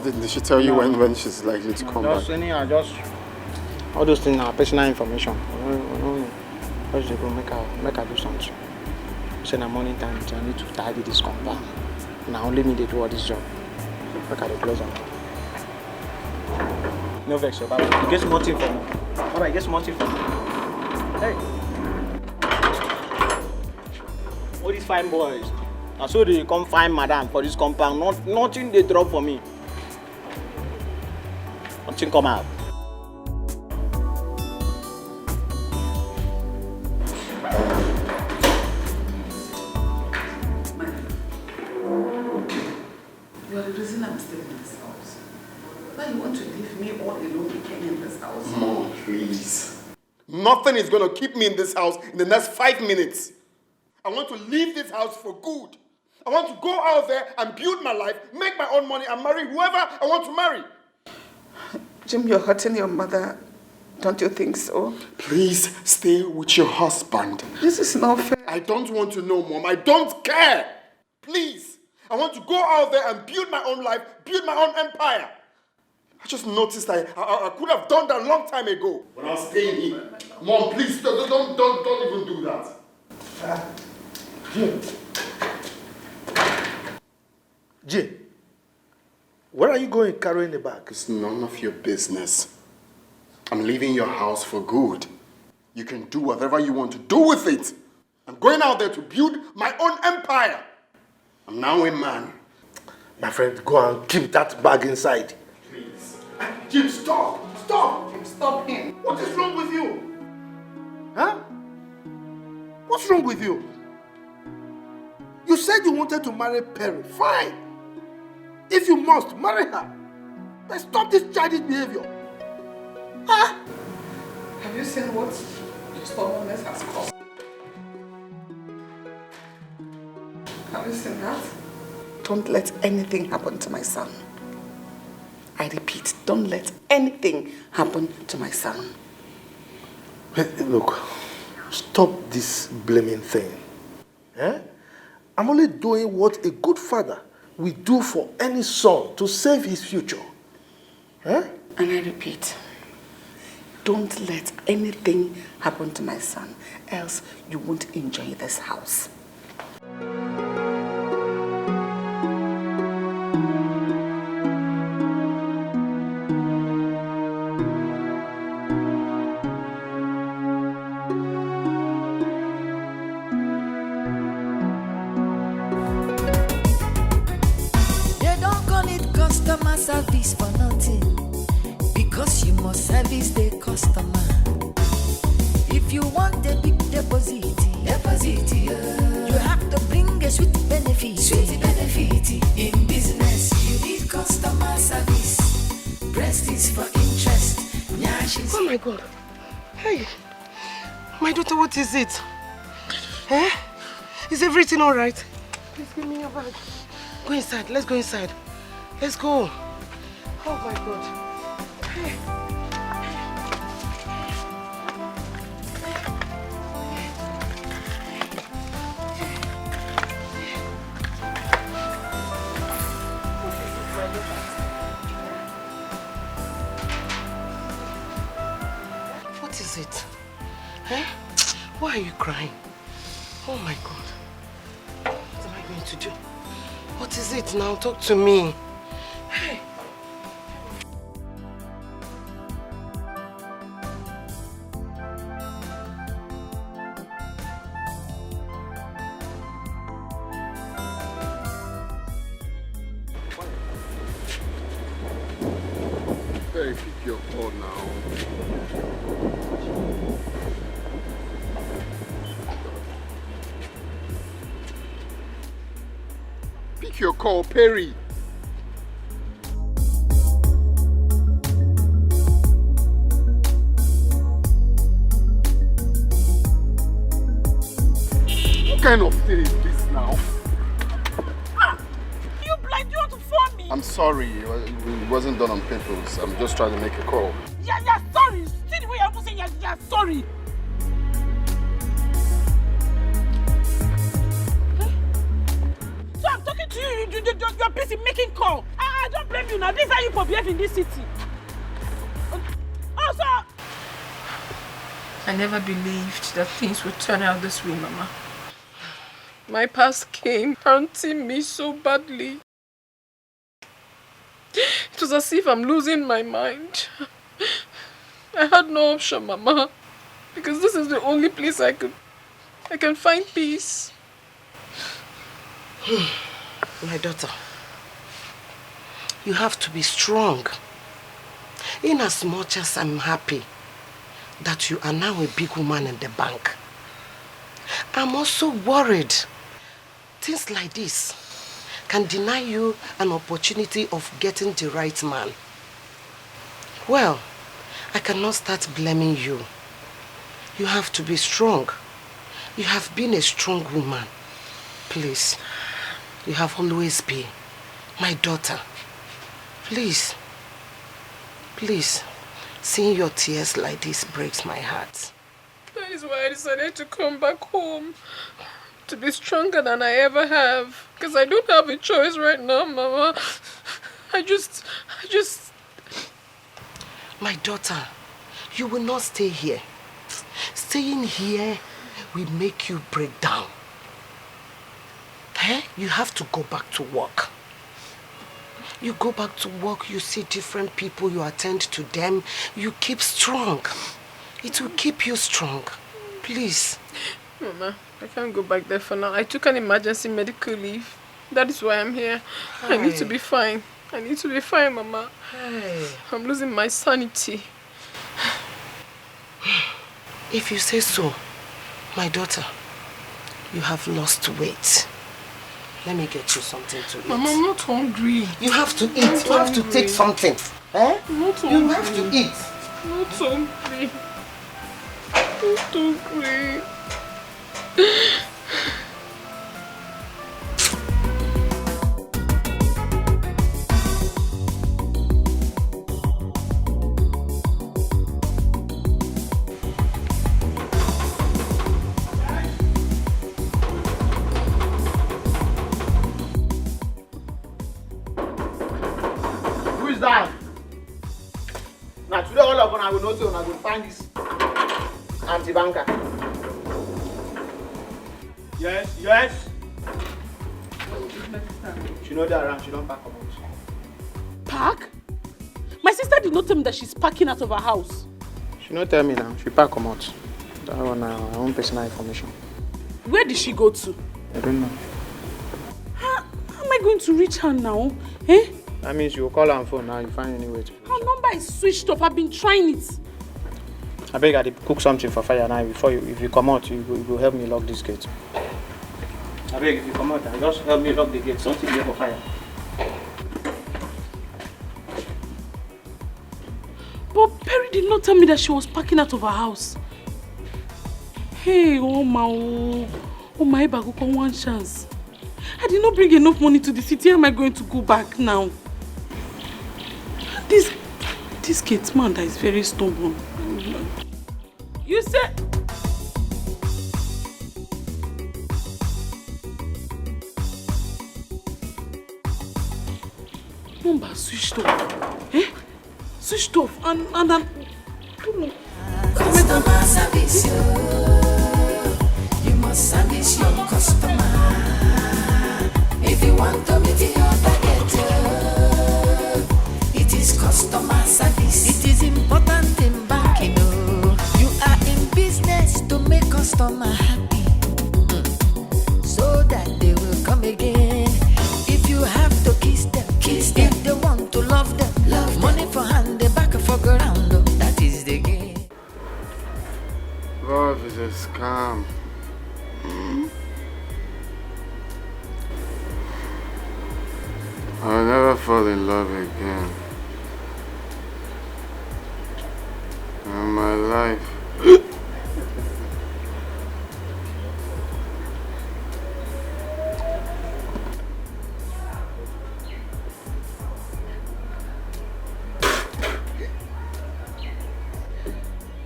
Did she tell you when she's likely to come back?
Just all those things are personal information. Just go make her do something. Say na morning time, I need to tidy this compound. Now only me they do all this job. Make her close up. No vex, Baba. You get small thing for me. Baba, you get small thing for me. Hey. All these fine boys. I saw they come find madam for this compound. Nothing they drop for me. Nothing come out.
You are the reason I'm staying in this house. Why you want to leave me all alone again in this house?
Mom, please. Nothing is going to keep me in this house in the next 5 minutes. I want to leave this house for good. I want to go out there and build my life, make my own money, and marry whoever I want to marry.
Jim, you're hurting your mother. Don't you think so?
Please stay with your husband.
This is not fair.
I don't want to know, Mom. I don't care. Please. I want to go out there and build my own life, build my own empire. I just noticed I could have done that a long time ago when I was staying here. Mom, please, don't even do that.
Jim. Jim. Where are you going carrying the bag?
It's none of your business. I'm leaving your house for good. You can do whatever you want to do with it. I'm going out there to build my own empire. I'm now a man.
My friend, go and keep that bag inside.
Please. Jim, stop! Stop!
Stop him.
What is wrong with you? Huh? What's wrong with you? You said you wanted to marry Perry. Fine. If you must, marry her. But stop this childish behavior. Huh?
Have you seen what your stubbornness has caused? Have you seen that? Don't let anything happen to my son. I repeat, don't let anything happen to my son.
Hey, look, stop this blaming thing. Eh? I'm only doing what a good father will do for any son to save his future. Eh?
And I repeat, don't let anything happen to my son, else you won't enjoy this house.
Service for nothing, because you must service the customer. If you want a big deposit, you have to bring a sweet benefit. In business, you need customer service. Breast is for interest.
Oh my God. Hey, my daughter, what is it? Eh? Is everything all right? Please give me your bag. Go inside. Let's go inside. Let's go. Oh my God. Hey. What is it? Eh? Why are you crying? Oh my God. What am I going to do? What is it now? Talk to me. Hey.
Hey, pick your call now. Pick your call, Perry. What kind of thing is this now?
You blind, you want to phone me?
I'm sorry, it wasn't done on purpose. I'm just trying to make a call.
Yeah, sorry. See the way you're saying you're sorry. So I'm talking to you, you're busy making call. I don't blame you now. This is how you behave in this city. Also, I never believed that things would turn out this way, Mama. My past came haunting me so badly. It was as if I'm losing my mind. I had no option, Mama, because this is the only place I can find peace.
My daughter, you have to be strong. In as much as I'm happy that you are now a big woman in the bank, I'm also worried. Things like this can deny you an opportunity of getting the right man. Well, I cannot start blaming you. You have to be strong. You have been a strong woman. Please, you have always been. My daughter, please, seeing your tears like this breaks my heart.
That is why I decided to come back home. To be stronger than I ever have. Because I don't have a choice right now, Mama. I just...
My daughter, you will not stay here. Staying here will make you break down. Eh? You have to go back to work. You go back to work, you see different people, you attend to them, you keep strong. It will keep you strong. Please.
Mama, I can't go back there for now. I took an emergency medical leave. That is why I'm here. I need to be fine. I need to be fine, Mama. I'm losing my sanity.
If you say so, my daughter, you have lost weight. Let me get you something to eat.
Mama, I'm not hungry.
You have to eat. You have to take something. Eh?
I'm not hungry.
You have to eat.
I'm not hungry. I'm not hungry.
Who is that? Now today all of us will know so I will find this anti-banker. Yes, yes. She know that around, she don't pack come out.
Park? My sister did not tell me that she's packing out of her house.
She not tell me now, she pack come out. That one her own personal information.
Where did she go to?
I don't know.
How am I going to reach her now? Eh?
That means you will call her on phone now, you find any way to.
Her number is switched off. I've been trying it.
I beg I cook something for fire now before you, if you come out, you go help me lock this gate. I beg if you come out, just help me lock the gate, something there for fire.
But Perry did not tell me that she was packing out of her house. Hey, oh my Baguko, one chance. I did not bring enough money to the city. How am I going to go back now? This gate man that is very stubborn. You said... Number switched off. Eh? Switched off and I don't know.
Customer service, you must service your customer. If you want to meet your target, it is customer service. It is important in banking. You are in business to make customer happy, so that they will come again. If you have to kiss them. If they want to love them, money for hand, they back for ground. That is the game.
Love is a scam. I'll never fall in love again. In my life.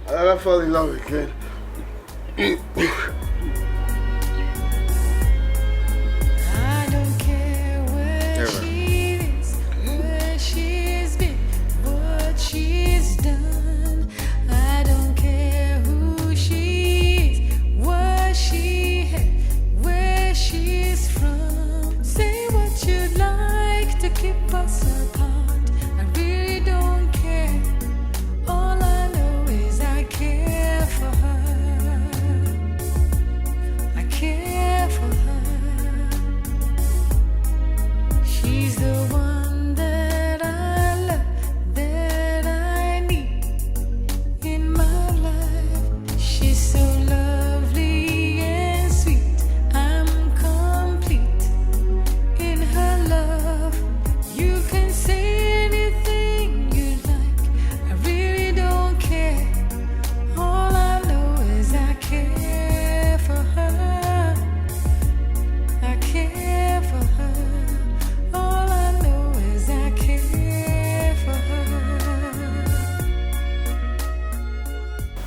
I'll never fall in love again.
I don't care where she is, where she's been, what she's done. I don't care who she is, what she had, where she's from. Say what you'd like to keep us apart. I really don't care. All I know is I care for her. I care for her. She's the one that I love, that I need in my life. She's so lovely and sweet. I'm complete in her love. You can say anything you like. I really don't care. All I know is I care for her. I care for her. All I know is I care for her.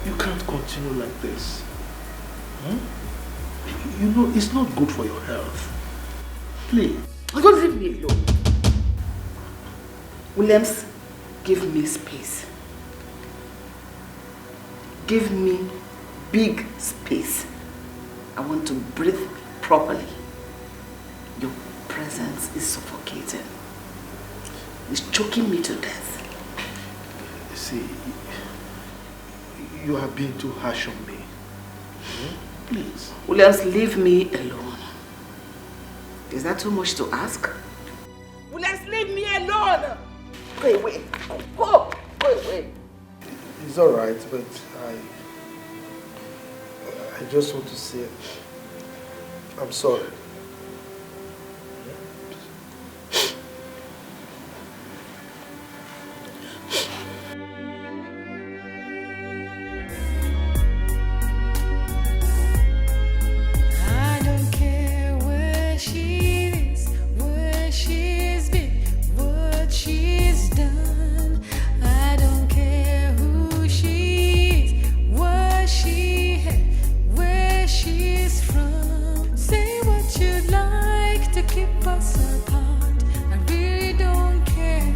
You can't continue like this. You know, it's not good for your health. Please.
Don't leave me alone. Williams, give me space. Give me big space. I want to breathe properly. Your presence is suffocating. It's choking me to death.
See, you have been too harsh on me.
Please. Williams, leave me alone. Is that too much to ask? Williams, leave me alone! Go away. Go away.
It's alright, but I just want to say I'm sorry.
I don't care where she is, where she's been, what she's done. I don't care who she is, what she had, where she's from. Say what you'd like to keep us apart. I really don't care.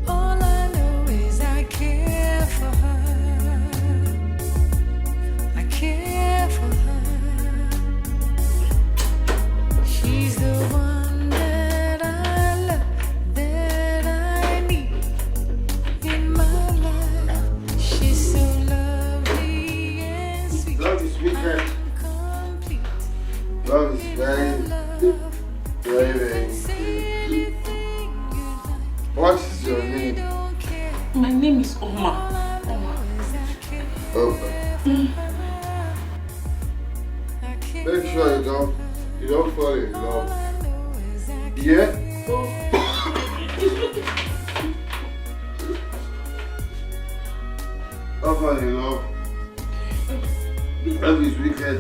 All I know is I care for her. I care for her. She's the one that I love, that I need in my life. She's so lovely and sweet.
Love is wicked.
Complete.
Love is very, very good. What is your name?
My name is Oma.
Okay. Make sure you don't fall in love. Yeah? Don't fall in love. Love is wicked.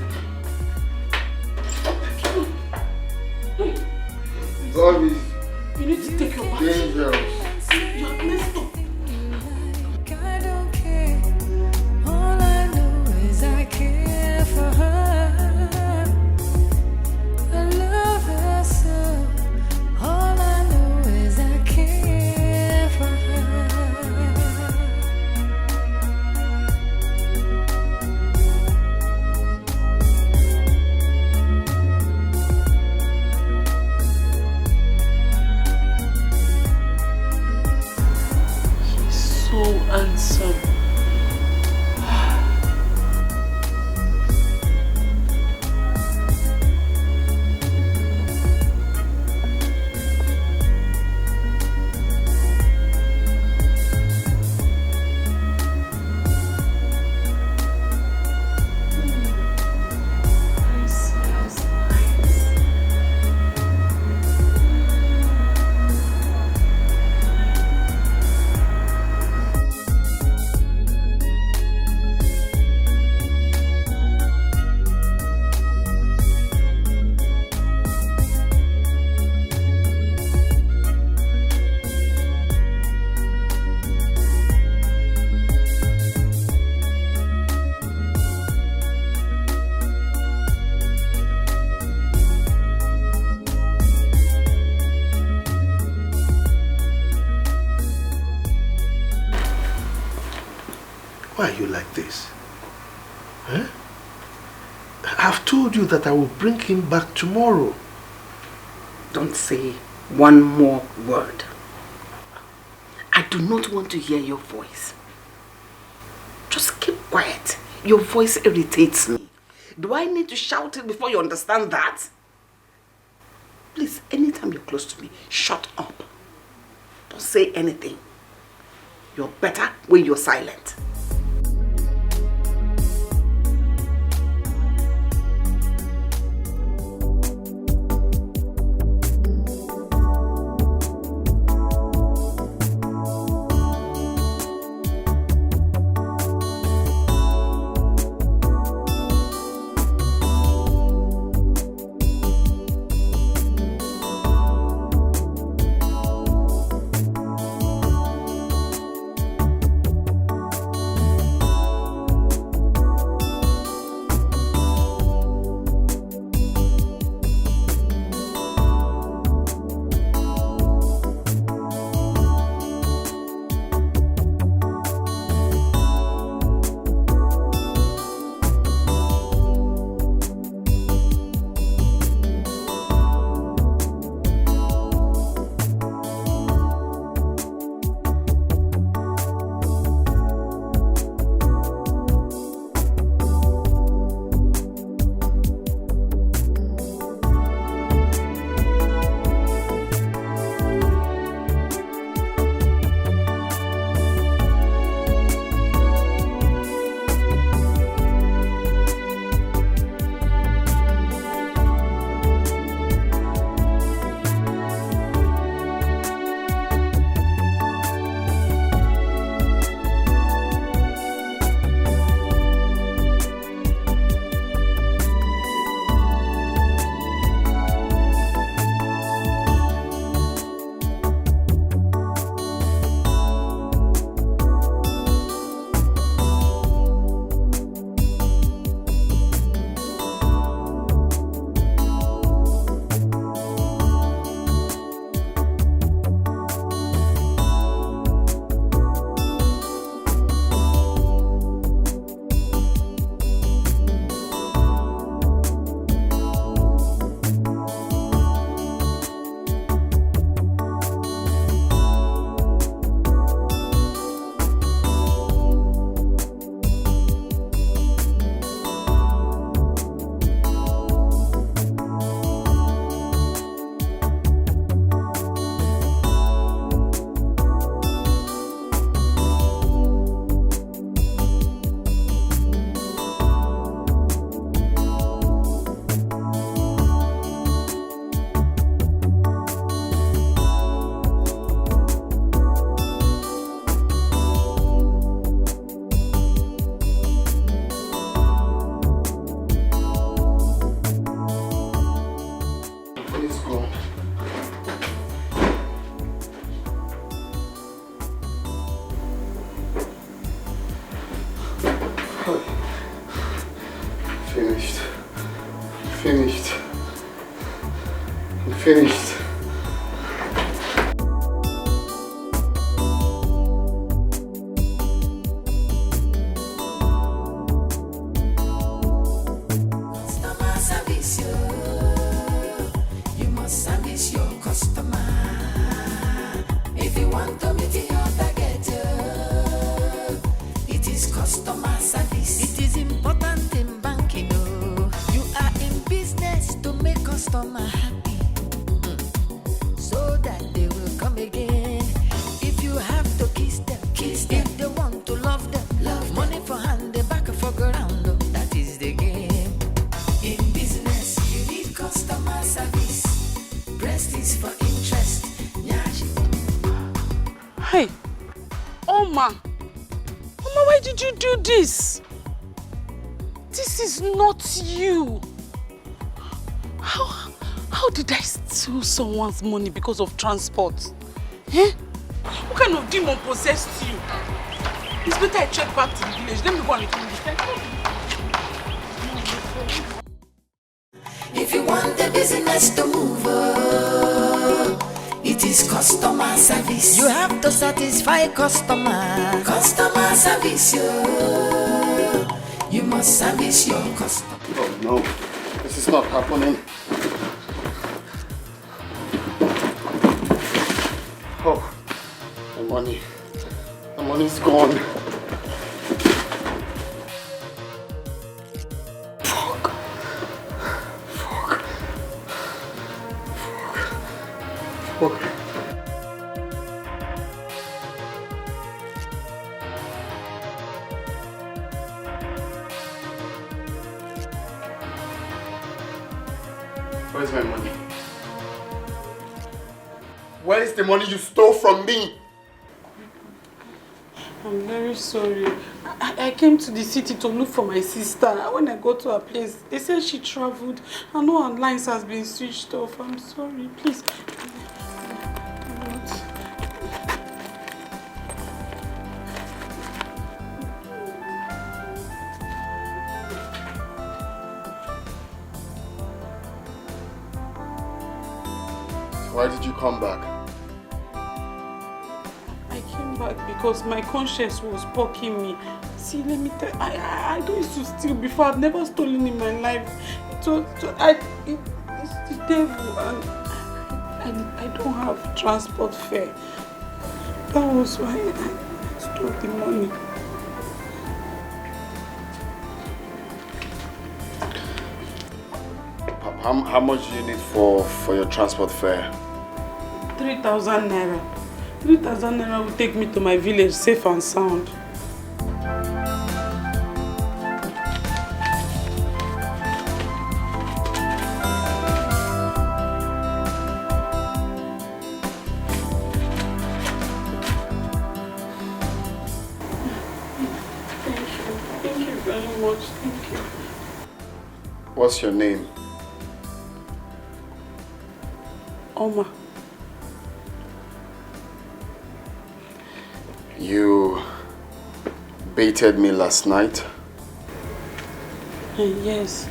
Love is
You need to take your bath.
dangerous.
You are messed up.
I don't care. All I know is I care for her. I love her so. All I know is I care for her.
So handsome.
Why are you like this? Huh? I've told you that I will bring him back tomorrow.
Don't say one more word. I do not want to hear your voice. Just keep quiet. Your voice irritates me. Do I need to shout it before you understand that? Please, anytime you're close to me, shut up. Don't say anything. You're better when you're silent.
finished. I'm finished. I'm finished.
Customer service, you must service your customer. If you want to meet your target, it is customer service. It is important in banking. You are in business to make customer happy, so that they will come again. If you have to kiss them. If they want to love them, money for hand, they back for ground. That is the game. In business, you need customer service. Breast is for interest.
Hey, Oma, why did you do this? This is not you. How did I steal someone's money because of transport? Eh? What kind of demon possessed you? It's better I check back to the village. Let me go and return this.
If you want the business to move, it is customer service. You have to satisfy customer. Customer service, you must service your customer.
Oh no, this is not happening. Oh, the money's gone. Fuck. Where's my money? Where is the money you stole from me?
I'm very sorry. I came to the city to look for my sister. When I got to her place, they said she traveled and no her lines has been switched off. I'm sorry, please.
Why did you come back?
I came back because my conscience was poking me. See, let me tell you, I don't used to steal before. I've never stolen in my life. It's the devil, and I don't have transport fare. That was why I stole the money.
How much do you need for your transport fare?
3,000 naira. 3,000 naira will take me to my village safe and sound. Thank you very much. Thank you.
What's your name?
Oma.
You baited me last night?
Yes.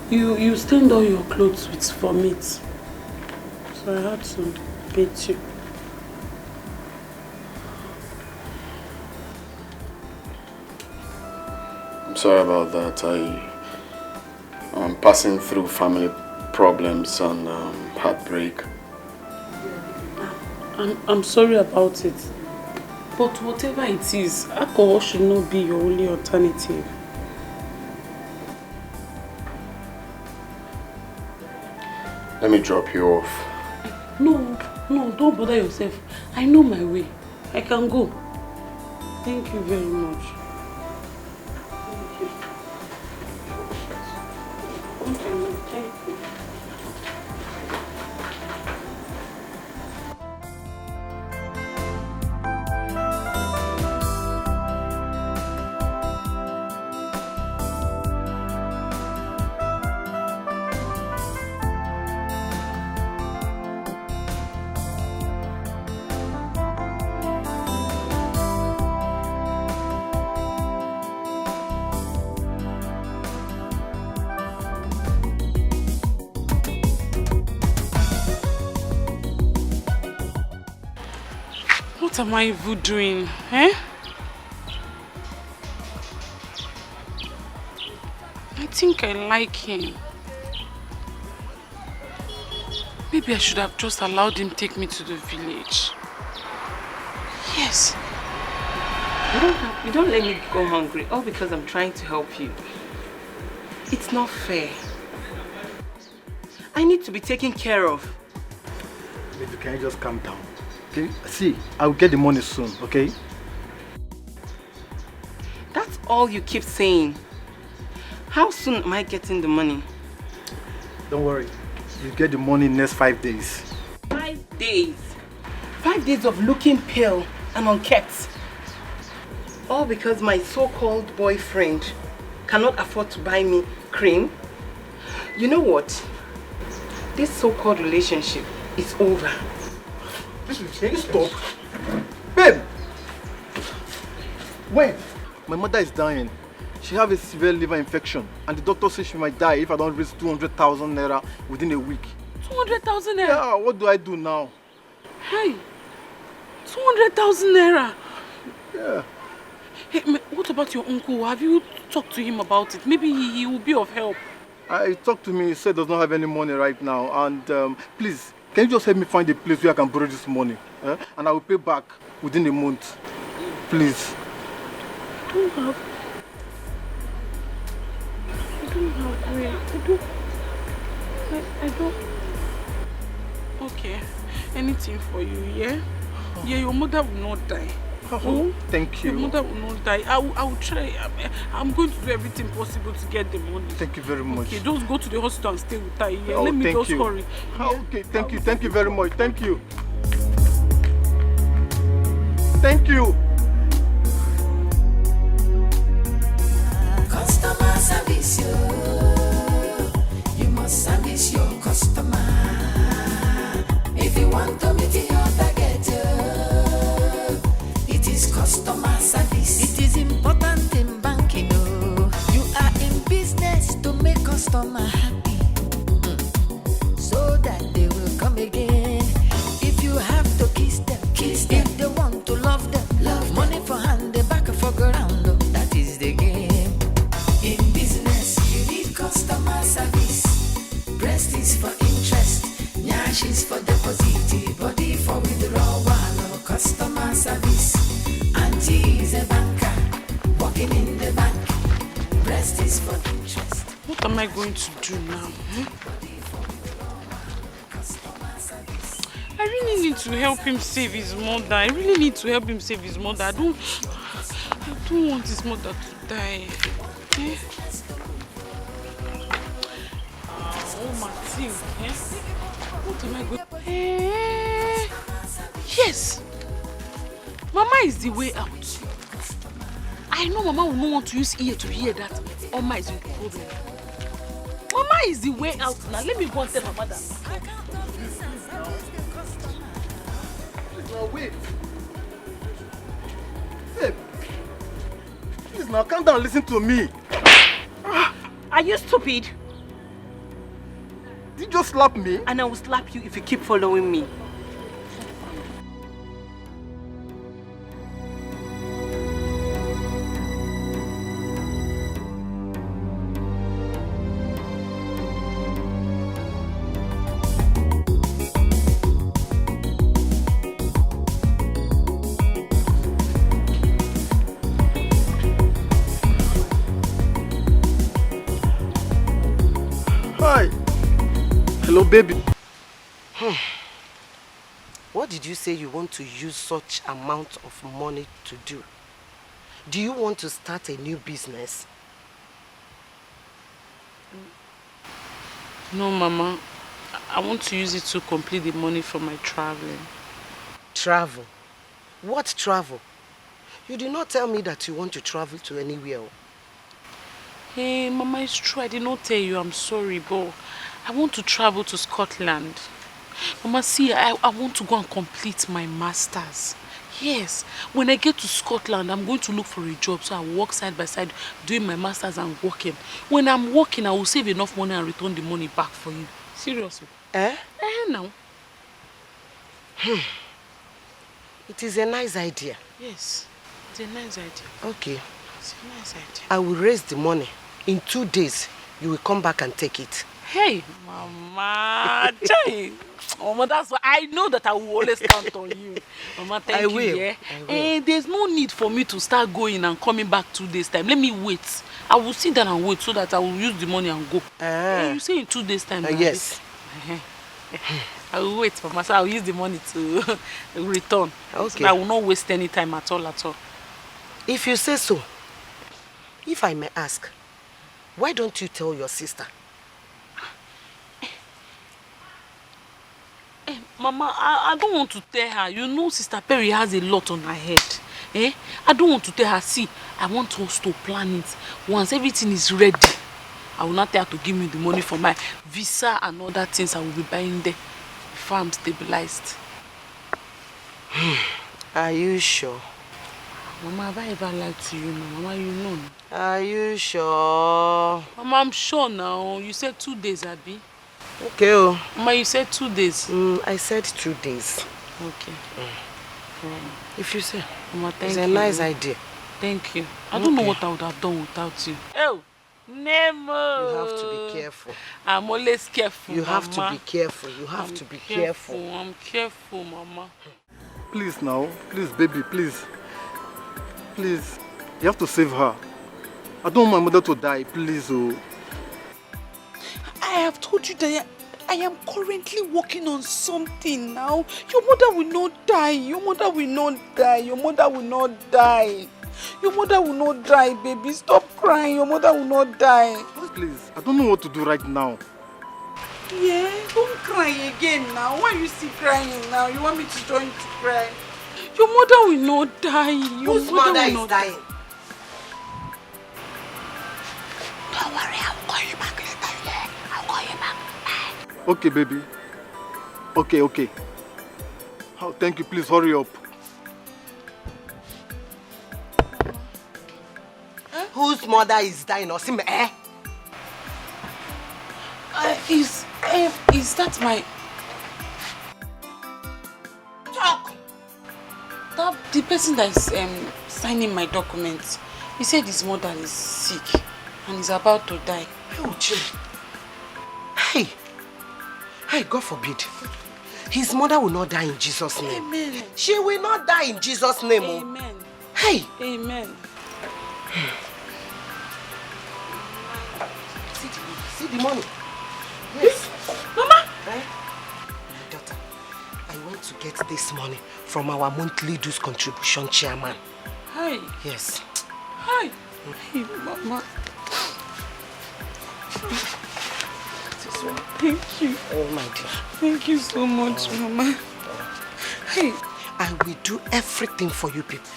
You stained all your clothes with vomit. So I had to bait you.
I'm sorry about that. I'm passing through family problems and heartbreak.
I'm sorry about it. But whatever it is, alcohol should not be your only alternative.
Let me drop you off.
No, don't bother yourself. I know my way. I can go. Thank you very much. Thank you. Thank you. What am I even doing? Eh? I think I like him. Maybe I should have just allowed him take me to the village. Yes.
You don't let me go hungry, all because I'm trying to help you. It's not fair. I need to be taken care of.
Baby, can you just calm down? Okay? See, I'll get the money soon, okay?
That's all you keep saying. How soon am I getting the money?
Don't worry. You get the money in the next 5 days.
5 days? 5 days of looking pale and unkept. All because my so-called boyfriend cannot afford to buy me cream. You know what? This so-called relationship is over.
Can you stop? Babe! Wait! My mother is dying. She has a severe liver infection and the doctor says she might die if I don't raise 200,000 naira within a week.
200,000 naira?
Yeah, what do I do now?
Hey! 200,000 naira?
Yeah.
Hey, what about your uncle? Have you talked to him about it? Maybe he will be of help.
He talked to me, he said he does not have any money right now and please, can you just help me find a place where I can borrow this money? And I will pay back within a month. Please.
I don't have... I don't... Okay, anything for you, yeah? Yeah, your mother will not die.
Oh, thank you.
Your mother will not die. I will try. I'm going to do everything possible to get the money.
Thank you very much.
Okay, just go to the hospital and stay with her. Yeah?
Oh,
Let me just
you.
hurry.
Oh, okay, thank you very much. Thank you. Thank you.
Customer service, you must service your customer. If you want to meet your target, it is customer service. It is important in banking. You are in business to make customer happy, so that they will come again. If you have to kiss them. If they want to love them, money for hand, they back for ground. That is the game. In business, you need customer service. Breast is for interest, nyash is for deposit, body for withdrawal. Customer service. Auntie is a banker, working in the bank. Breast is for interest.
What am I going to do now? I really need to help him save his mother. I really need to help him save his mother. I don't want his mother to die. Eh? Oh, Martin. Eh? What am I going to... Yes! Mama is the way out. I know Mama will not want to use ear to hear that Oma is in problem. Mama is the way out now. Let me go and tell my mother.
Now wait. Babe. Please now calm down and listen to me.
Are you stupid?
Did you just slap me?
And I will slap you if you keep following me.
Hello, baby.
What did you say you want to use such amount of money to do? Do you want to start a new business?
No, Mama. I want to use it to complete the money for my traveling.
Travel? What travel? You did not tell me that you want to travel to anywhere.
Hey, Mama, it's true. I did not tell you. I'm sorry, but I want to travel to Scotland. Mama, see, I want to go and complete my master's. Yes, when I get to Scotland, I'm going to look for a job, so I work side by side doing my master's and working. When I'm working, I will save enough money and return the money back for you. Seriously.
Eh?
Now.
It is a nice idea.
Yes, it's a nice idea.
Okay.
It's a nice idea.
I will raise the money. In 2 days, you will come back and take it.
Hey, Mama, Chai. Mama, that's why I know that I will always count on you. Mama, thank you. Yeah?
I will.
And there's no need for me to start going and coming back 2 days time. Let me wait. I will sit down and wait so that I will use the money and go. You say in 2 days time?
Yes.
I will wait, Mama. So I will use the money to return.
Okay.
So I will not waste any time at all.
If you say so, if I may ask, why don't you tell your sister?
Mama, I don't want to tell her. You know Sister Perry has a lot on her head. I don't want to tell her. See, I want us to plan it. Once everything is ready, I will not tell her to give me the money for my visa and other things I will be buying there before I'm stabilized.
Are you sure?
Mama, have I ever lied to you, Mama? You know.
Are you sure?
Mama, I'm sure now. You said 2 days, Abby.
Okay.
Mama, you said 2 days.
I said 2 days.
Okay.
If you say.
Mama, thank
it's
you.
It's a nice idea.
Thank you. I don't know what I would have done without you. Oh, Nemo.
You have to be careful.
I'm always careful,
You
Mama.
have to be careful. You have to be careful.
I'm careful, Mama.
Please now. Please, baby, please. Please. You have to save her. I don't want my mother to die, please. Oh.
I have told you that I am currently working on something now. Your mother will not die. Your mother will not die. Your mother will not die. Your mother will not die, baby. Stop crying. Your mother will not die.
Please, I don't know what to do right now.
Yeah, don't cry again now. Why are you still crying now? You want me to join you to cry?
Your mother will not die.
Whose mother is dying?
Don't worry, I will call you back later. Yeah, I'll call you back. Bye.
Okay, baby. Okay. Oh, thank you. Please hurry up.
Whose mother is dying? Osime?
Is that my...
Talk!
The person that is signing my documents, he said his mother is sick and is about to die.
Oh, Jim. Hey, God forbid. His mother will not die in Jesus' name.
Amen.
She will not die in Jesus' name.
Amen.
Hey.
Amen.
See the money. Yes.
Mama.
My daughter, I went to get this money from our monthly dues contribution chairman.
Hi.
Yes.
Hi. Hey, Mama. Thank you.
Oh, my dear.
Thank you so much, Mama. Hey.
I will do everything for you people.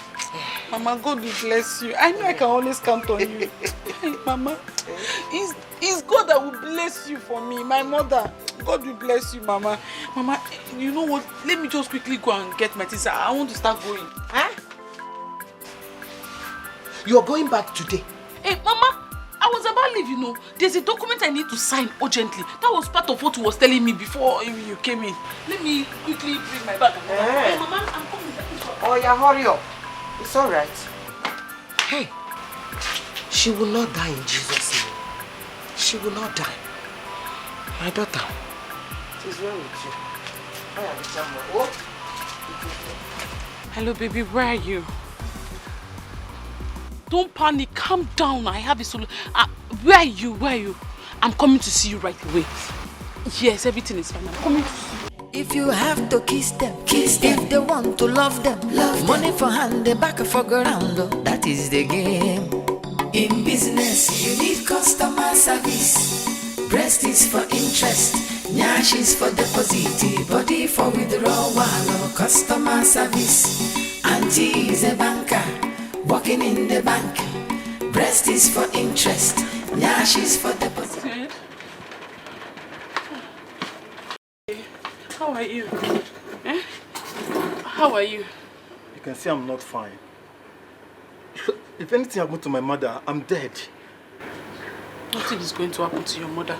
Mama, God will bless you. I know I can always count on you. Hey, Mama. It's God that will bless you for me, my mother. God will bless you, Mama. Mama, you know what? Let me just quickly go and get my things. I want to start going.
Huh? You're going back today?
Hey, Mama. I was about to leave, you know. There's a document I need to sign urgently. That was part of what you was telling me before you came in. Let me quickly bring my bag. Hey, Mama, I'm coming.
Oh, yeah, hurry up. It's all right. Hey, she will not die in Jesus' name. She will not die. My daughter. It is well with you.
Hello, baby. Where are you? Don't panic. Calm down. I have a solution. Where are you? Where are you? I'm coming to see you right away. Yes, everything is fine. I'm coming to see you.
If you have to kiss them. If they want to love them. Money for hand, they back for ground. That is the game. In business, you need customer service. Breast is for interest. Nyash is for deposit. Body for withdrawal. Customer service. Auntie is a banker. Working in the bank. Breast is for interest. Nyash is for deposit.
How are you? How are you?
You can see I'm not fine. If anything happened to my mother, I'm dead.
Nothing is going to happen to your mother.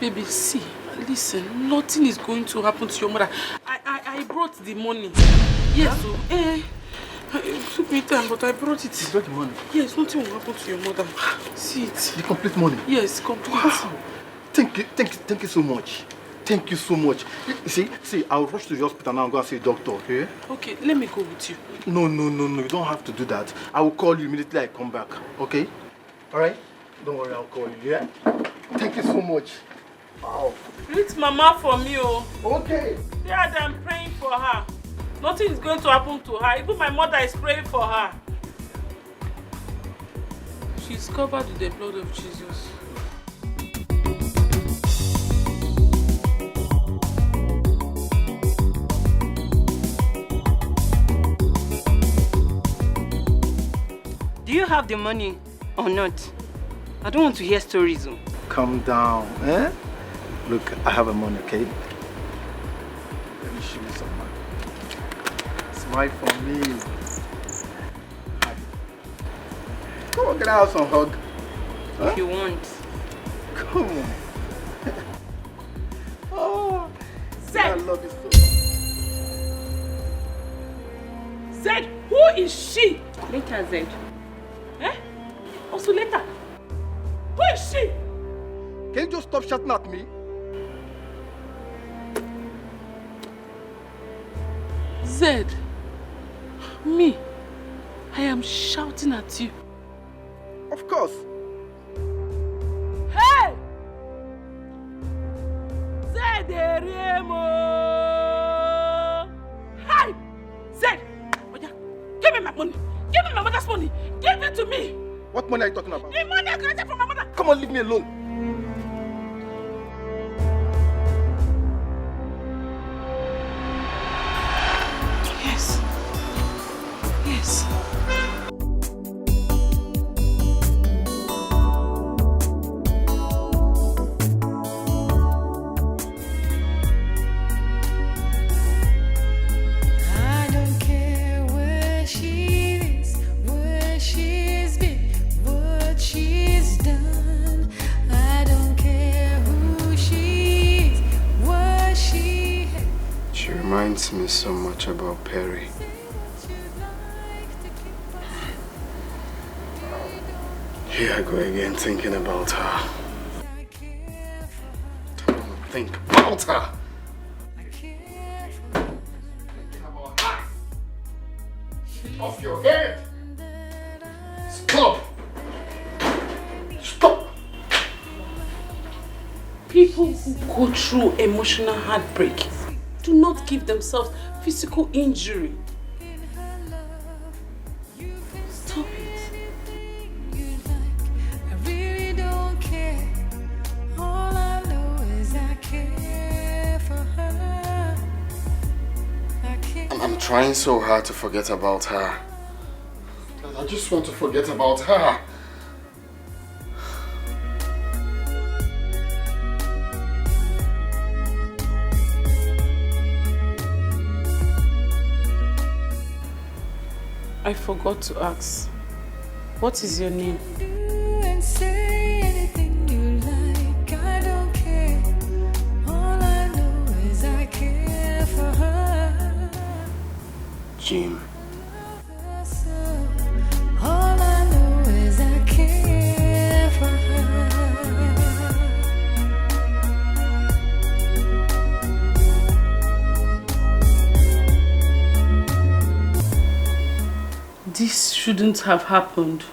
Baby, see, listen, nothing is going to happen to your mother. I brought the money. Yes, so, it took me time, but I brought it.
You brought the money?
Yes, nothing will happen to your mother. See it.
The complete money?
Yes, complete.
Wow. Thank you so much. Thank you so much. See, I'll rush to the hospital now and go and see a doctor, okay?
Okay, let me go with you.
No. You don't have to do that. I will call you immediately I come back, okay? Alright? Don't worry, I'll call you, yeah? Thank you so much. Wow.
Greet Mama for me, oh.
Okay.
Dad, I'm praying for her. Nothing is going to happen to her. Even my mother is praying for her. She's covered with the blood of Jesus.
Do you have the money or not? I don't want to hear stories. Oh.
Calm down, eh? Look, I have a money, okay? Let me show you some money. Smile for me. Come on, can I have some hug? Huh?
If you want.
Come on. Oh,
Zed!
I love you so much.
Zed, who is she?
Later, Zed.
Eh? Also later. Who is she?
Can you just stop shouting at me?
Zed, me, I am shouting at you.
Of course.
Hey! Zed Eremo! Hi! Zed! Oya, give me my money. Give me my mother's money. Give it to me.
What money are you talking about?
The money I collected from my mother.
Come on, leave me alone.
Yes. Yes.
I don't care where she is, where she's been, what she's done. I don't care who she is, what she has.
She reminds me so much about Perry. Here I go again thinking about her. Don't want to think about her. Off your head! Stop! Stop!
People who go through emotional heartbreak do not give themselves physical injury. Stop it.
I really don't care. All I know is I care for her. I care.
I'm trying so hard to forget about her. I just want to forget about her.
I forgot to ask. What is your name?
And say anything you like. I don't care. All I know is I care for her.
Jim.
All I know is I care for her.
This shouldn't have happened.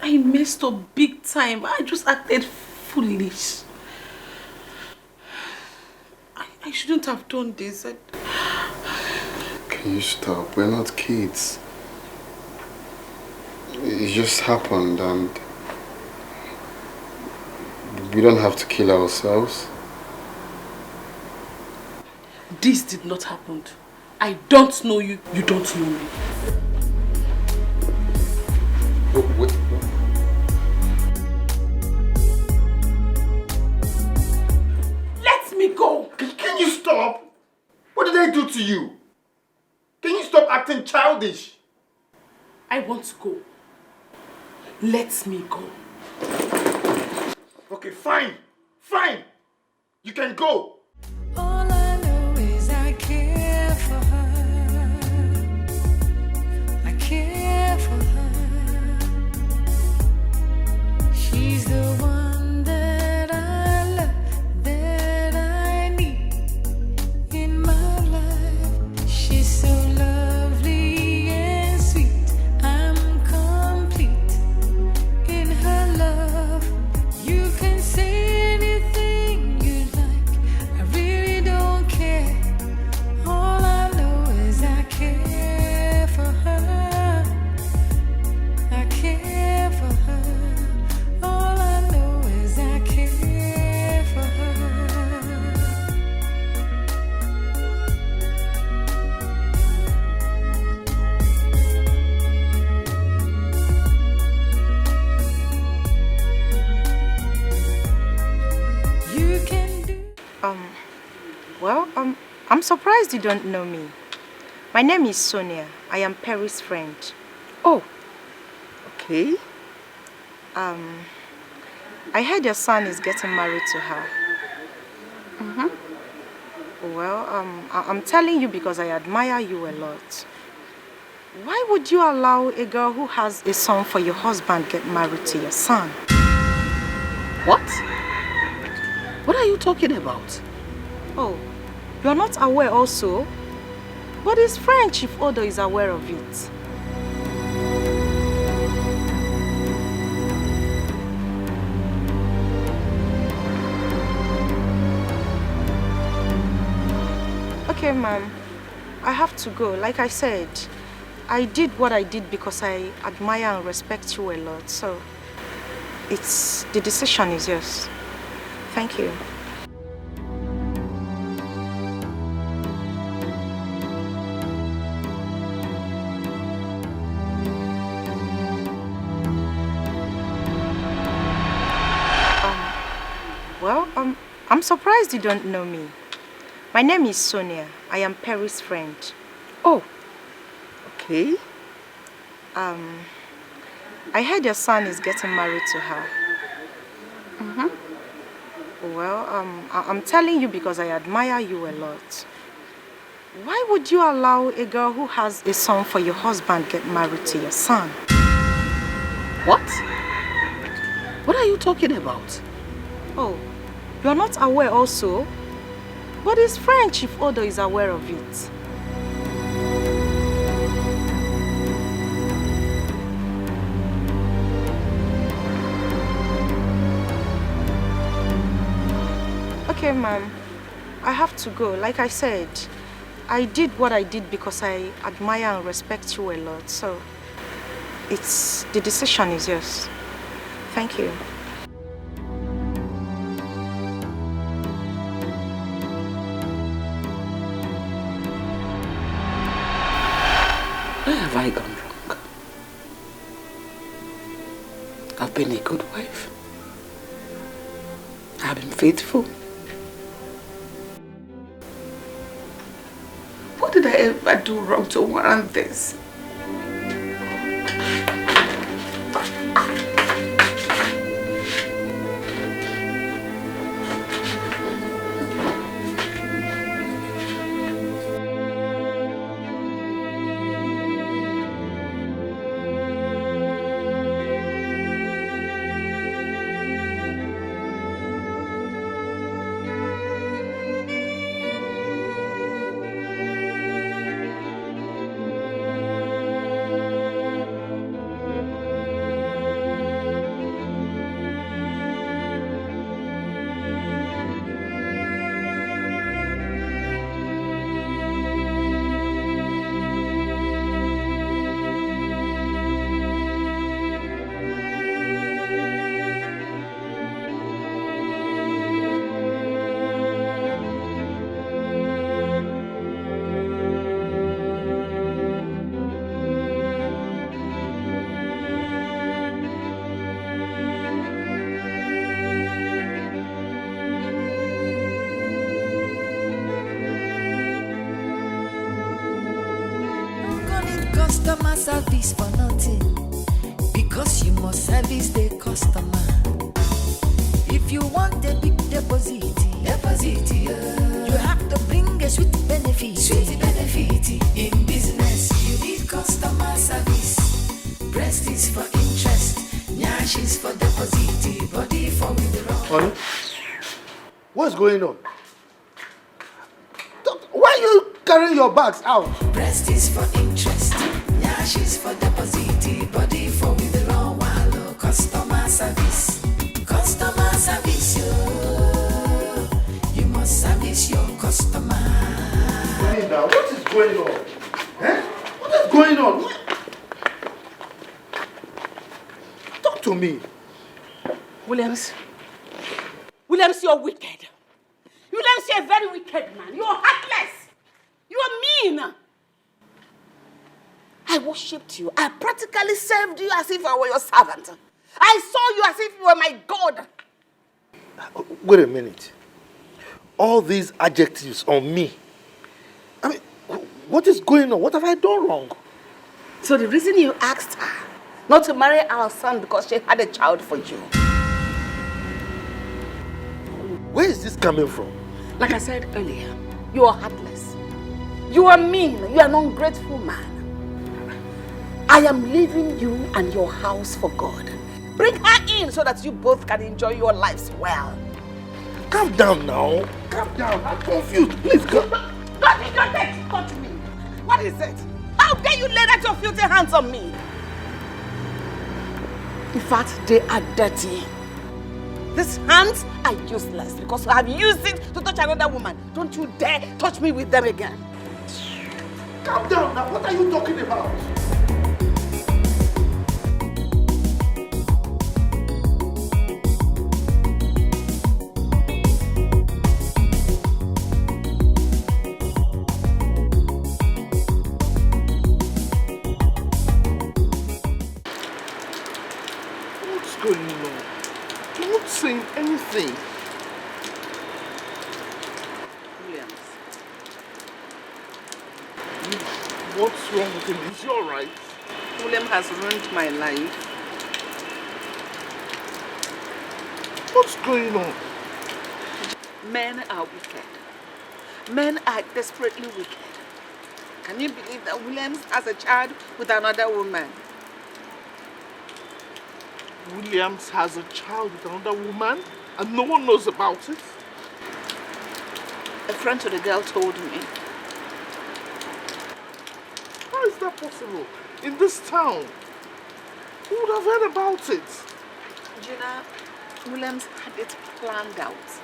I messed up big time. I just acted foolish. I shouldn't have done this.
Can you stop? We're not kids. It just happened and we don't have to kill ourselves.
This did not happen. I don't know you, you don't know me.
Wait.
Let me go!
Can you stop? What did I do to you? Can you stop acting childish?
I want to go. Let me go.
Okay, fine. Fine. You can go.
All I know is I care.
Well, I'm surprised you don't know me. My name is Sonia. I am Perry's friend.
Oh, okay.
I heard your son is getting married to her. Well, I'm telling you because I admire you a lot. Why would you allow a girl who has a son for your husband get married to your son?
What? What are you talking about?
Oh, you're not aware also? But his friend Chief Odo is aware of it. Okay, ma'am. I have to go. Like I said, I did what I did because I admire and respect you a lot. So, the decision is yours. Thank you. Well, I'm surprised you don't know me. My name is Sonia. I am Perry's friend.
Oh, okay.
I heard your son is getting married to her. Well, I'm telling you because I admire you a lot. Why would you allow a girl who has a son for your husband get married to your son?
What? What are you talking about?
Oh, you're not aware also? But his friend Chief Odo is aware of it. Okay, ma'am. I have to go. Like I said, I did what I did because I admire and respect you a lot. So, the decision is yours. Thank you.
Where have I gone wrong? I've been a good wife. I've been faithful. What did I ever do wrong to warrant this?
Customer service for nothing, because you must service the customer. If you want a big deposit, you have to bring a sweet benefit. In business, you need customer service. Breast is for interest, nyash is for deposit, body for withdrawal.
Honey, what's going on? Why are you carrying your bags out?
Breast is for interest, nyash is for deposit, body for withdrawal. Customer service, you must service your customer.
Now, what is going on? What is going on? Talk to me.
Williams, you're wicked. Williams, you're a very wicked man. You're heartless. You're mean. I worshipped you. I practically served you as if I were your servant. I saw you as if you were my God.
Wait a minute.
all these adjectives on me? I mean, what is going on? What have I done wrong?
So the reason you asked her not to marry our son because she had a child for you.
Where is this coming from?
Like I said earlier, you are heartless. You are mean. You are an ungrateful man. I am leaving you and your house for God. Bring her in so that you both can enjoy your lives well.
Calm down now. Calm down. I'm confused. Please come.
Don't touch me. What is it? How dare you lay out your filthy hands on me? In fact, they are dirty. These hands are useless because I have used it to touch another woman. Don't you dare touch me with them again.
Calm down now. What are you talking about?
What's going on? You're not saying anything.
Williams.
What's wrong with him? Is he alright?
William has ruined my life.
What's going on?
Men are wicked. Men are desperately wicked. Can you believe that Williams has a child with another woman?
Williams has a child with another woman and no one knows about it?
A friend to the girl told me.
How is that possible? In this town? Who would have heard about it?
Gina, Williams had it planned out.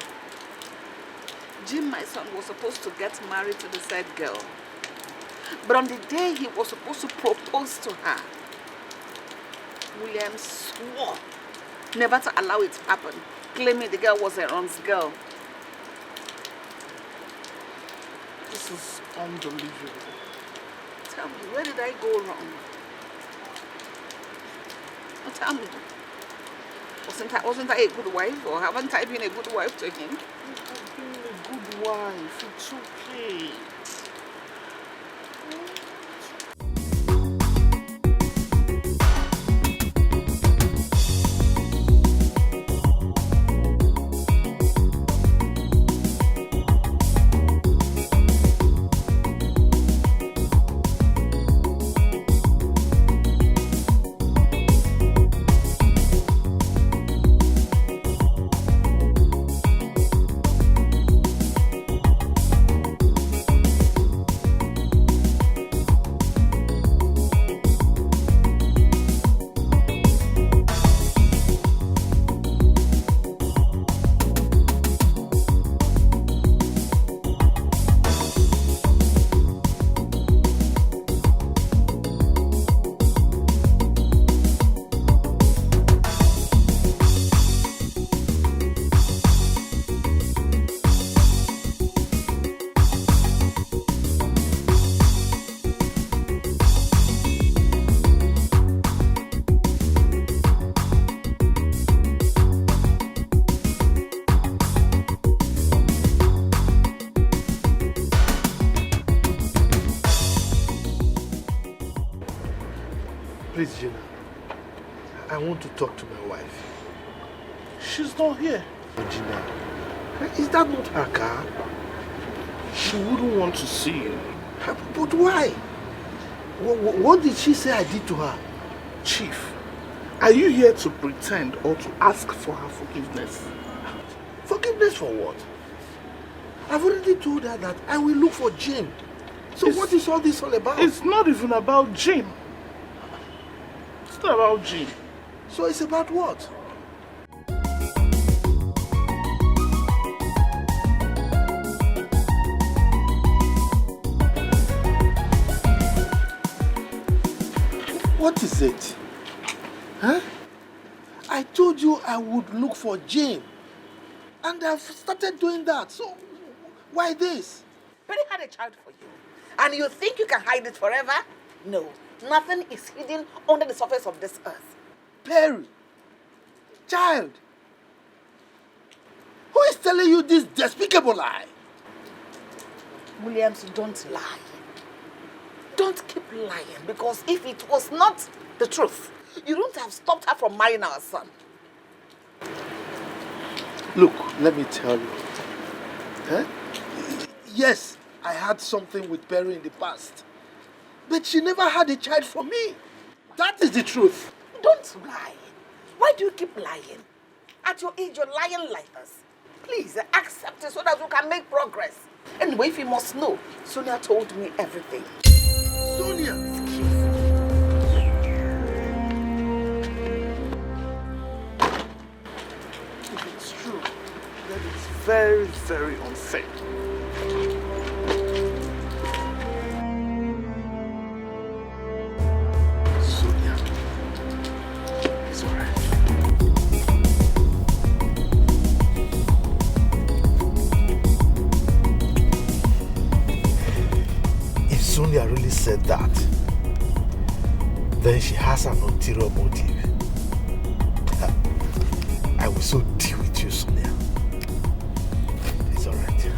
Jim, my son, was supposed to get married to the said girl. But on the day he was supposed to propose to her, Williams swore never to allow it to happen, claiming the girl was Aaron's girl.
This is unbelievable.
Tell me, where did I go wrong? Now tell me, wasn't I a good wife, or haven't I been a good wife to him?
You've been a good wife. It's okay.
Please, Gina. I want to talk to my wife.
She's not here.
Gina, is that not her car?
She wouldn't want to see you.
But why? What did she say I did to her?
Chief, are you here to pretend or to ask for her forgiveness?
Forgiveness for what? I've already told her that I will look for Jim. So what is all this all about?
It's not even about Jim. It's not about Jim.
So it's about what? What is it? Huh? I told you I would look for Jim. And I've started doing that. So why this?
Perry had a child for you. And you think you can hide it forever? No. Nothing is hidden under the surface of this earth.
Perry. Child. Who is
telling you this despicable lie.
Williams, don't lie. Don't keep lying, because if it was not the truth, you wouldn't have stopped her from marrying our son.
Look, let me tell you. Yes, I had something with Perry in the past. But she never had a child for me. That is the truth.
Don't lie. Why do you keep lying? At your age, you're lying like this. Please, accept it so that we can make progress. Anyway, if you must know, Sonia told me everything.
Sonia!
If it's true, then it's very, very unfair.
Sonia. It's all right. If Sonia really said that, then she has an ulterior motive. I will so deal with you, Sonia. It's all right.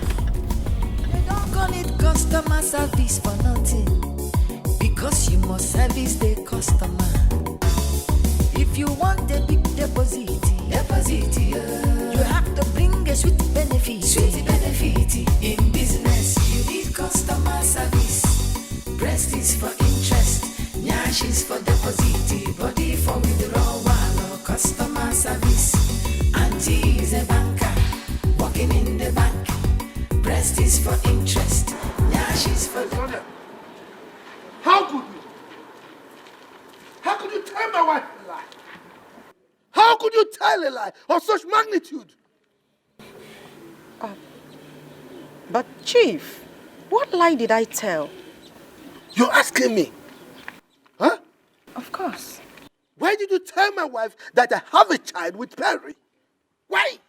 They don't call it customer service for nothing, because you must service the customer. If you want a big deposit, you have to bring a sweet benefit. In business, you need customer service. Breast is for interest, nyash is for deposit, body for withdrawal, customer service. Auntie is a banker, working in the bank. Breast is for interest, nyash is for
Sonia, how could you? How could you tell my wife a lie? How could you tell a lie of such magnitude?
But Chief, what lie did I tell?
You're asking me? Huh?
Of course.
Why did you tell my wife that I have a child with Perry? Why?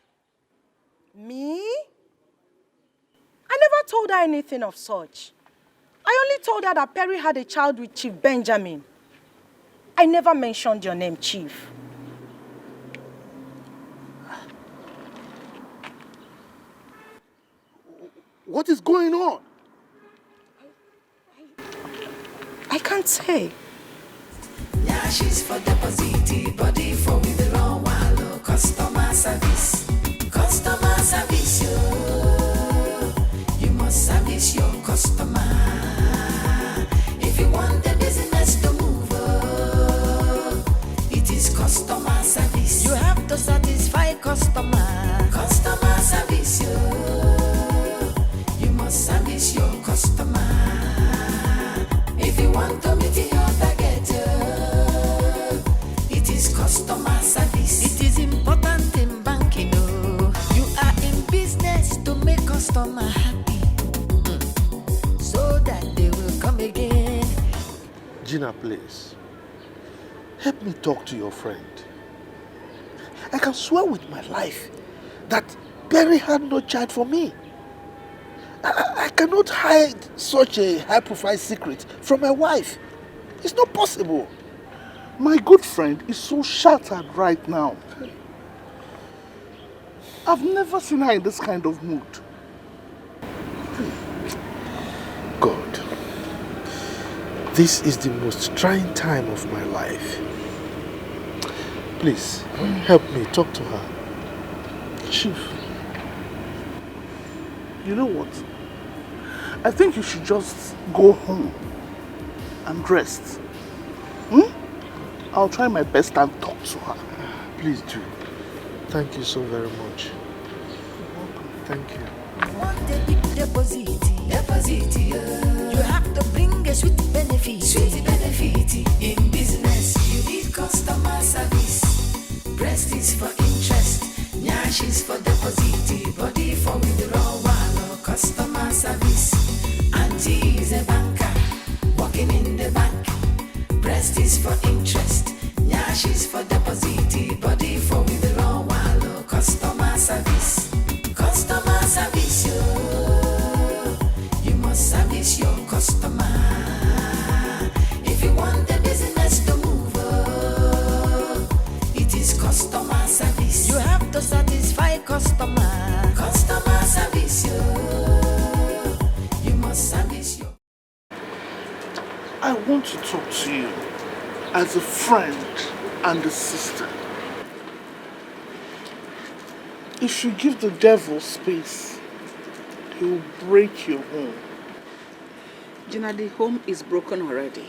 Me? I never told her anything of such. I only told her that Perry had a child with Chief Benjamin. I never mentioned your name, Chief.
What is going on?
I can't say.
nyash is for deposit, body for withdrawal, customer service. Customer service, you must service your customer. If you want the business to move, it is customer service. You have to satisfy customer. Customer service, you must service your customer. If you want to meet your target, it is customer service. It is important in banking, you are in business to make customer happy, so that they will come again.
Gina, please. Help me talk to your friend. I can swear with my life that Perry had no child for me. I cannot hide such a high-profile secret from my wife. It's not possible.
My good friend is so shattered right now. I've never seen her in this kind of mood.
God, this is the most trying time of my life. Please, help me talk to her.
Chief, you know what? I think you should just go home and rest. I'll try my best and talk to her.
Please do. Thank you so very much. Thank you.
Want a big deposit, you have to bring a sweet benefit. In business, you need customer service. Breast is for interest, nyash is for deposit, body for withdrawal, customer service. Auntie is a banker, working in the bank. Breast is for interest, nyash is for deposit, body for withdrawal, customer service. Customer service, you must service your customer. If you want the business to move, it is customer service. You have to satisfy customer.
you as a friend and a sister. If you give the devil space, he will break your home.
Gina, the home is broken already.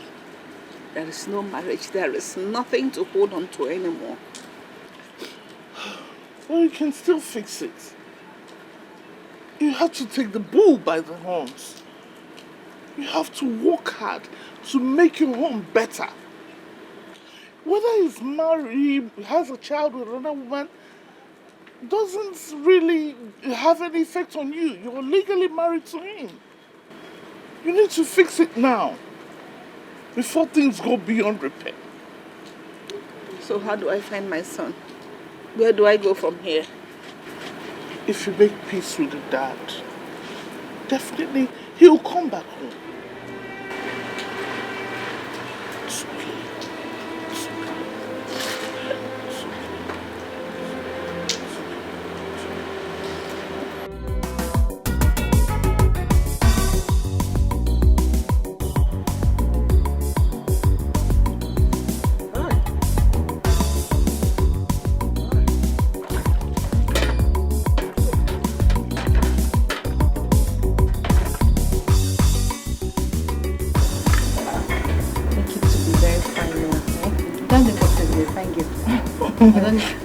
There is no marriage. There is nothing to hold on to anymore.
Well, you can still fix it. You have to take the bull by the horns. You have to work hard to make your home better. Whether he's married, has a child with another woman, doesn't really have any effect on you. You're legally married to him. You need to fix it now, before things go beyond repair.
So how do I find my son? Where do I go from here?
If you make peace with the dad, definitely he'll come back home. It's okay. It's okay. It's okay.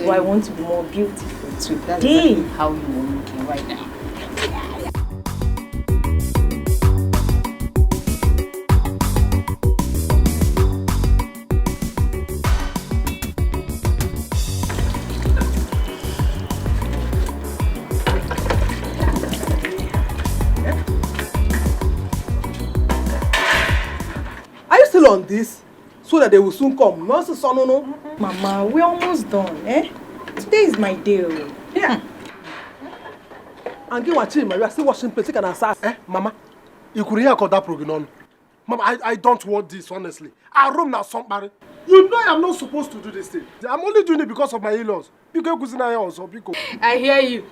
Well, I want to be more beautiful today.
That's exactly how you are looking right now.
Are you still on this? So that they will soon come. No, no.
Mama, we're almost done, eh? Today is my day.
Yeah. And get watching, we are still washing plates. Can assess.
Mama, you could hear that program. Mama, I don't want this, honestly. I room now somebody. You know I'm not supposed to do this thing. I'm only doing it because of my in-laws.
I hear you.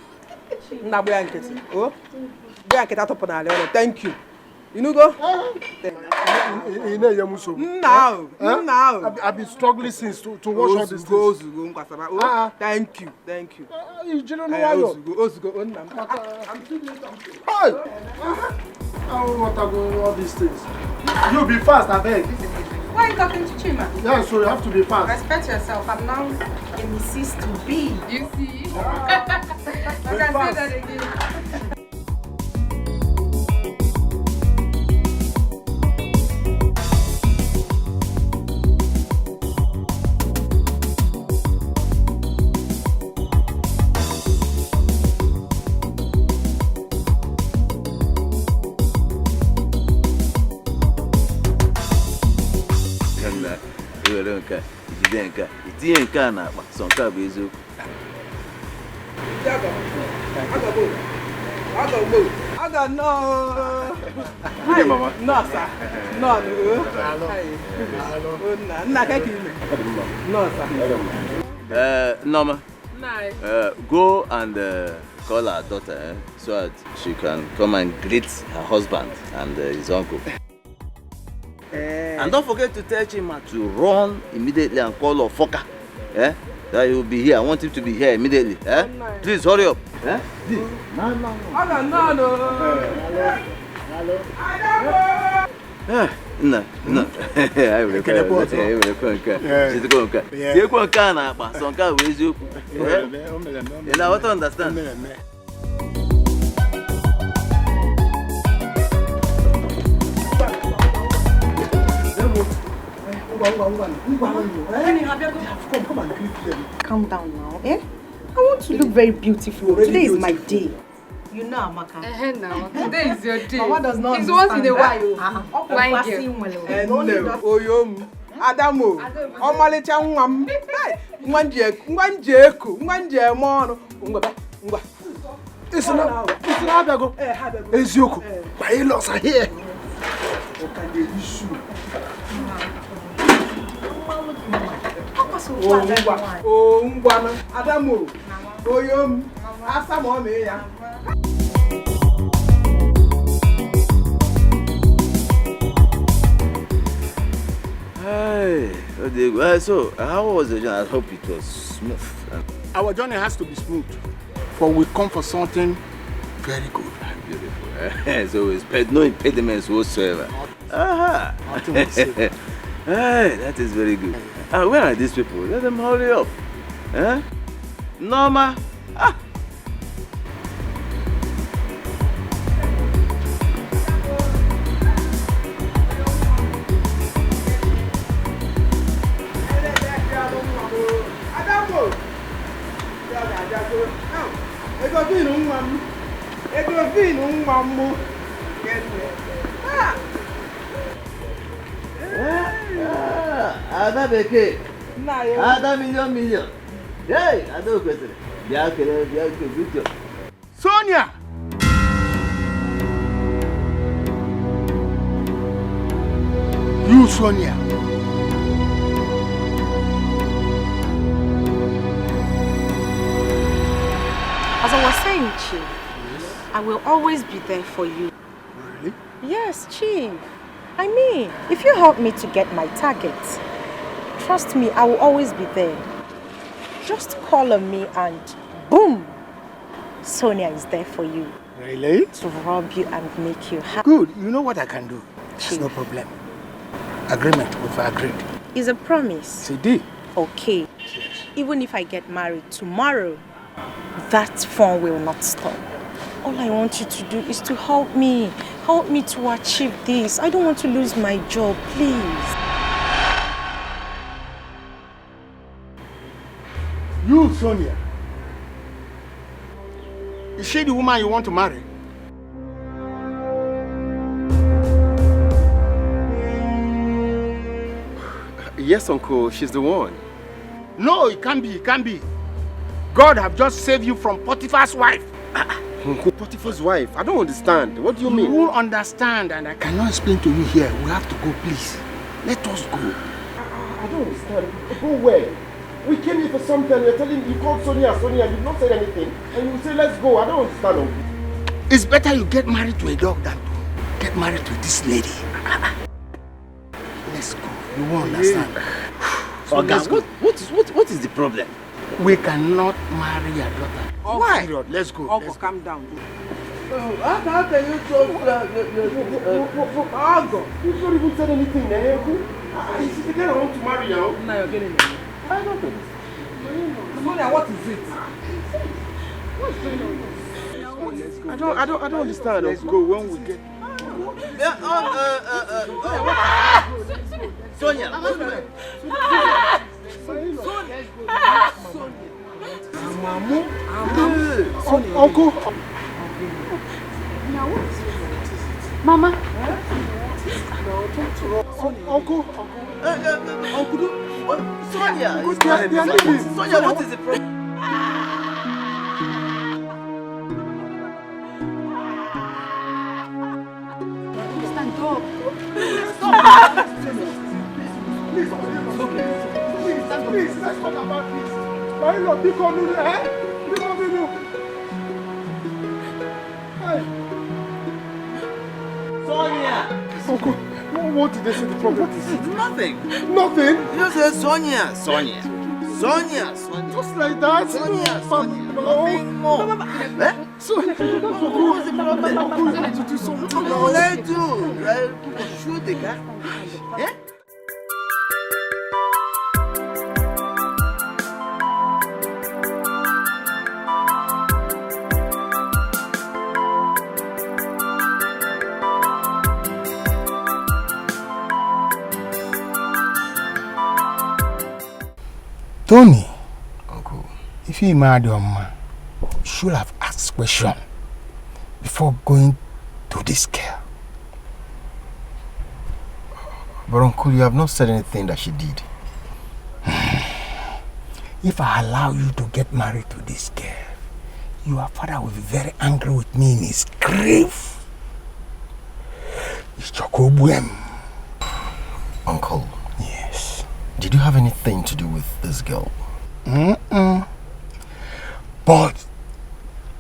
Thank you. You know go?
Now. I've been struggling since to wash all these things.
Thank you.
You don't know why you're... I'm still doing something. Hey! I don't want to go all these things. You be fast, I beg.
Why are you talking to Chima?
Yeah, so you have to be fast.
Respect yourself. I'm now a Mrs. to be. You see? I can say that again.
I got no.
Hey, Mama.
No, sir. No.
Norma.
Nice.
Go and call her daughter so that she can come and greet her husband and his uncle. And don't forget to tell Chima to run immediately and call Ofoka. That he will be here. I want him to be here immediately. Please hurry up.
No.
No. I will come. She's going to come. You're going to come. So come with you. You know what to understand.
Calm down now, eh? I want to look very beautiful. Today is my day. You know, Amaka.
Now, today is your day.
Mama does not
It's once in a while.
Why
Oyom, Adamo, Omalecha Nwam. Mwanje mono.
It's not Habago. Ezioko. My in-laws are here.
Oh, Ngwana, Adamo, Oyom, Asamo ya.
Hey, so how was the journey? I hope it was smooth.
Our journey has to be smooth, for we come for something very good.
Beautiful. So it's no impediments whatsoever. Aha. Hey, that is very good. Where are these people? Let them hurry up. Huh? Norma. Ada Beke. Ada million. Hey, Ada Beke. Good.
Sonia! You, Sonia.
As I was saying, Chief, I will always be there for you.
Really?
Yes, Chief. I mean, if you help me to get my targets, trust me, I will always be there. Just call on me and boom, Sonia is there for you.
Really?
To rob you and make you happy.
Good. You know what I can do? There's no problem. Agreement, we've agreed.
Is a promise.
CD.
Okay. Even if I get married tomorrow, that fun will not stop. All I want you to do is to help me. Help me to achieve this. I don't want to lose my job, please.
You, Sonia. Is she the woman you want to marry?
Yes, Uncle, she's the one.
No, it can't be. God have just saved you from Potiphar's wife.
Uncle, Potiphar's wife? I don't understand. What do you mean?
You will understand, and I cannot explain to you here. We have to go, please. Let us go.
I don't understand. Go where? We came here for something. You're telling you called Sonia, you've not said anything. And you say, let's go. I don't understand, Uncle.
It's better you get married to a dog than to get married to this lady. Let's go. You won't understand.
So what is the problem?
We cannot marry your daughter.
Oh,
why?
Period.
Let's go.
Uncle, calm down.
How can you talk?
Uncle, you've not even said anything, Uncle. She's the girl I want to marry now.
Now you're getting it.
I don't understand.
Sonia, what is it?
What's going on? I don't understand.
Let's go when we get.
Sonia.
Uncle.
Mama.
Uncle.
Sonia. Sonia, what is the problem?
Stand up.
Stop. Please, let's talk about this. My lord, pick on you, Pick on you. Hey.
Sonia.
Uncle, what did they say the problem is?
Nothing.
Nothing?
You just said Sonia.
Just like that?
Nothing more.
Sonia, what's the problem? Uncle, you have to do something.
What will I do? Shoot the guy. Eh?
Tony, Uncle, if you married your man, you should have asked question before going to this girl.
But Uncle, you have not said anything that she did.
If I allow you to get married to this girl, your father will be very angry with me in his grave. It's Chokobwem.
Uncle.
Yes.
Did you have anything to do with this girl?
But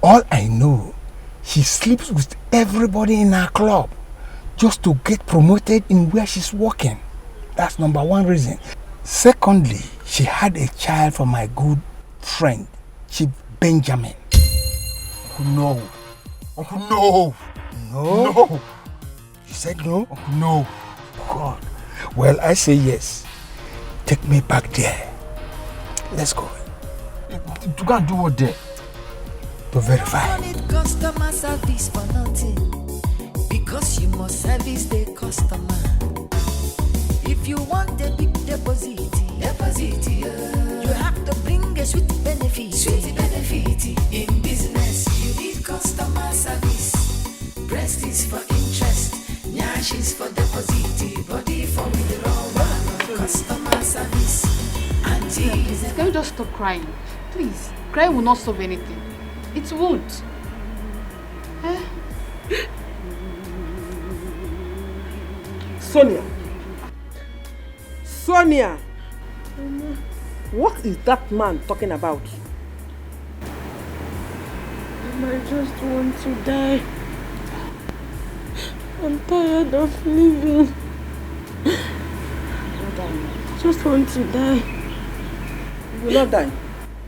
all I know, she sleeps with everybody in her club just to get promoted in where she's working.
That's number one reason. Secondly, she had a child from my good friend, Chief Benjamin.
No. Uncle, no.
No.
No.
You said no? No. God. Well, I say yes. Take me back there. Let's go.
You can't do what there?
To verify.
You don't need customer service for nothing, because you must service the customer. If you want a big deposit, you have to bring a sweet benefit. In business, you need customer service. Breast is for interest, nyash is for deposit, body for withdrawal. Customer service. Auntie,
can you just stop crying? Please. Crying will not solve anything. It would.
Sonia. Sonia. What is that man talking about?
I just want to die. I'm tired of living. I just want to die.
You will not die.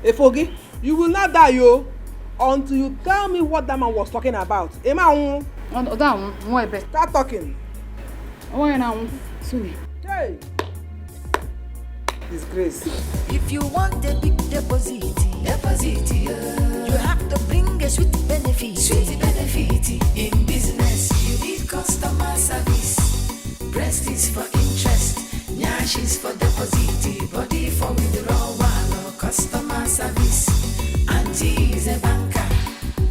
Efogi, you will not die, yo, until you tell me what that man was talking about. Start talking. Hey. Disgrace.
if you want a big deposit, you have to bring a sweet benefit. In business, you need customer service. Breast is for interest, nyash is for deposit, body for withdrawal. Customer service. Auntie is a banker,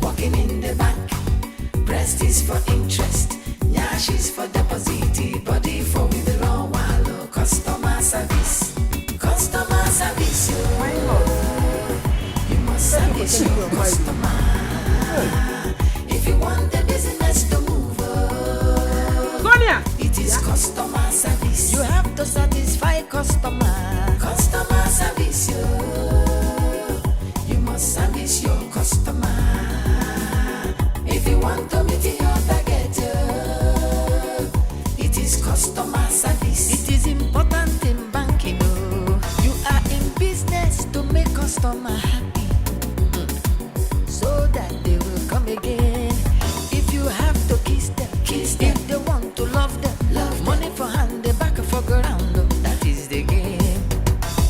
working in the bank. Breast is for interest, nyash is for deposit, body for withdrawal. Customer service. Customer service, you must service your customer. If you want the business to move,
Sonia,
it is customer service. You have to satisfy customer. Customer service, you must service your customer. If you want to meet your target, it is customer service. It is important in banking. You are in business to make customer happy, so that they will come again. If you have to kiss them. If they want to love them. Money for hand, the back for ground. That is the game.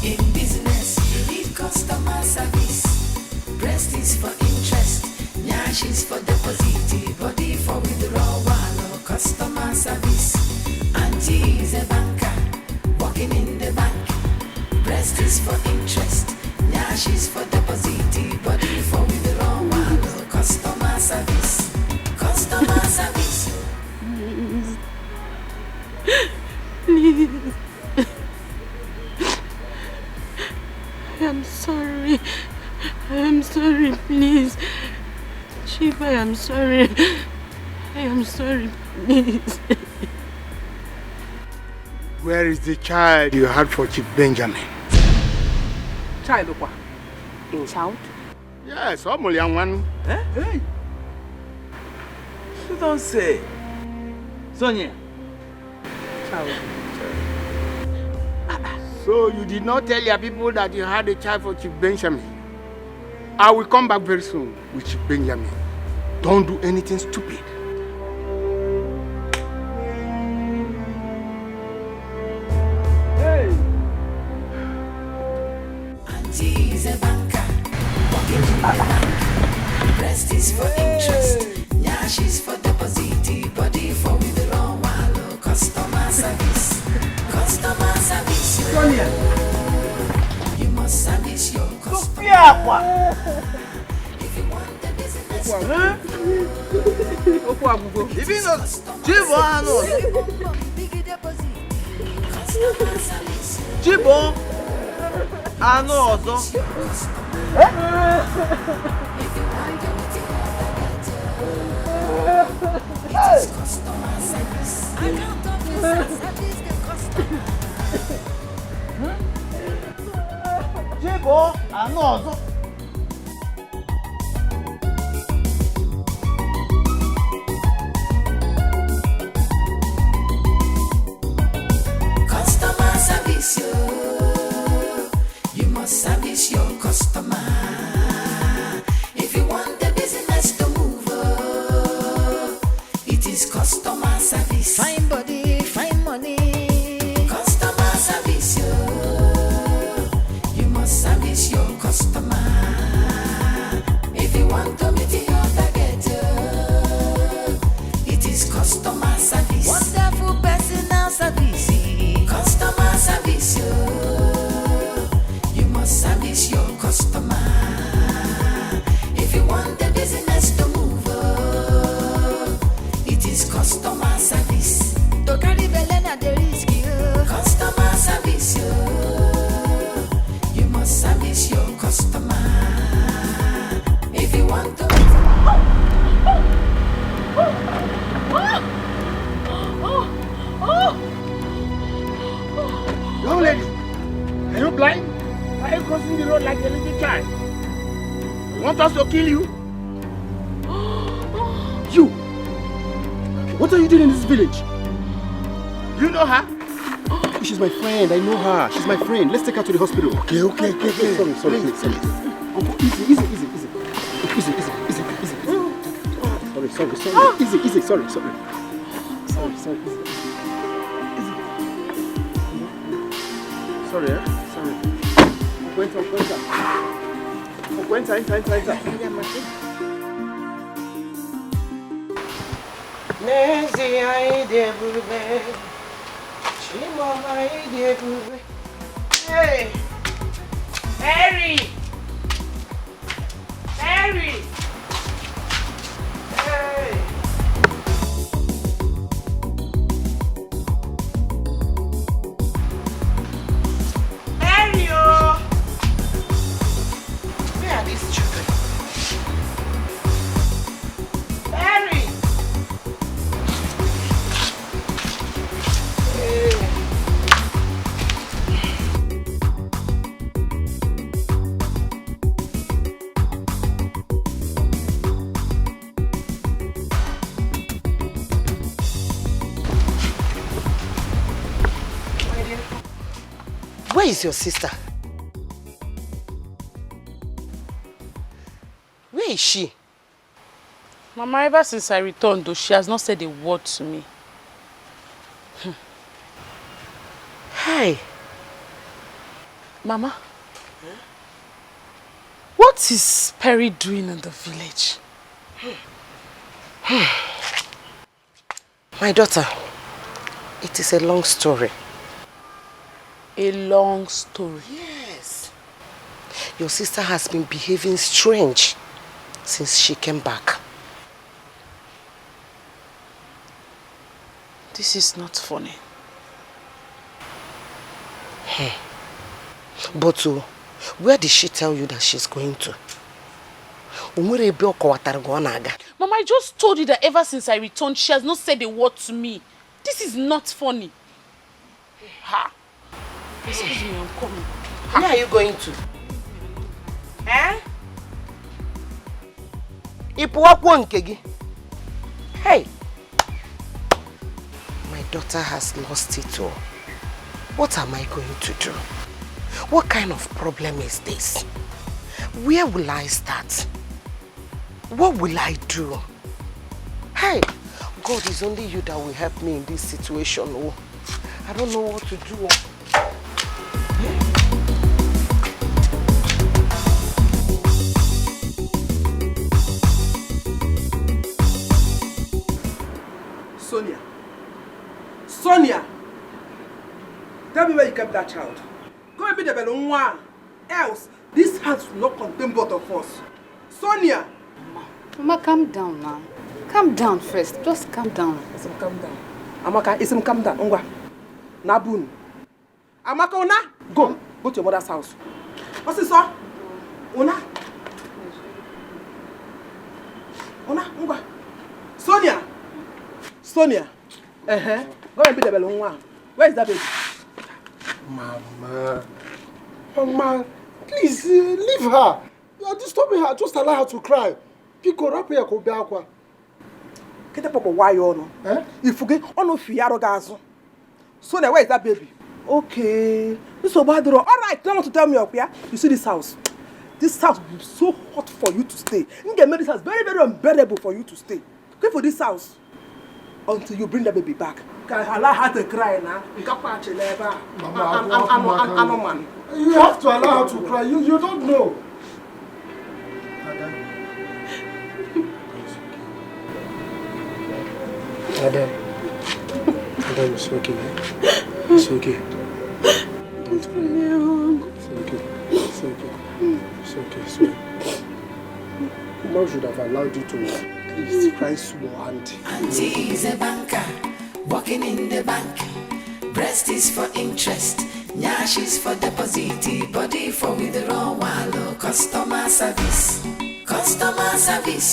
In business, you need customer service. Breast is for interest, nyash is for deposit, body for withdrawal. Customer service. Auntie is a banker, working in the bank. Breast is for interest, nyash is for deposit, body for withdrawal. Customer service. Customer service.
Please. I am sorry. I am sorry, please. Chief, I am sorry. I am sorry, please.
Where is the child you had for Chief Benjamin?
Child, what?
Child?
Yes, almost young one.
Eh?
Hey.
You don't say. Sonia.
Child.
So you did not tell your people that you had a child for Chief Benjamin? I will come back very soon with Chief Benjamin. Don't do anything stupid.
Hey.
Auntie is a banker, working in the bank. Breast is for interest, nyash is for deposit, body for withdrawal. Customer service. Customer service.
Sonia.
You must service your customer. If you want the business,
If you know, Jibo, I know.
big deposit. Customer service.
Jibo, I know also.
If you want anything, it is customer service. I can't talk to service the customer.
Jibo, I know also.
Customer
Want us to kill you? You! What are you doing in this village? You know her? She's my friend. I know her. She's my friend. Let's take her to the hospital. Okay. Sorry. Uncle, easy. Sorry. Easy. Sorry. Easy. Sorry. Cuenta.
Nezi aide bube, Chimama aide bube. Hey, Harry. Hey. Where is your sister? Where is she?
Mama, ever since I returned, though, she has not said a word to me.
Hey.
Mama, what is Perry doing in the village?
My daughter, it is a long story.
A long story?
Yes. Your sister has been behaving strange since she came back.
This is not funny.
But where did she tell you that she's going to? Mama,
I just told you that ever since I returned, she has not said a word to me. This is not funny. Ha! Excuse me, I'm coming.
Where are you going to? Hey! My daughter has lost it all. What am I going to do? What kind of problem is this? Where will I start? What will I do? Hey! God, it's only you that will help me in this situation. Oh, I don't know what to do.
Sonia! Tell me where you kept that child. Go and be the Belonwa. Else, this house will not contain both of us. Sonia!
Mama, calm down now. Calm down first. Just calm down.
Isim, calm down. Amaka, Isim, calm down. Ongwa. Nabun. Amaka, Ona, go. Go to your mother's house. What's this, sir? Ona. Ona, Ongwa. Sonia! Sonia! Go and be the Belonwa. Where is that baby?
Mama, please leave her. You are disturbing her. Just allow her to cry. Pico rap here ko biakwa.
Kete papa why you no? If you get ono fiaro gazo. Sonia, where is that baby? Okay. This is bad. All right, don't want to tell me up here. You see this house? This house will be so hot for you to stay. You get made this house very, very unbearable for you to stay. Go for this house until you bring the baby back. Allow her to cry now.
Mama, you have to allow her to cry. You don't know. Adam, it's okay. It's okay. Don't cry. It's okay. Mom should have allowed you to at least cry small, Auntie.
Auntie is a banker, working in the bank. Breast is for interest, nyash is for deposit, body for withdrawal. Customer service,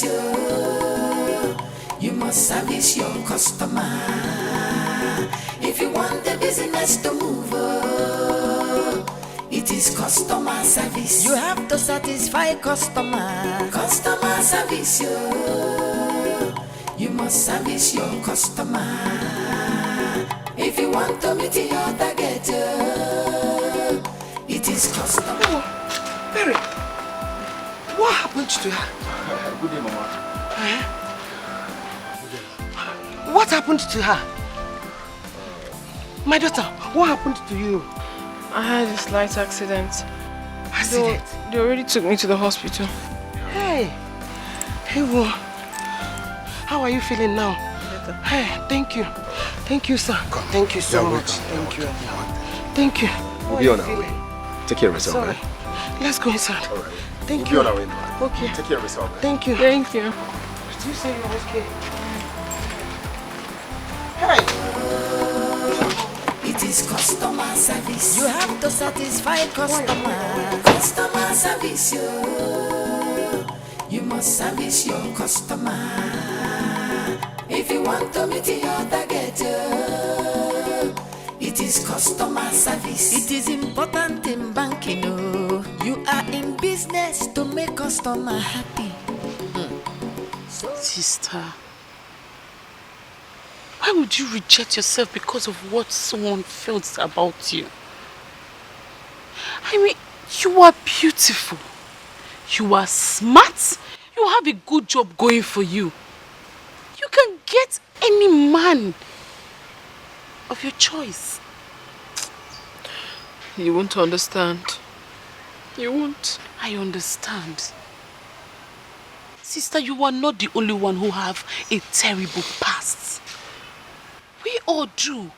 yo. You must service your customer. If you want the business to move, it is is customer service. You have to satisfy customer. Customer service, you must service your customer. If you want to meet your target, it is customer.
Oh, Perry, what happened to her?
Good day, Mama.
What happened to her? My daughter, what happened to you?
I had a slight accident.
Accident?
They already took me to the hospital.
Hey, well, how are you feeling now?
Better.
Hey, thank you. Thank you, sir. Thank you so much. Thank you. Thank you.
We'll be on our way. Take care of yourself,
Sorry.
man.
Let's go inside.
All right.
Thank
We'll
you.
be on our way, man.
Okay.
Take care of yourself, man.
Thank you.
Thank you.
Did you say you're okay?
It is customer service. You have to satisfy customer. Customer service, you must service your customer. If you want to meet your target, it is customer service. It is important in banking. You are in business to make customer happy.
Sister, why would you reject yourself because of what someone felt about you? I mean, you are beautiful. You are smart. You have a good job going for you. You can get any man of your choice.
You won't understand. You won't.
I understand. Sister, you are not the only one who have a terrible past. We all do.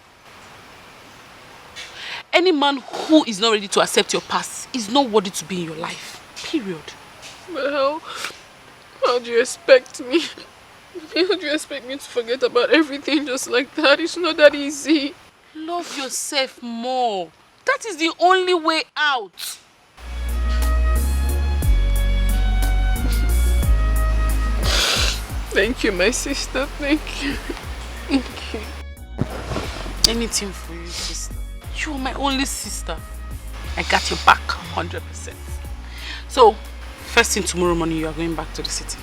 Any man who is not ready to accept your past is not worthy to be in your life. Period.
But how do you expect me? How do you expect me to forget about everything just like that? It's not that easy.
Love yourself more. That is the only way out.
Thank you, my sister. Thank you. Thank you.
Anything for you, sister. You are my only sister. I got your back 100%. So, first thing tomorrow morning, you are going back to the city.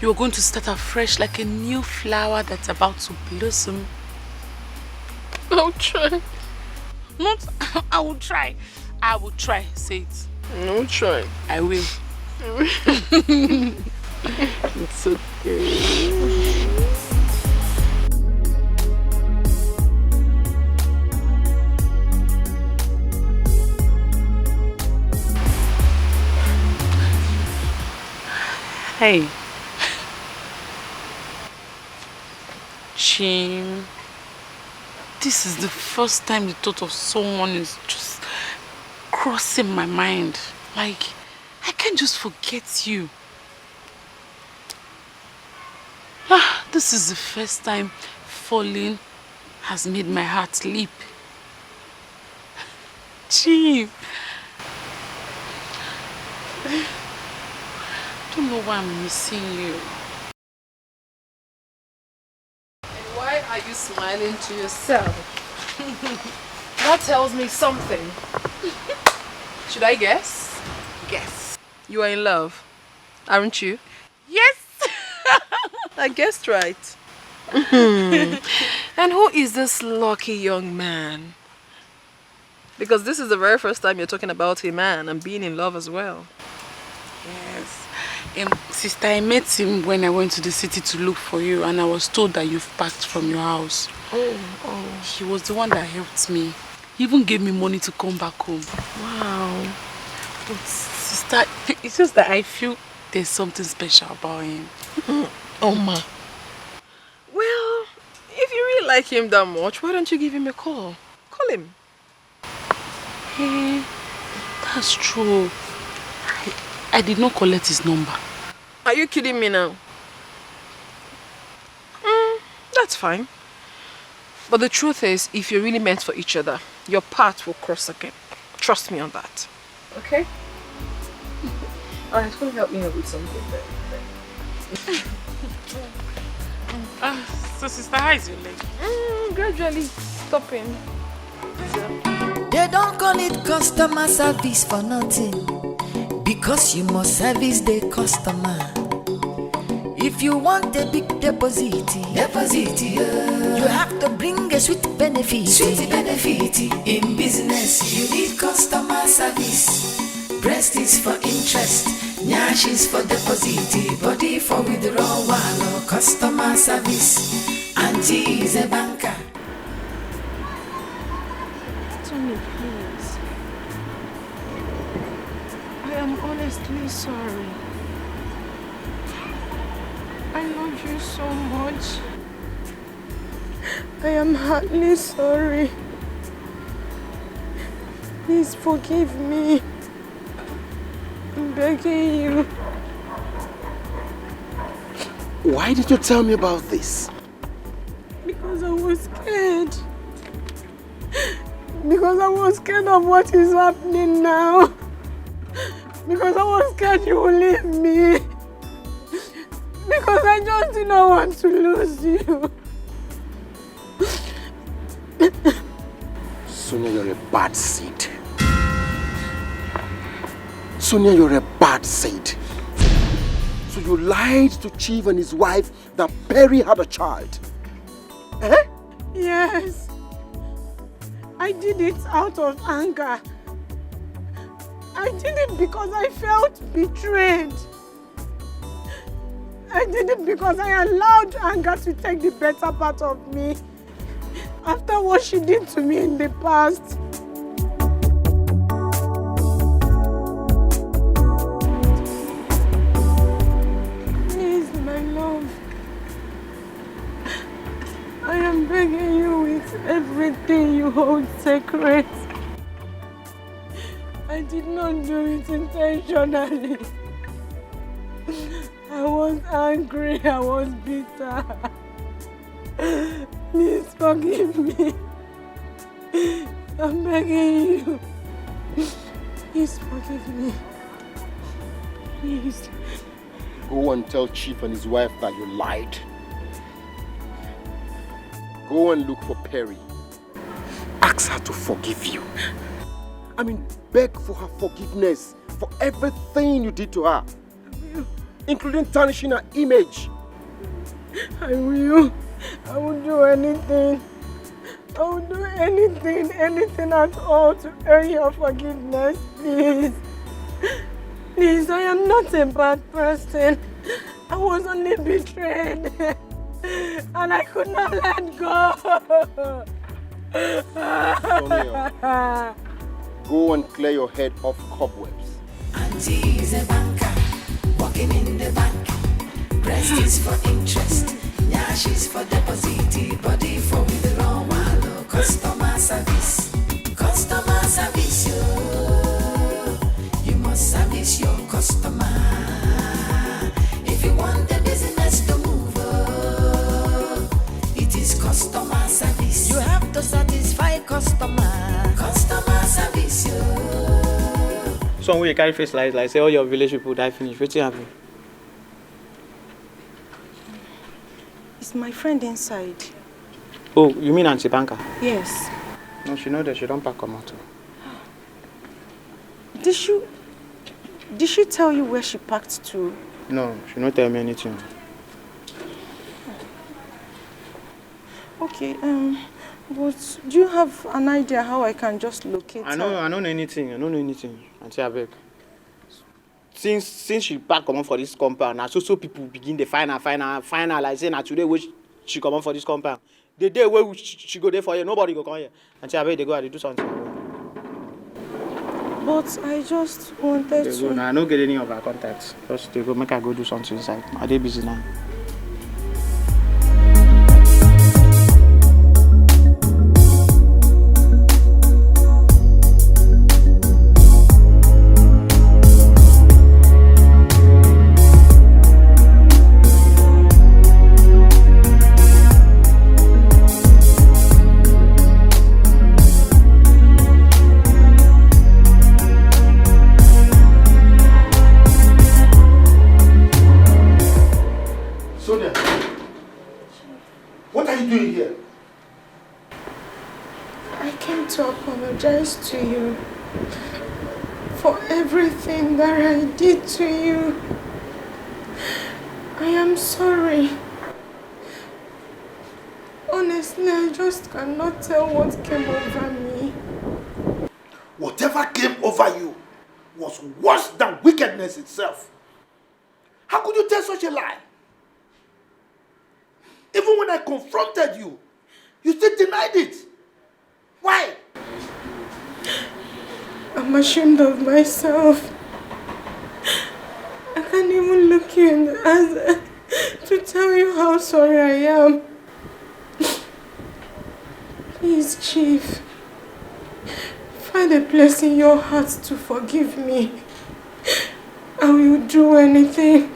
You are going to start afresh like a new flower that's about to blossom.
I'll try.
Not, I will try. I will try. Say it.
I'll try.
I will.
It's okay.
Hey. Jim. This is the first time the thought of someone is just crossing my mind. Like, I can't just forget you. This is the first time falling has made my heart leap. Jim. I don't know why I'm missing you.
Why are you smiling to yourself? That tells me something. Should I guess?
Guess.
You are in love, aren't you?
Yes!
I guessed right. And who is this lucky young man? Because this is the very first time you're talking about a man and being in love as well.
Yes. Sister, I met him when I went to the city to look for you, and I was told that you've packed from your house.
Oh.
He was the one that helped me. He even gave me money to come back home.
Wow.
But sister, it's just that I feel there's something special about him.
Oh ma. Well, if you really like him that much, why don't you give him a call? Call him.
Hey, that's true. I did not collect his number.
Are you kidding me now? That's fine. But the truth is, if you're really meant for each other, your path will cross again. Trust me on that. Okay? Alright, come help me out with something then.
So sister, how is your leg?
Gradually stopping.
They They don't call it customer service for nothing, because you must service the customer. If you want a big deposit, you have to bring a sweet benefit. In business, you need customer service. Breast is for interest, nyash is for deposit, body for withdrawal or customer service. Auntie is a banker.
Tony, please. I am honestly sorry. I love you so much. I am hardly sorry. Please forgive me. I'm begging you.
Why did you tell me about this?
Because I was scared. Because I was scared of what is happening now. Because I was scared you will leave me. Because I just did not want to lose you.
Sonia, you're a bad seed. Sonia, you're a bad seed. So you lied to Chief and his wife that Perry had a child. Eh?
Yes. I did it out of anger. I did it because I felt betrayed. I did it because I allowed anger to take the better part of me after what she did to me in the past. Please, my love, I am begging you with everything you hold sacred. I did not do it intentionally. I was angry, I was bitter. Please forgive me. I'm begging you. Please forgive me. Please.
Go and tell Chief and his wife that you lied. Go and look for Perry. Ask her to forgive you. I mean, beg for her forgiveness for everything you did to her, including tarnishing her image.
I will. I will do anything. I will do anything at all to earn your forgiveness, please. Please, I am not a bad person. I was only betrayed. And I could not let go.
Sonia, go and clear your head of cobwebs.
Auntie is a banker, working in the bank. Breast is for interest, nyash is for deposit, body for withdrawal, customer service. Customer service, you must service your customer. If you want the business to move, it is customer service. You have to satisfy customer. Customer service,
So when you carry face like say all your village people die finish, what's happening?
It's my friend inside.
Oh, you mean Auntie Banker?
Yes.
No, she know that she don't pack come out.
Did she tell you where she packed to?
No, she don't tell me anything.
Okay, but do you have an idea how I can just locate her?
I don't know anything. Auntie Abeg. Since she pack come on for this compound, now so people begin to find her like say now today where she come on for this compound. The day where she go there for you, nobody go come here. Auntie Abeg, they go and do something.
But I just wanted
They go now. I don't get any of her contacts. Just they go make her go do something inside. Are they busy now?
want to apologize to you for everything that I did to you. I am sorry. Honestly, I just cannot tell what came over me.
Whatever came over you was worse than wickedness itself. How could you tell such a lie? Even when I confronted you, you still denied it. Why?
I'm ashamed of myself. I can't even look you in the eyes to tell you how sorry I am. Please, Chief, find a place in your heart to forgive me. I will do anything.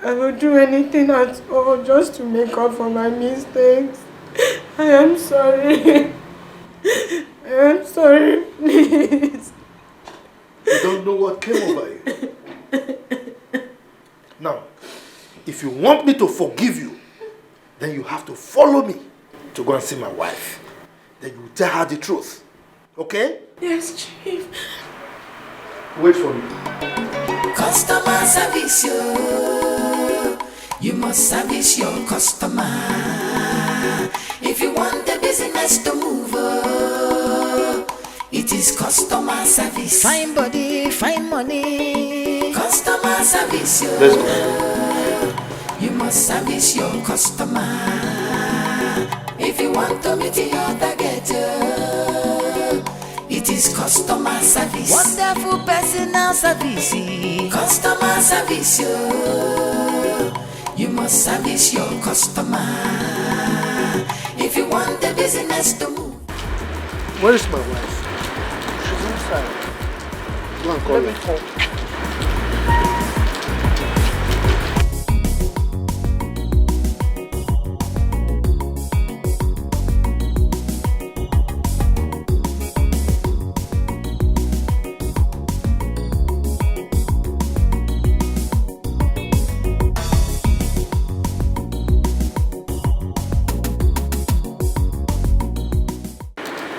I will do anything at all just to make up for my mistakes. I am sorry. I am sorry, please.
You don't know what came over you. Now, if you want me to forgive you, then you have to follow me to go and see my wife. Then you tell her the truth. Okay?
Yes, Chief.
Wait for me.
Customer service, you must service your customer. If you want the business to move, it is customer service. Fine body, fine money. Customer service,
Let's go.
you must service your customer. If you want to meet your target, it is customer service. Wonderful personal service. Customer service, you must service your customer. If you want the business to move.
Where is my wife? She's inside. Go and call her.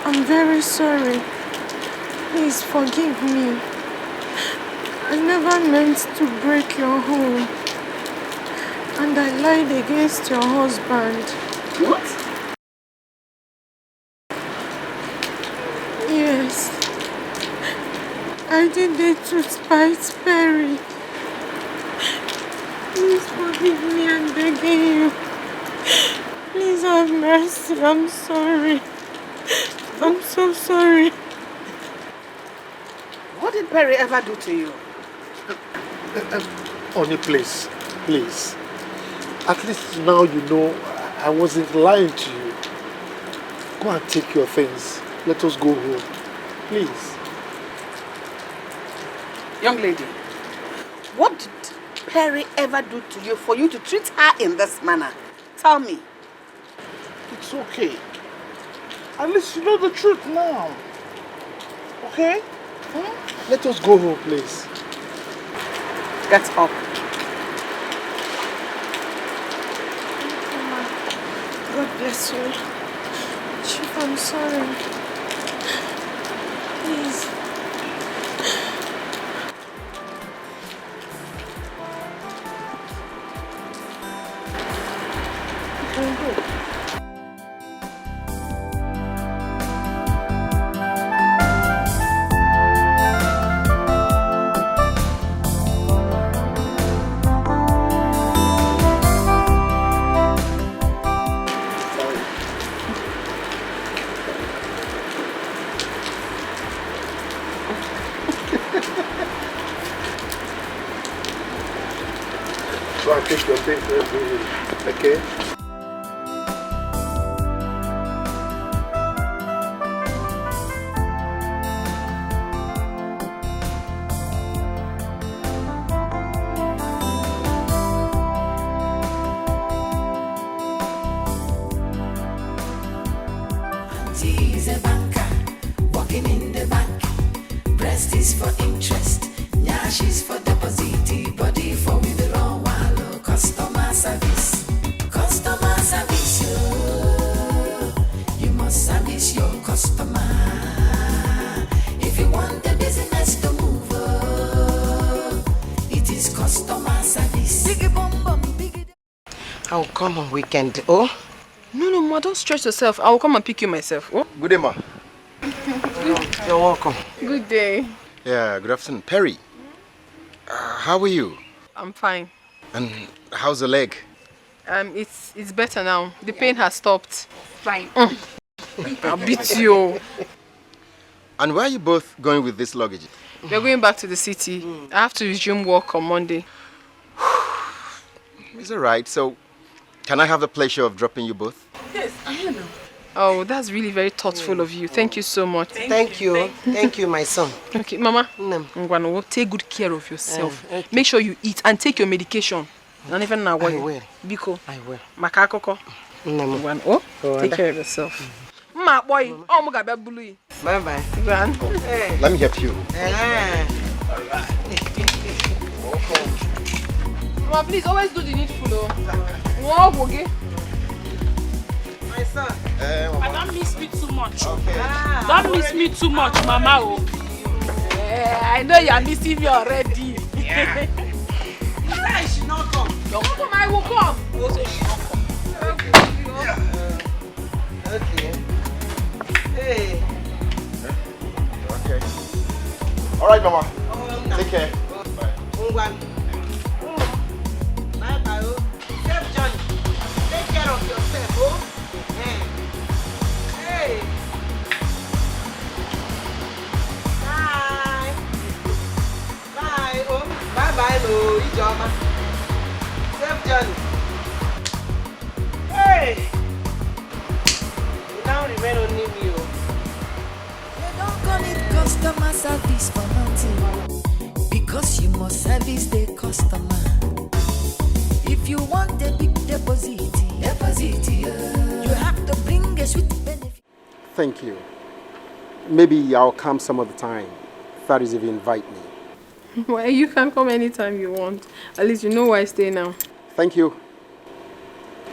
I'm very sorry. Please forgive me. I never meant to break your home. And I lied against your husband.
What?
Yes. I did it to spite Perry. Please forgive me, I'm begging you. Please have mercy, I'm sorry. I'm so sorry.
What did Perry ever do to you?
Honey, please. Please. At least now you know I wasn't lying to you. Go and take your things. Let us go home. Please.
Young lady, what did Perry ever do to you for you to treat her in this manner? Tell me.
It's okay. At least you know the truth now. Okay?
Let us go home, please.
Get up.
God bless you. Chief, I'm sorry. Please. You can go.
Go and take your things. Let's go home. Okay?
She's a banker, working in the bank. Breast is for interest, nyash is for deposit, body for withdrawal. Customer service, customer
I'll come on weekend, oh?
No, Ma, don't stress yourself. I will come and pick you myself, oh?
Good day, ma.
You're welcome.
Good day.
Yeah, good afternoon. Perry, how are you?
I'm fine.
And how's the leg?
It's better now. The pain has stopped.
Fine.
I'll beat you.
And where are you both going with this luggage?
We're going back to the city. I have to resume work on Monday.
It's all right. So, can I have the pleasure of dropping you both?
Yes, I know. Oh, that's really very thoughtful of you. Thank you so much.
Thank you. Thank you, my son.
Okay, Mama. Ngwano, take good care of yourself. Okay. Make sure you eat and take your medication. Not even now.
I will.
Biko.
I will.
Makakoko. Ngwano, take care of yourself. Ma boy, oh my God, blue.
Bye bye.
Hey. Let me help you.
Mama, please always do the needful, though. Walk, okay?
My son.
Don't miss me too much. Okay. Don't miss me too much, Mama. Oh. I know you are missing me already.
Yeah. She should not come.
Don't come, I will come.
Okay. Hey.
Okay. All right, Mama. Take care.
Bye. Bye bye. Safe journey. Take care of yourself. Oh. Hey. Bye. Bye. Oh. Bye bye. No. Ijoma. Safe journey. Hey. You now remain only me.
You don't call it customer service for nothing, because you must service the customer. If you want a big deposit, you have to bring a sweet benefit.
Thank you. Maybe I'll come some other time. That is if you invite me.
Well, you can come anytime you want. At least you know where I stay now.
Thank you.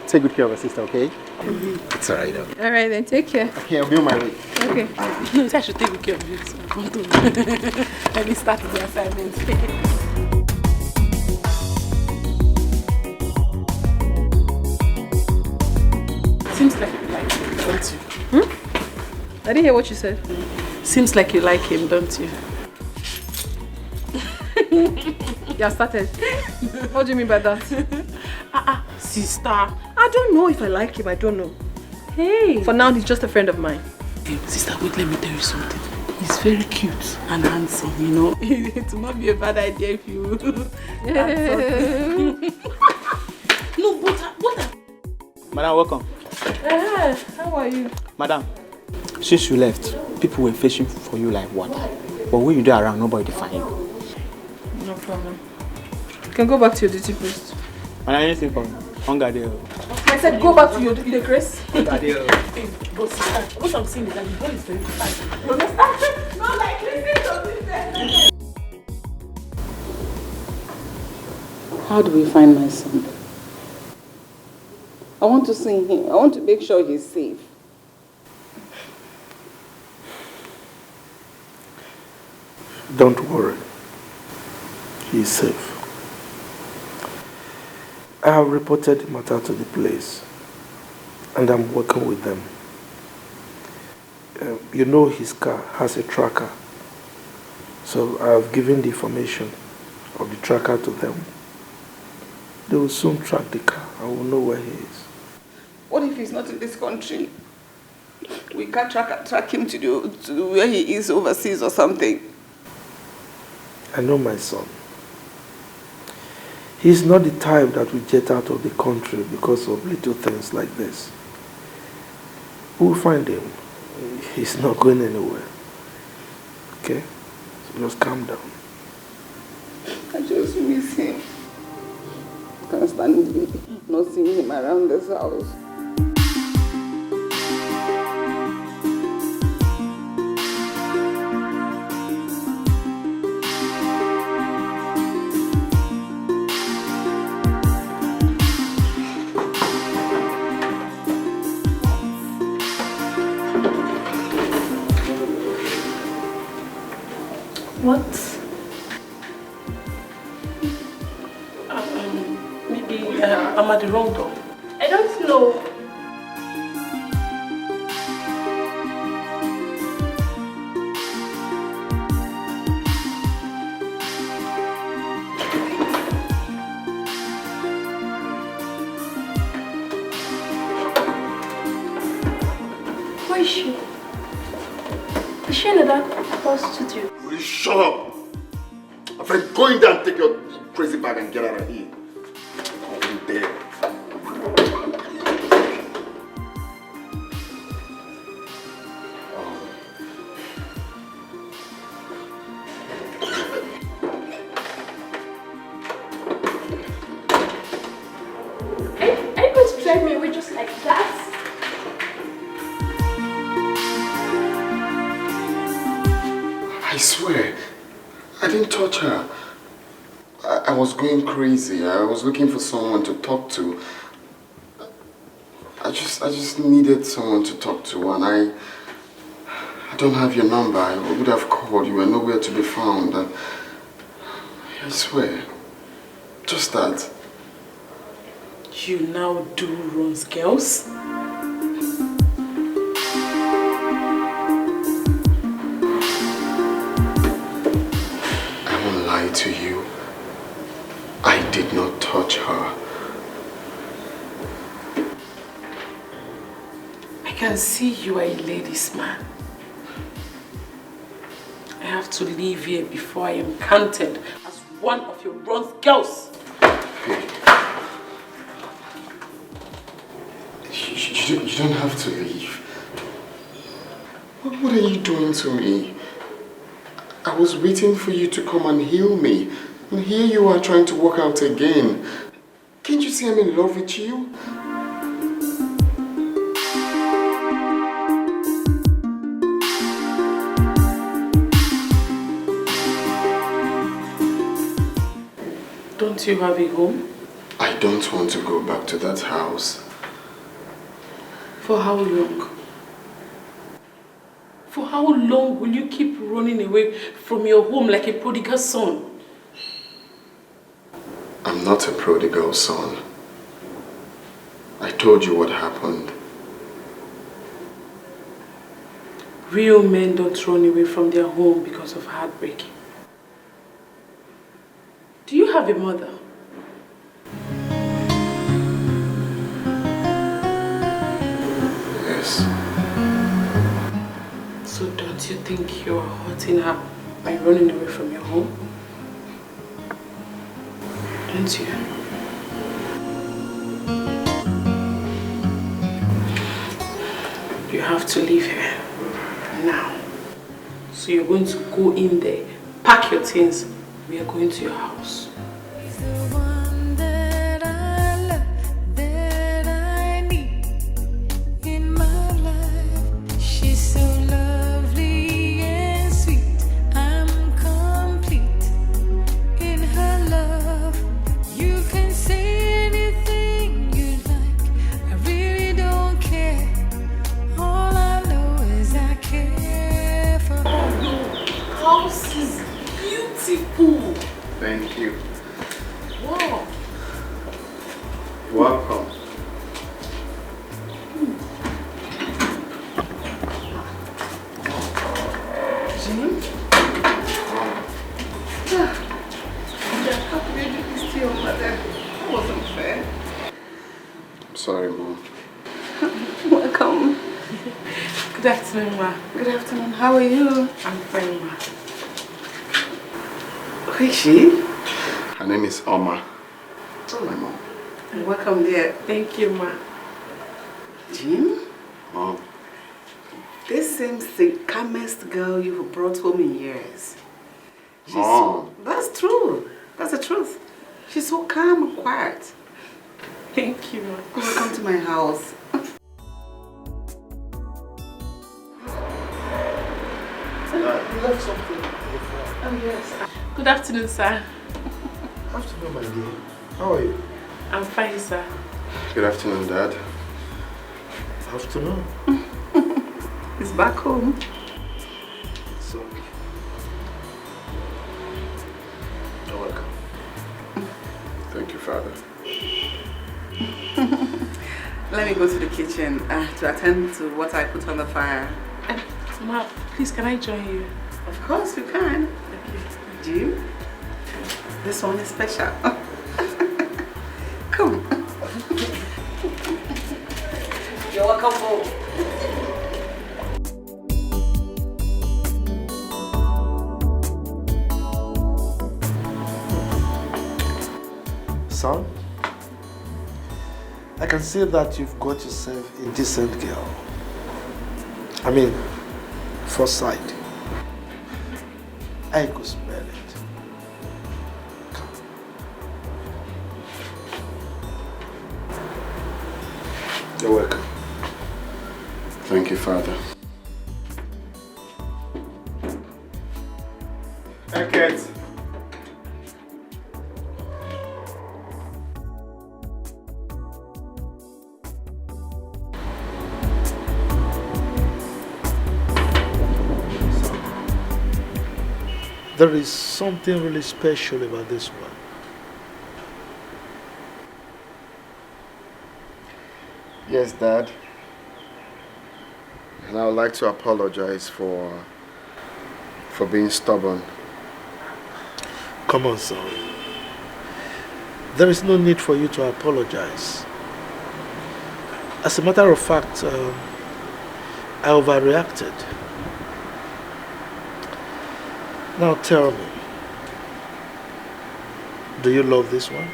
Take good care of your sister, okay? It's all right.
All right, then take care.
Okay, I'll be on my way.
Okay.
No, I should take good care of you. So let me start the assignment. Seems like you like him, don't you?
I didn't hear what you said.
Seems like you like him, don't you?
You started. What do you mean by that?
Sister.
I don't know if I like him. I don't know.
Hey.
For now, he's just a friend of mine.
Hey, sister, wait, let me tell you something. He's very cute and handsome, you know. It will not be a bad idea if you... No, but what?
Madam, welcome.
How are you?
Madam, since you left, people were fishing for you like water. But when you do around, nobody find you.
No problem. You can go back to your duty post.
Madam, anything for me? Hunger there.
I said go back to your duty, Grace.
Hunger there.
But sister, what I'm saying is that the boy is very fine. You understand? Not like listen to this. How do we find my son? I want to see him. I want to make sure he's safe.
Don't worry. He's safe. I have reported the matter to the police, and I'm working with them. You know his car has a tracker, so I have given the information of the tracker to them. They will soon track the car. I will know where he is.
What if he's not in this country? We can't track him to where he is overseas or something.
I know my son. He's not the type that will jet out of the country because of little things like this. We'll find him. He's not going anywhere. Okay? So just calm down.
I just miss him. Can't stand not seeing him around this house.
What? Maybe I'm at the wrong door.
I don't know. Where is she? Is she in that prostitute?
Will you shut up? My friend, go in there and take your crazy bag and get out of here. Go in there.
Are you going to drive me away just like that?
I swear, I didn't touch her. I was going crazy. I was looking for someone to talk to. I just needed someone to talk to, and I don't have your number. I would have called. You were nowhere to be found. I swear, just that.
You now do runs, girls?
I won't lie to you. I did not touch her.
I can see you are a ladies' man. I have to leave here before I am counted as one of your runs girls.
You don't have to leave. What are you doing to me? I was waiting for you to come and heal me. And here you are trying to walk out again. Can't you see I'm in love with you?
Don't you have a home?
I don't want to go back to that house.
For how long? For how long will you keep running away from your home like a prodigal son?
I'm not a prodigal son. I told you what happened.
Real men don't run away from their home because of heartbreak. Do you have a mother?
Yes.
So don't you think you're hurting her by running away from your home? Don't you? You have to leave here now. So you're going to go in there, pack your things. We are going to your house.
Thank you.
Wow.
Welcome.
Jim?
How could you do this to your mother? That wasn't fair.
I'm sorry, Mom.
Welcome.
Good afternoon, Ma.
Good afternoon. How are you?
I'm fine, Ma.
Who is she?
Her name is Oma. Oh, my mom.
Welcome there.
Thank you, Ma.
Jim?
Mom.
This seems the calmest girl you've brought home in years.
Mom.
That's true. That's the truth. She's so calm and quiet.
Thank you, Ma.
Welcome to my house.
You left something.
Oh, yes.
Good afternoon, sir.
Afternoon, my dear. How are you?
I'm fine, sir.
Good afternoon, Dad.
Afternoon.
He's back home.
It's okay. You're welcome.
Thank you, Father.
Let me go to the kitchen to attend to what I put on the fire.
Ma, please, can I join you?
Of course you can. Do you? This one is special. Come. You're welcome home.
Son, I can see that you've got yourself a decent girl. I mean, first sight. I could smell it.
You're welcome. Thank you, Father. Okay.
There is something really special about this one.
Yes, Dad. And I would like to apologize for being stubborn.
Come on, son. There is no need for you to apologize. As a matter of fact, I overreacted. Now tell me, do you love this one?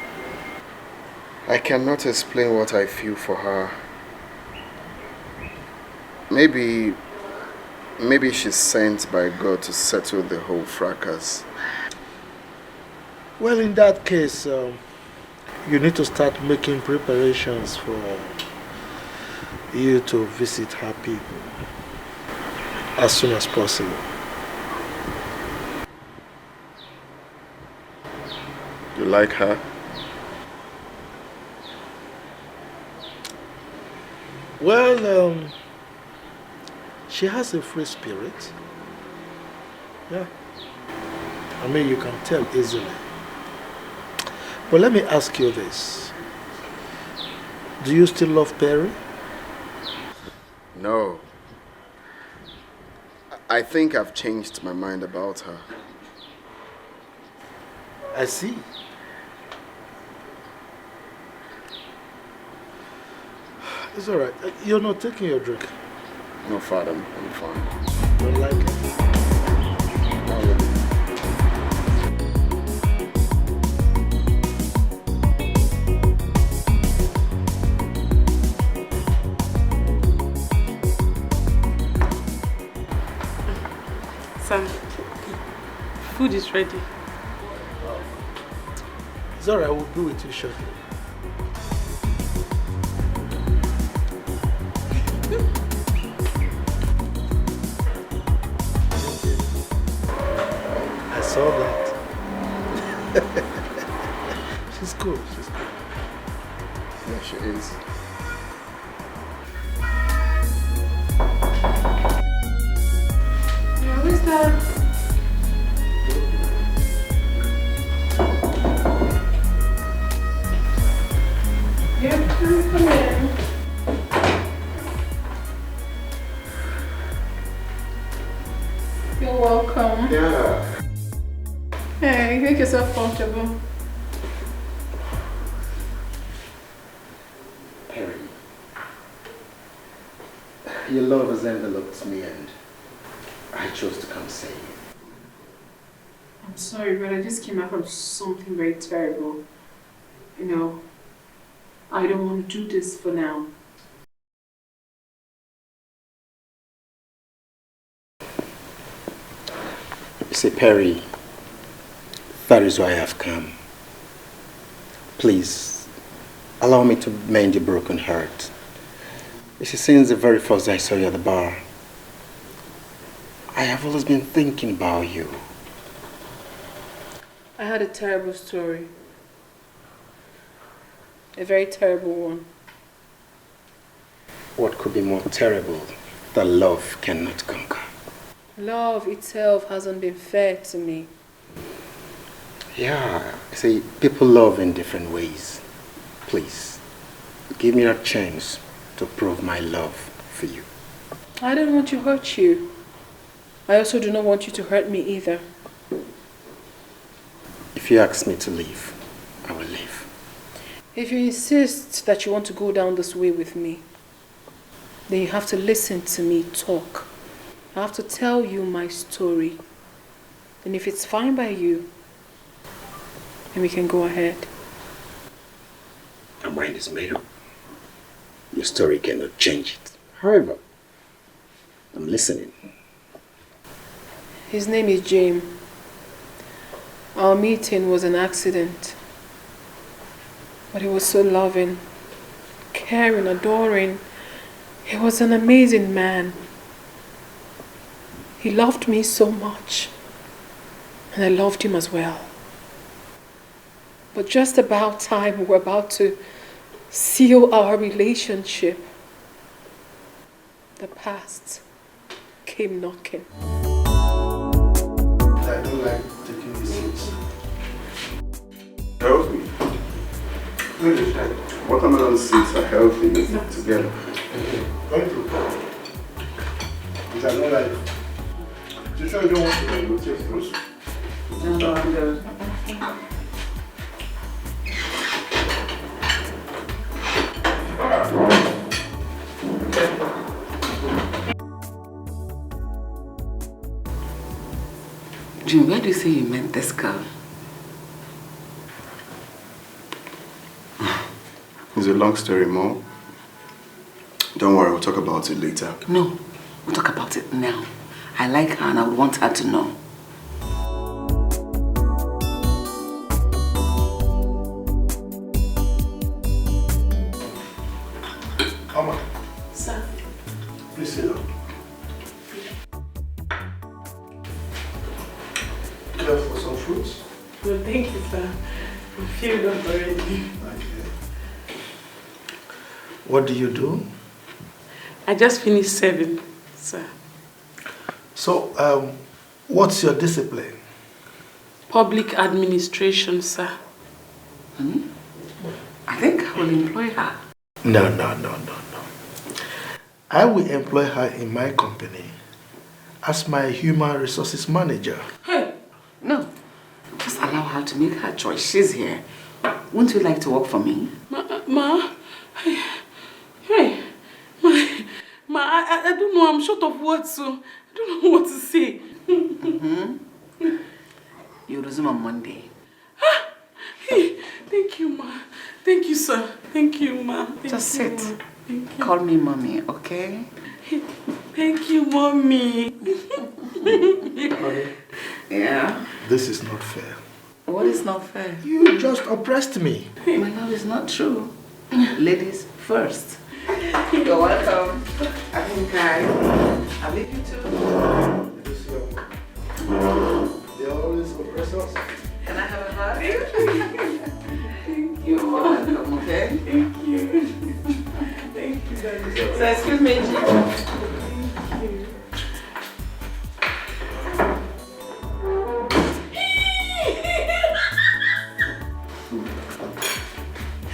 I cannot explain what I feel for her. Maybe she's sent by God to settle the whole fracas.
Well, in that case, you need to start making preparations for you to visit her people as soon as possible.
You like her?
Well, she has a free spirit. Yeah. I mean, you can tell easily. But let me ask you this. Do you still love Perry?
No. I think I've changed my mind about her.
I see. It's all right. You're not taking your drink.
No, Father, I'm fine.
Don't like it?
Not really.
Son, food is ready.
It's all right. We'll be with you shortly. I saw that. She's cool. She's cool.
Yeah, she is.
Yeah, who's that? Yeah, come in. You're welcome.
Yeah.
Hey, make yourself comfortable.
Perry, your love has enveloped me and I chose to come say it.
I'm sorry, but I just came out from something very terrible. You know, I don't want to do this for now.
You see, Perry, that is why I have come. Please, allow me to mend your broken heart. You see, since the very first day I saw you at the bar, I have always been thinking about you.
I had a terrible story. A very terrible one.
What could be more terrible that love cannot conquer?
Love itself hasn't been fair to me.
Yeah, see, people love in different ways. Please, give me that chance
to prove my love for you.
I don't want to hurt you. I also do not want you to hurt me either.
If you ask me to leave, I will leave.
If you insist that you want to go down this way with me, then you have to listen to me talk. I have to tell you my story. And if it's fine by you, then we can go ahead.
My mind is made up. Your story cannot change it. However, I'm listening.
His name is James. Our meeting was an accident. But he was so loving, caring, adoring. He was an amazing man. He loved me so much. And I loved him as well. But just about time we were about to seal our relationship, the past came knocking.
I don't like taking these seats.
Healthy. Watermelon seeds are healthy together.
Thank you. Which I don't like. You sure you don't want to go take those?
No, I'm good. Jim, where do you say you met this girl?
It's a long story, Mom. Don't worry, we'll talk about it later.
No, we'll talk about it now. I like her and I would want her to know.
Come on.
Sir.
Please sit down. Care for some fruits?
No, thank you, sir. I'm filled up already.
What do you do?
I just finished serving, sir.
So, what's your discipline?
Public administration, sir.
I think I will employ her.
No. I will employ her in my company as my human resources manager.
Hey, no. Just allow her to make her choice. She's here. Wouldn't you like to work for me?
I don't know. I'm short of words, so I don't know what to say.
You resume on Monday.
Hey, thank you, ma. Thank you, sir. Thank you, ma.
Just sit. Call me mommy, okay?
Thank you, mommy.
Honey,
Yeah.
this is not fair.
What is not fair?
You just oppressed me.
My love is not true. Ladies first. You're welcome. I think I leave you too.
They always oppress us.
Can I have a hug?
Thank you,
You're
ma.
welcome, okay?
Thank you. Thank you, darling.
So excuse me, Jim.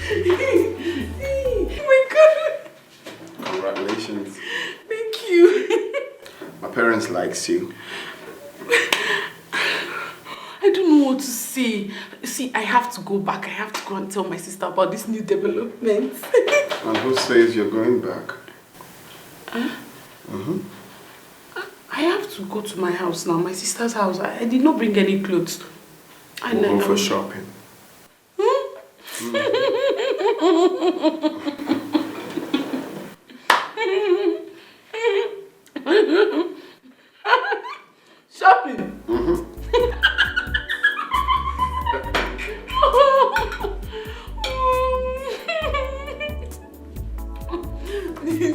Thank you. Oh my God.
Congratulations.
Thank you.
My parents likes you.
I don't know what to say. See, I have to go back. I have to go and tell my sister about this new development.
And who says you're going back?
Huh? I have to go to my house now, my sister's house. I did not bring any clothes.
We'll go for shopping.
Shopping?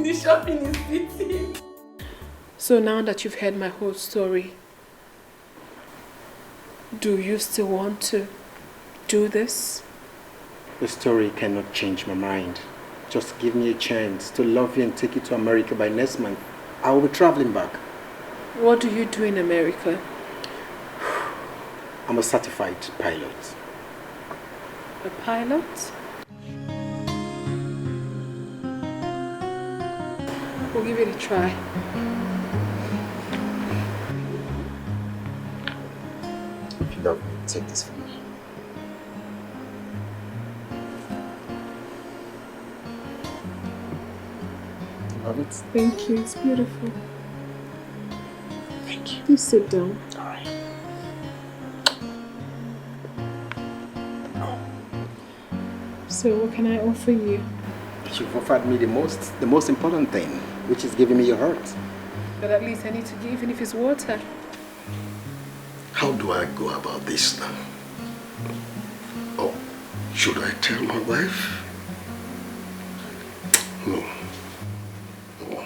The shopping is fitting.
So now that you've heard my whole story, do you still want to do this?
The story cannot change my mind. Just give me a chance to love you and take you to America by next month. I will be traveling back.
What do you do in America?
I'm a certified pilot.
A pilot? We'll give it a try.
If you love me, take this from me. Love it?
Thank you. It's beautiful.
Thank you.
Please sit down.
All right.
So what can I offer you?
You've offered me the most important thing, which is giving me your heart.
But at least I need to give, even if it's water.
How do I go about this now? Oh, should I tell my wife? No. No.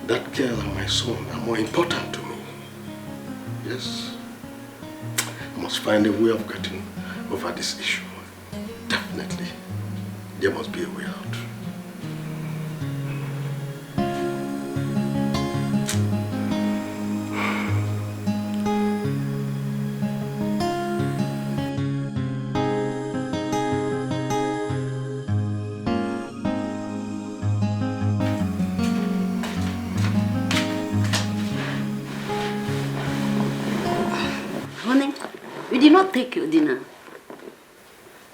That girl and my son are more important to me. Yes. I must find a way of getting over this issue. Definitely. There must be a way out.
Honey, you did not take your dinner.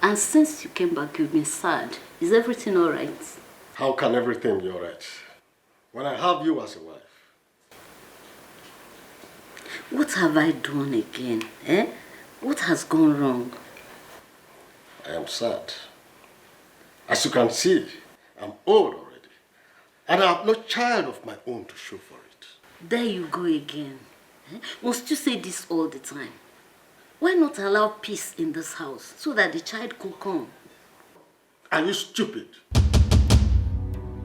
And since you came back, you've been sad. Is everything all right?
How can everything be all right when I have you as a wife?
What have I done again? Eh? What has gone wrong?
I am sad. As you can see, I'm old already. And I have no child of my own to show for it.
There you go again. Eh? Must you say this all the time? Why not allow peace in this house so that the child could come?
Are you stupid?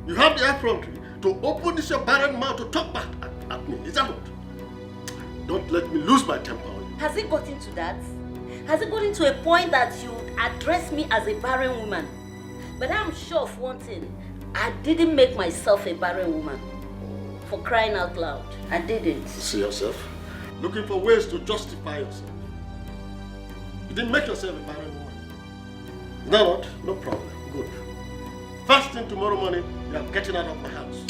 You have the effrontery to open this your barren mouth to talk back at me. Is that what? Don't let me lose my temper on you.
Has it gotten to that? Has it gotten to a point that you address me as a barren woman? But I'm sure of one thing. I didn't make myself a barren woman. For crying out loud. I didn't.
See yourself? Looking for ways to justify yourself. You didn't make yourself a barren woman. Is that what? No problem. Good. First thing tomorrow morning, you are getting out of my house.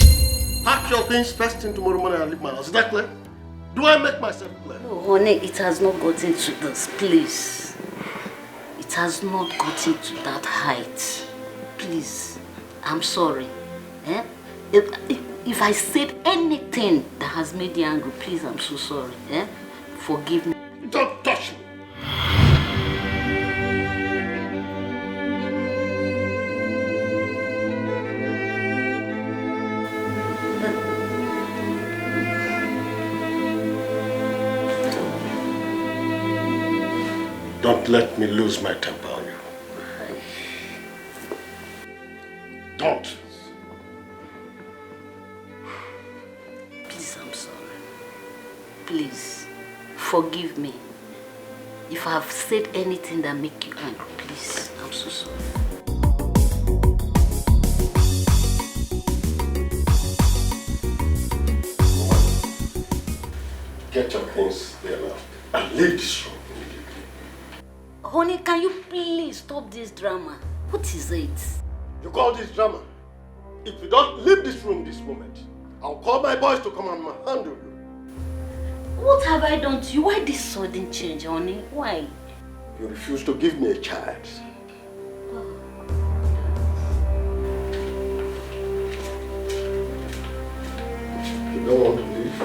Pack your things first thing tomorrow morning and leave my house. Is that clear? Do I make myself clear?
No, honey, it has not gotten to this, please. It has not gotten to that height. Please, I'm sorry. Eh? If I said anything that has made you angry, please, I'm so sorry. Eh? Forgive me.
Don't touch me. Don't let me lose my temper on you. Don't.
Please, I'm sorry. Please, forgive me. If I have said anything that make you angry, please, I'm so sorry.
Get your things there now and leave this room.
Honey, can you please stop this drama? What is it?
You call this drama? If you don't leave this room this moment, I'll call my boys to come and handle you.
What have I done to you? Why this sudden change, honey? Why?
You refuse to give me a child. You don't want to leave?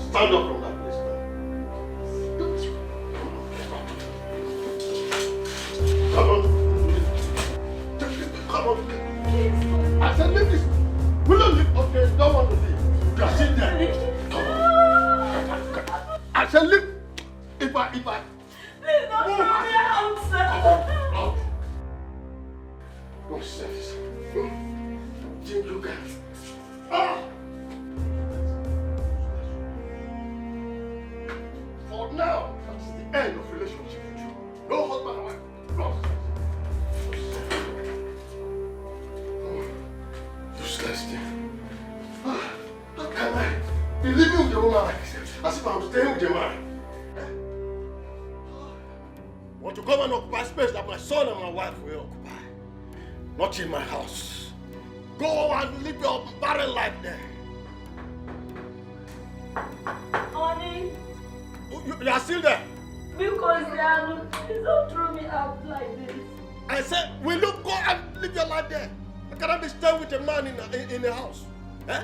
Stand up from that place now.
Don't you?
Come on. Come on. I said leave this. Will you leave? Okay, you don't want to leave. You are sitting there. Come on. I said leave. If I...
Please don't throw me out, sir.
Out. Nonsense. Think you can. For now, that's the end of relationship with you. No husband and wife. Nonsense. Useless thing. How can I be living with a woman like this? As if I'm staying with a man. Want to come and occupy space that my son and my wife will occupy.
Not in my house. Go and live your barren life there.
Honey.
You are still there?
Because please don't throw me out like this.
I said, will you go and live your life there? I cannot be staying with a man in a house. Eh?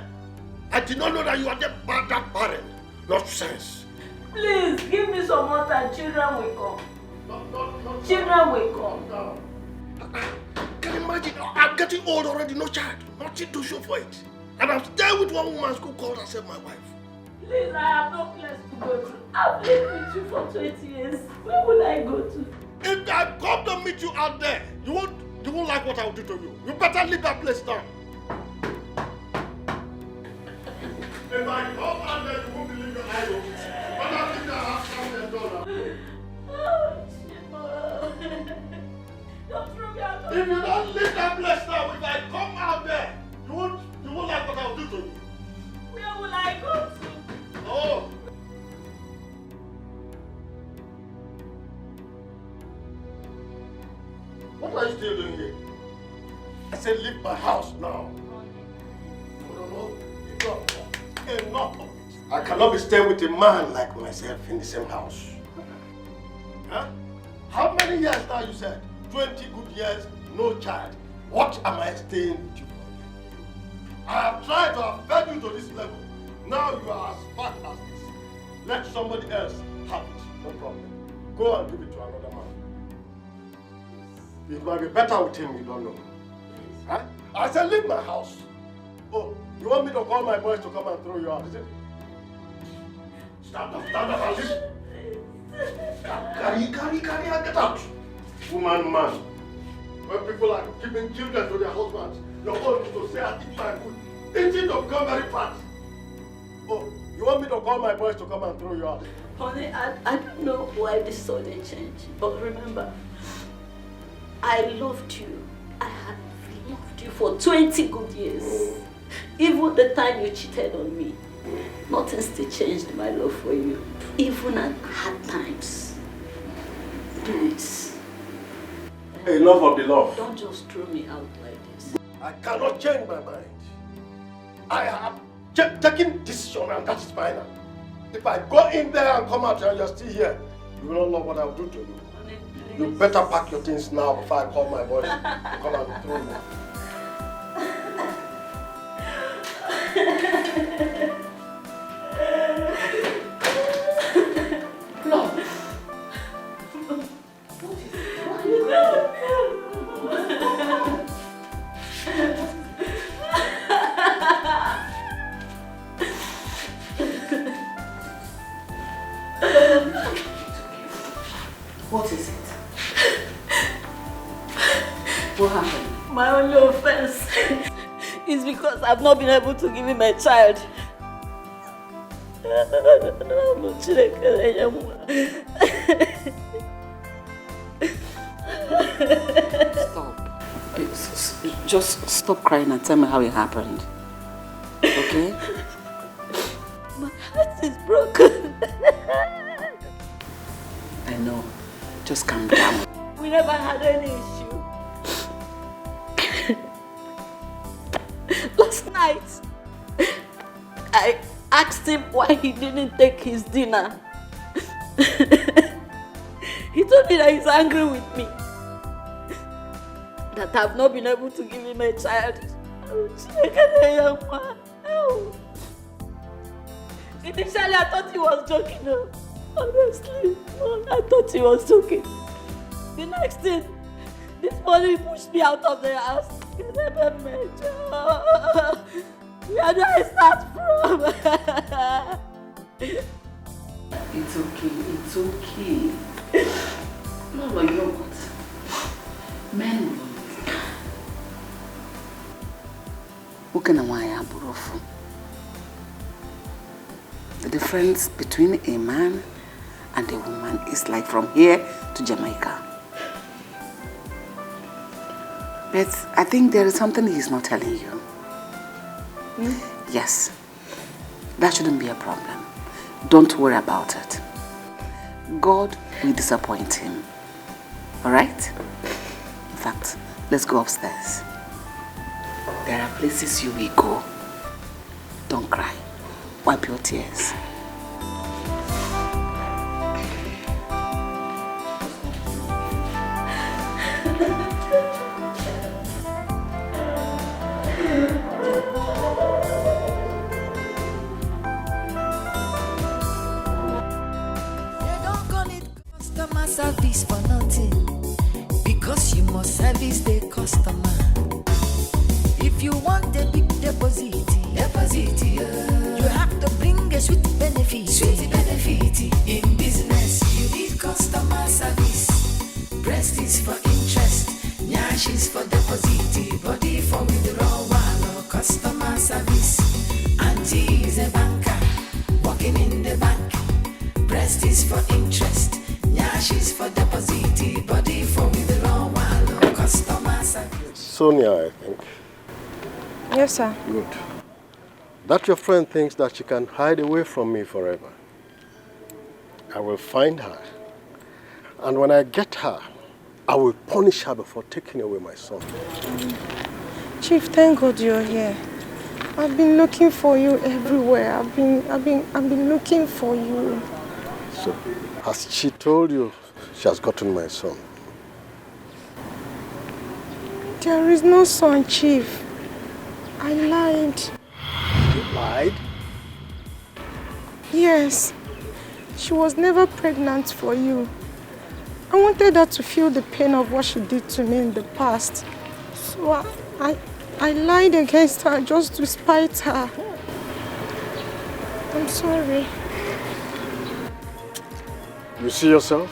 I did not know that you are that barren. Nonsense.
Please, give me some more time. Children will come. Children will come.
Can you imagine? I'm getting old already, no child. Nothing to show for it. And I'm staying with one woman who called herself my wife.
Please, I have no place to go to. I've lived with you for 20 years. Where will I go to?
If I come to meet you out there, you won't like what I will do to you. You better leave that place now. If I come out there, you won't believe your eyes open. But I think I have something done.
Oh, don't throw me out.
If you don't leave that place now, if I come out there, you won't like what I will do to you.
Where will I go to?
Oh. What are you still doing here? I said leave my house now. No. Enough of it. I cannot be staying with a man like myself in the same house. Huh? How many years now you said? 20 good years, no child. What am I staying with you for? I have tried to have fed you to this level. Now you are as fat as this. Let somebody else have it. No problem. Go and give it to another man. It might be better with him, you don't know. Huh? I said leave my house. Oh, you want me to call my boys to come and throw you out, is it? Stand up and listen. Carry, and get out. Man. When people are giving children to their husbands, your own is to say, I eat my food. Eating to become very fat. Oh, you want me to call my boys to come and throw you out?
Honey, I don't know why this sudden change, but remember, I loved you. I had loved you for 20 good years. Even the time you cheated on me, nothing still changed my love for you. Even at hard times. Please.
Enough of the love.
Don't just throw me out like this.
I cannot change my mind. I have taken decision and that is final. If I go in there and come out and you're still here, you will not know what I will do to you.
Honey,
you better pack your things now before I call my boys to come and throw you.
No.
What is it? What happened?
My only offense is because I've not been able to give him a child.
Stop. Just stop crying and tell me how it happened. Okay?
My heart is broken.
I know. Just calm down.
We never had any issue. Last night, I asked him why he didn't take his dinner. He told me that he's angry with me. That I've not been able to give him a child. Initially, I thought he was joking. Honestly, I thought he was joking. The next thing, this morning he pushed me out of the house. Where do I start from?
It's okay. No, you know what? Men will understand. The difference between a man and a woman is like from here to Jamaica. But I think there is something he's not telling you. Yes, that shouldn't be a problem. Don't worry about it. God will disappoint him. Alright? In fact, let's go upstairs. There are places you will go. Don't cry. Wipe your tears.
Customer service for nothing, because you must service the customer. If you want a big deposit, you have to bring a sweet benefit. In business, you need customer service. Breast is for interest, nyash is for deposit, body for withdrawal or customer service. Auntie is a banker, working in the bank. Breast is for interest. Nyash is for deposit, body for withdrawal or customer service.
Sonia, I think.
Yes, sir.
Good. That your friend thinks that she can hide away from me forever. I will find her. And when I get her, I will punish her before taking away my son.
Chief, thank God you're here. I've been looking for you everywhere. I've been looking for you.
So, has she told you she has gotten my son?
There is no son, Chief. I lied.
You lied?
Yes. She was never pregnant for you. I wanted her to feel the pain of what she did to me in the past. So I lied against her just to spite her. I'm sorry.
You see yourself?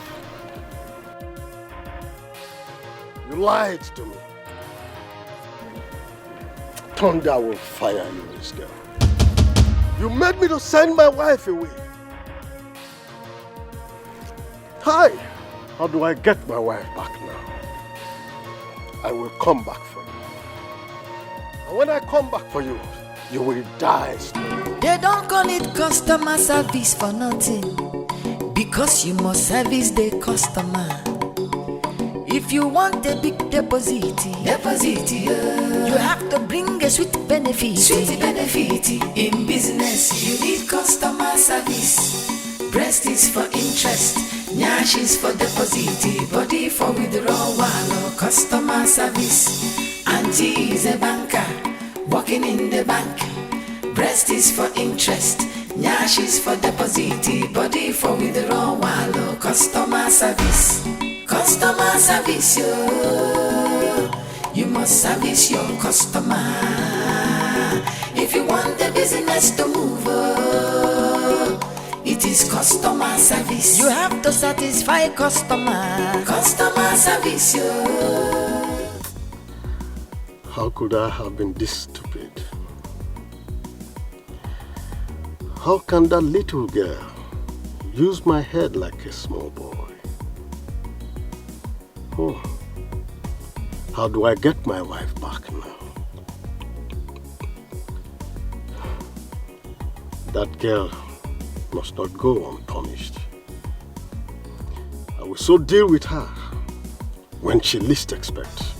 You lied to me. Thunder will fire you, this girl. You made me to send my wife away. Hi! How do I get my wife back now? I will come back for you. And when I come back for you, you will die slowly.
They don't call it customer service for nothing, because you must service the customer. If you want a big deposit, you have to bring a sweet benefit. In business, you need customer service. Breast is for interest, nyash is for deposit, body for withdrawal or customer service. Auntie is a banker, working in the bank. Breast is for interest, nyash is for deposit, body for withdrawal or customer service. Customer service, you must service your customer. If you want the business to move, it is customer service. You have to satisfy customer. Customer service,
How could I have been this stupid? How can that little girl use my head like a small boy? Oh, how do I get my wife back now? That girl must not go unpunished. I will so deal with her when she least expects.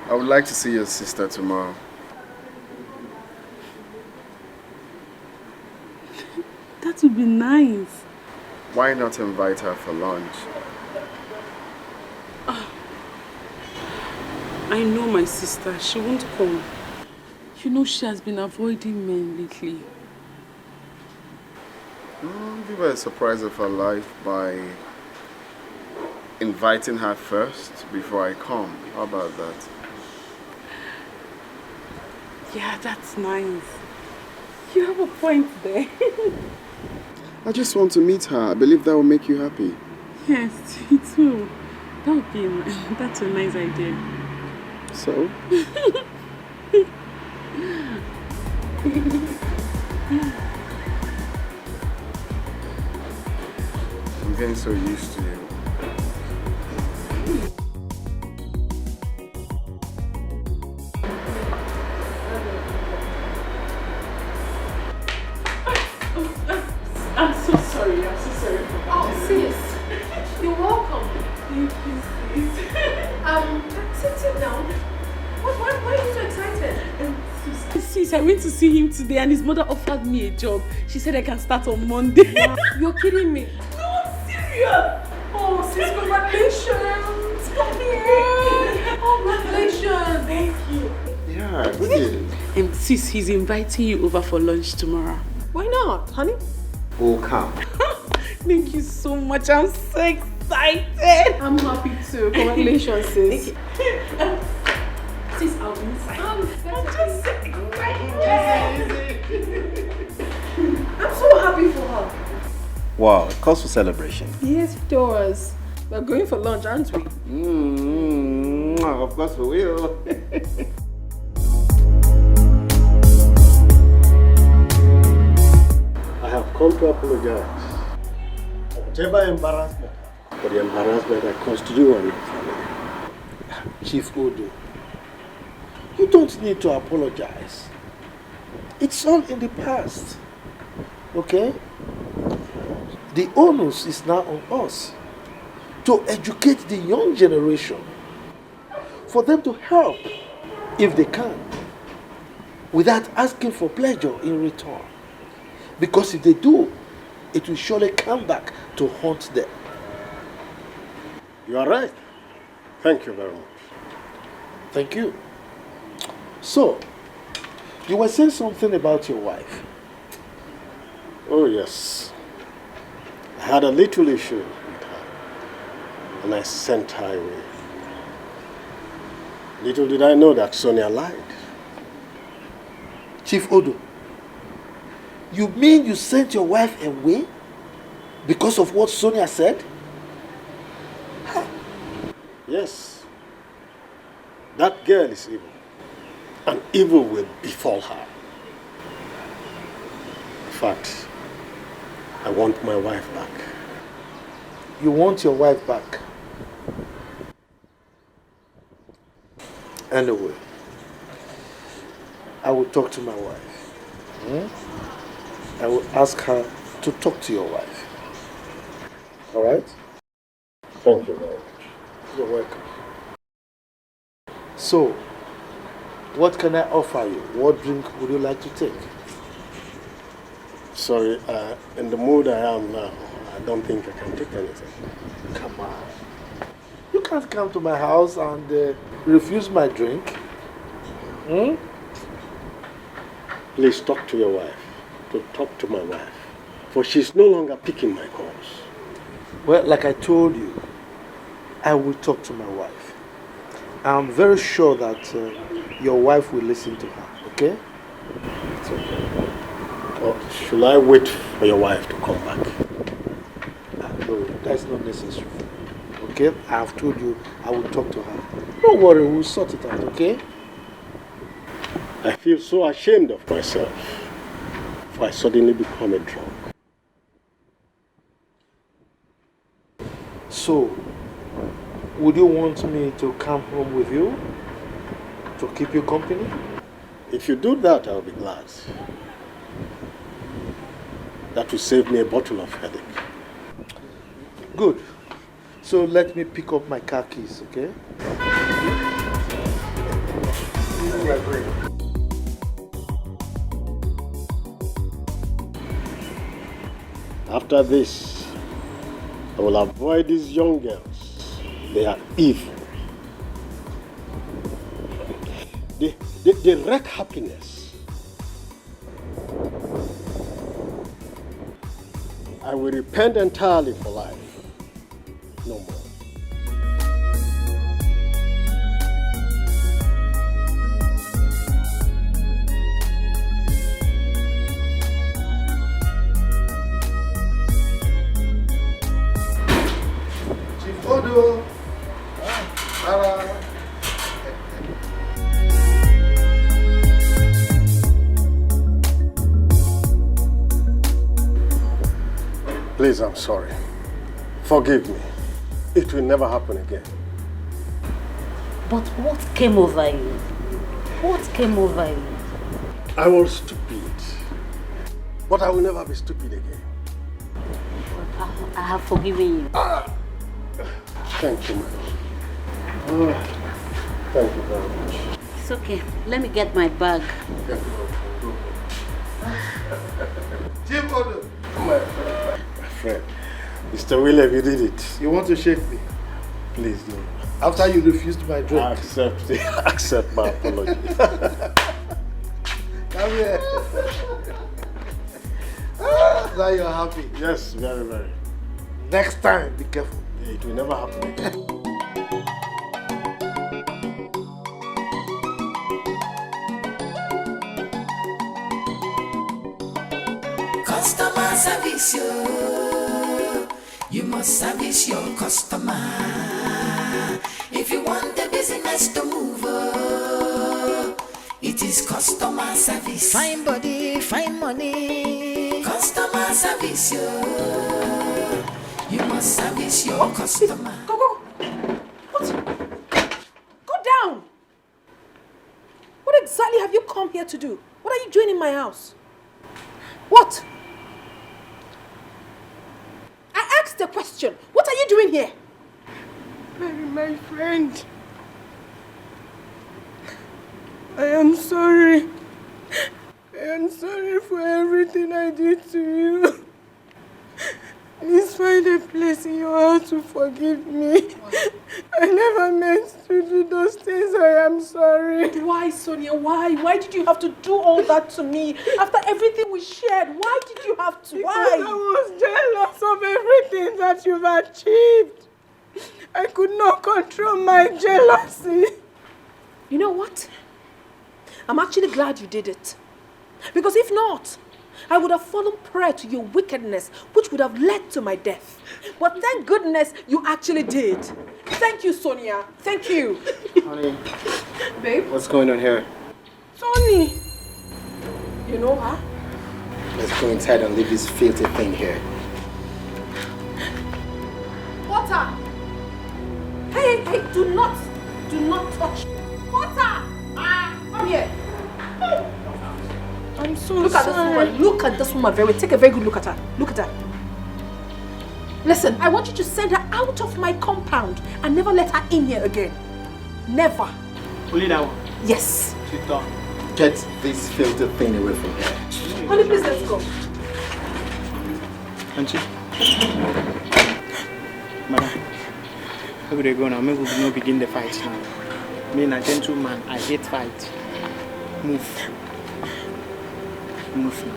I would like to see your sister tomorrow.
That would be nice.
Why not invite her for lunch?
I know my sister. She won't come. You know she has been avoiding men lately.
Give her a surprise of her life by inviting her first before I come. How about that?
Yeah, that's nice. You have a point there.
I just want to meet her. I believe that will make you happy.
Yes, me too. That would be that's a nice idea.
So? getting so used to you.
I'm so sorry for that.
Oh, sis. You're welcome.
Thank you, sis.
Sit down. Why are you so excited?
Sis, I went to see him today and his mother offered me a job. She said I can start on Monday.
You're kidding me.
No, I'm serious.
Oh, sis, congratulations. Come here. Congratulations.
Thank you.
Yeah, good.
Sis, he's inviting you over for lunch tomorrow.
Why not, honey?
We'll come.
Thank you so much. I'm so excited.
I'm happy too. Congratulations, sis.
Sis, I'll be inside. I'm just so excited.
I'm so happy for her.
Wow, it calls for celebration.
Yes, it does. We're going for lunch, aren't we?
Of course we will.
I have come to apologize. Whatever embarrassment. For the embarrassment I caused you and your family. Chief Odo, you don't need to apologize. It's all in the past. Okay? The onus is now on us to educate the young generation, for them to help if they can, without asking for pleasure in return. Because if they do, it will surely come back to haunt them.
You are right. Thank you very much.
Thank you. So, you were saying something about your wife.
Oh yes. I had a little issue with her, and I sent her away. Little did I know that Sonia lied.
Chief Odo, you mean you sent your wife away because of what Sonia said?
Yes. That girl is evil, and evil will befall her. In fact, I want my wife back.
You want your wife back? Anyway, I will talk to my wife. I will ask her to talk to your wife. All right?
Thank you very much.
You're welcome. So, what can I offer you? What drink would you like to take?
Sorry, in the mood I am now, I don't think I can take anything.
Come on. You can't come to my house and refuse my drink.
Please talk to your wife. To talk to my wife. For she's no longer picking my calls.
Well, like I told you, I will talk to my wife. I'm very sure that your wife will listen to her, okay?
It's okay. Or should I wait for your wife to come back?
No, that's not necessary. Okay? I have told you I will talk to her. Don't worry, we'll sort it out, okay?
I feel so ashamed of myself for I suddenly become a drunk.
So, would you want me to come home with you? To keep you company?
If you do that, I'll be glad. That will save me a bottle of headache.
Good. So let me pick up my car keys, okay?
After this, I will avoid these young girls. They are evil. They wreck happiness. I will repent entirely for life. No more.
Chief Odo.
Please, I'm sorry. Forgive me. It will never happen again.
But what came over you? What came over you?
I was stupid. But I will never be stupid again.
I have forgiven you.
Thank you, madam. Thank you very much.
It's okay. Let me get my bag.
Jim Odo.
My friend. Mr. William, you did it.
You want to shake me?
Please do.
After you refused my drink.
I accept my apology.
Come here. Now you're happy.
Yes, very, very.
Next time, be careful.
It will never happen again.
Customer service, you must service your customer. If you want the business to move, it is customer service. Fine body, fine money. Customer service, you must service your customer.
Go. What? Go down. What exactly have you come here to do? What are you doing in my house? What? I asked a question. What are you doing here?
Mary, my friend. I am sorry. I am sorry for everything I did to you. Please find a place in your heart to forgive me. I never meant to do those things. I am sorry.
Why, Sonia? Why? Why did you have to do all that to me? After everything we shared, why did you have to? Why?
Because I was jealous of everything that you've achieved. I could not control my jealousy.
You know what? I'm actually glad you did it. Because if not, I would have fallen prey to your wickedness, which would have led to my death. But thank goodness you actually did. Thank you, Sonia. Thank you.
Honey.
Babe?
What's going on here?
Tony. You know her?
Let's go inside and leave this filthy thing here.
Water! Hey, do not touch. Water! Come here.
I'm so
Look at this woman. Look at this woman. Take a very good look at her. Look at her. Listen, I want you to send her out of my compound and never let her in here again. Never.
Only that one?
Yes.
Sit down.
Get this filthy thing away from here.
Honey, please let's go.
Auntie. Madam. Where would they go now? Maybe we will not begin the fight now. Me, a gentleman, I hate fight. Move. Move now.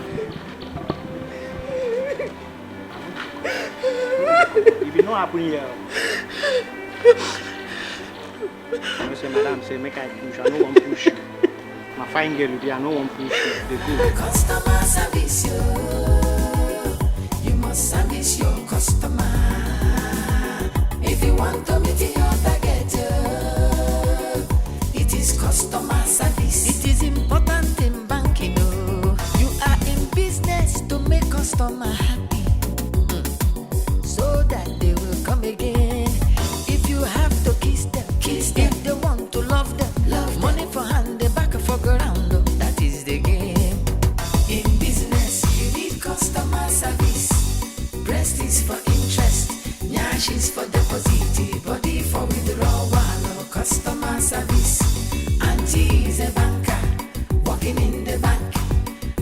If you know what happened here, I say, madam, say, make I push. I don't want to push you. My fine girl, I don't want to push you. They go.
Customer service, you must service your customer. If you want to meet your target, it is customer service. It is important in banking. You are in business to make customer happy, so that they will come again. If you have to kiss them. If they want to love them, money for hand, they back for ground. That is the game. In business, you need customer service. Breast is for interest, nyash is for deposit, body for withdrawal. Customer service. Auntie is a banker, working in the bank.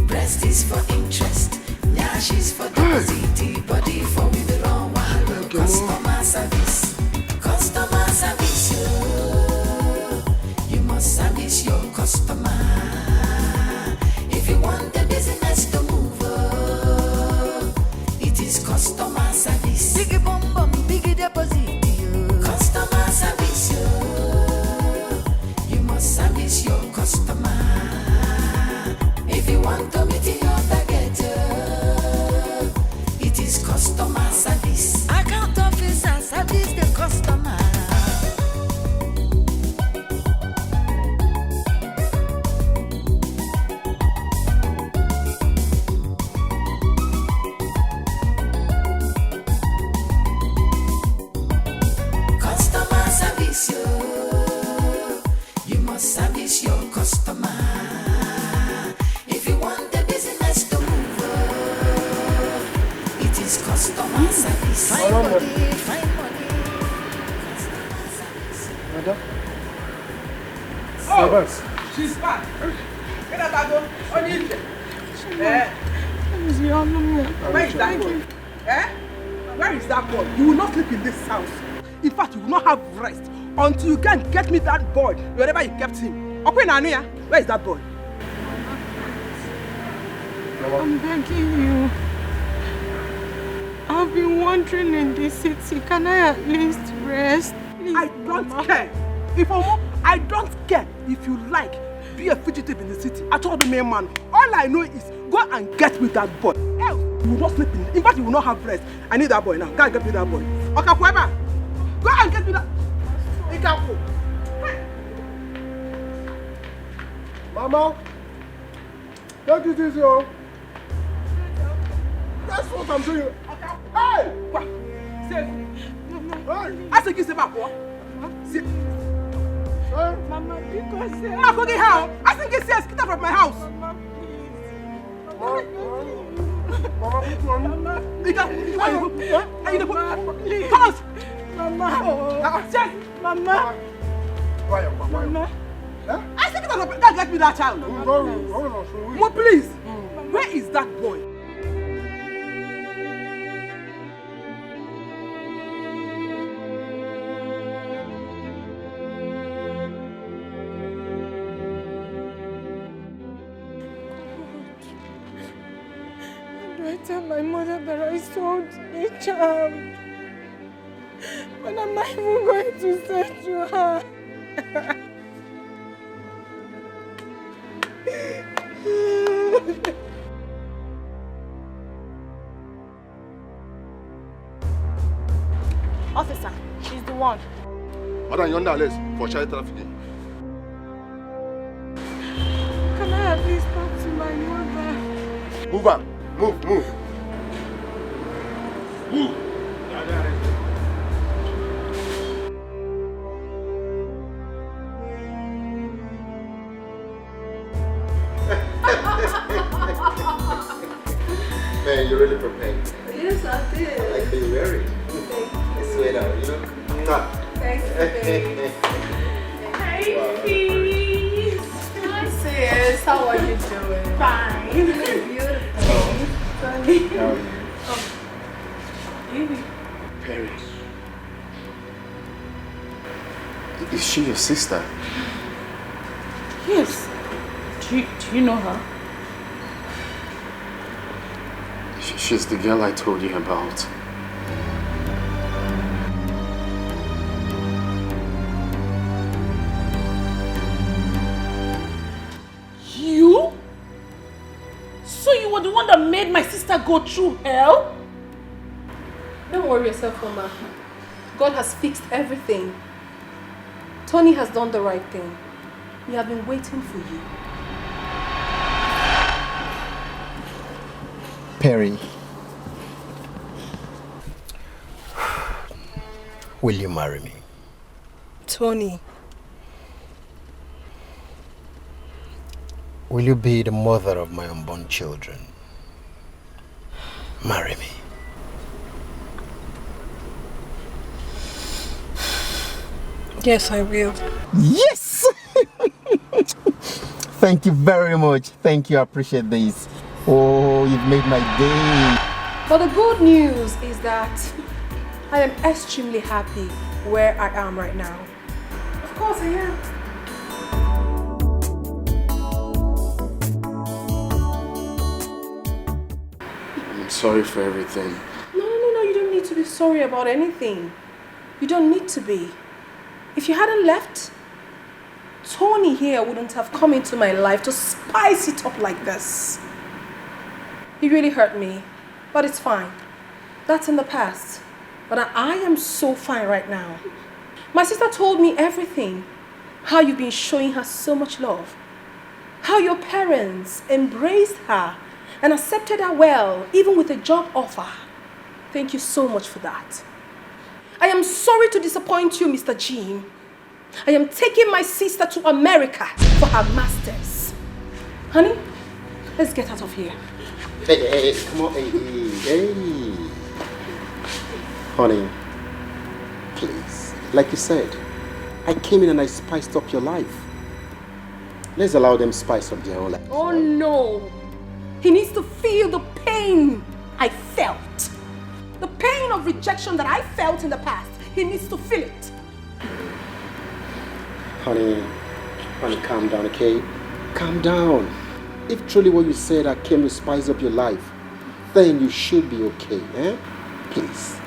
Breast is for interest, nyash is for deposit, body for withdrawal. Customer service. Customer service, you must service your customer. If you want the business to move, it is customer service. Biggie bum bum, biggie deposit. Customer service, you must service your customer. If you want to meet your target, it is customer service. Account officer service.
Madam?
Oh, she's back. Get out that door. On you. Where is that boy? Where is that boy? You will not sleep in this house. In fact, you will not have rest until you can get me that boy wherever you kept him. Okay, Nanuya, where is that boy?
I'm begging you. I've been wandering in this city. Can I at least rest? Please,
I don't care. I don't care if you like. Be a fugitive in the city. I told the main man. All I know is go and get me that boy. Else, you will not sleep in. In fact, you will not have rest. I need that boy now. Go and get me that boy. Okay, whoever. Go and get me that. You can go.
Mama, take it easy, oh. That's what I'm doing. Hey!
What? Say, Mama. I said, give back. What?
Mama, because
Mama, go get how? I think it's get out of my house.
Mama,
Mama, please. Mama,
please.
Thomas.
Mama.
Mama.
Mama.
I said, get out of my house. Get me that child. Mama, please. Where is that boy?
I tell my mother that I sold the child. But am I even going to say to her?
Officer, she's the one.
Madam, you're under arrest for child trafficking.
Can I at least talk to my mother?
Move on. Move. Move.
Man, you're really prepared.
Yes, I did.
I like the wearing. I swear now, you look.
Thanks, babe. Hey, peace. Hi, sis. How are you doing? Fine. Beautiful. Sunny.
How are you?
Perry. Is she your sister?
Yes. Do you know her?
She's the girl I told you about.
You? So you were the one that made my sister go through hell?
Don't worry yourself, Mama. God has fixed everything. Tony has done the right thing. We have been waiting for you.
Perry, will you marry me?
Tony.
Will you be the mother of my unborn children? Marry me.
Yes, I will.
Yes! Thank you very much. Thank you. I appreciate this. Oh, you've made my day.
But the good news is that I am extremely happy where I am right now. Of course I am.
I'm sorry for everything.
No, you don't need to be sorry about anything. You don't need to be. If you hadn't left, Tony here wouldn't have come into my life to spice it up like this. He really hurt me, but it's fine. That's in the past. But I am so fine right now. My sister told me everything. How you've been showing her so much love. How your parents embraced her and accepted her well, even with a job offer. Thank you so much for that. I am sorry to disappoint you, Mr. Jean. I am taking my sister to America for her masters. Honey, let's get out of here.
Hey, come on, hey.
Honey, please. Like you said, I came in and I spiced up your life. Let's allow them spice up their own life.
Oh no! He needs to feel the pain I felt. The pain of rejection that I felt in the past. He needs to feel it.
Honey, calm down, okay? Calm down. If truly what you said I came to spice up your life, then you should be okay, eh? Please.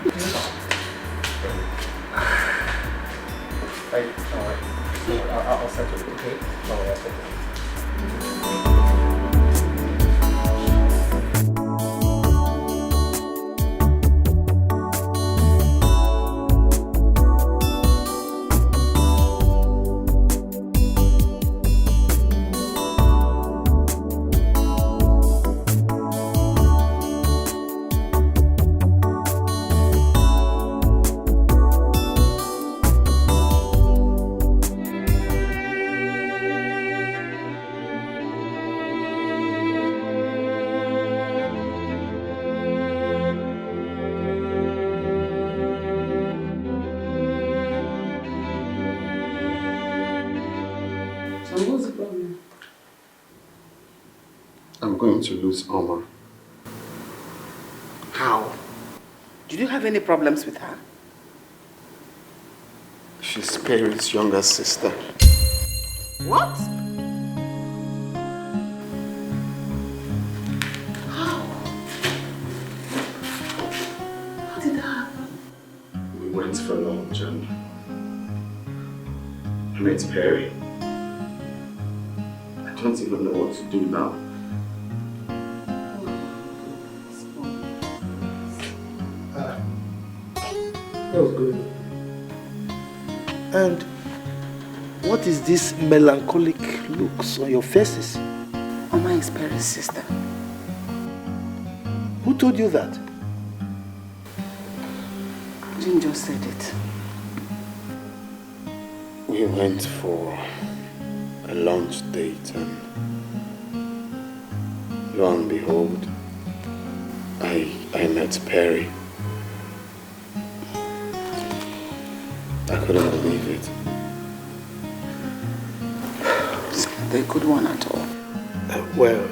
I'll settle it, okay? I'll settle it.
To lose Omar.
How? Did you have any problems with her?
She's Perry's younger sister.
What? How? How did that happen?
We went for lunch and I met Perry. I don't even know what to do now.
That was good. And what is this melancholic looks on your faces?
Mama is Perry's sister.
Who told you that?
Jim just said it.
We went for a lunch date and lo and behold, I met Perry. I couldn't believe it.
It's not a good one at all.
Well,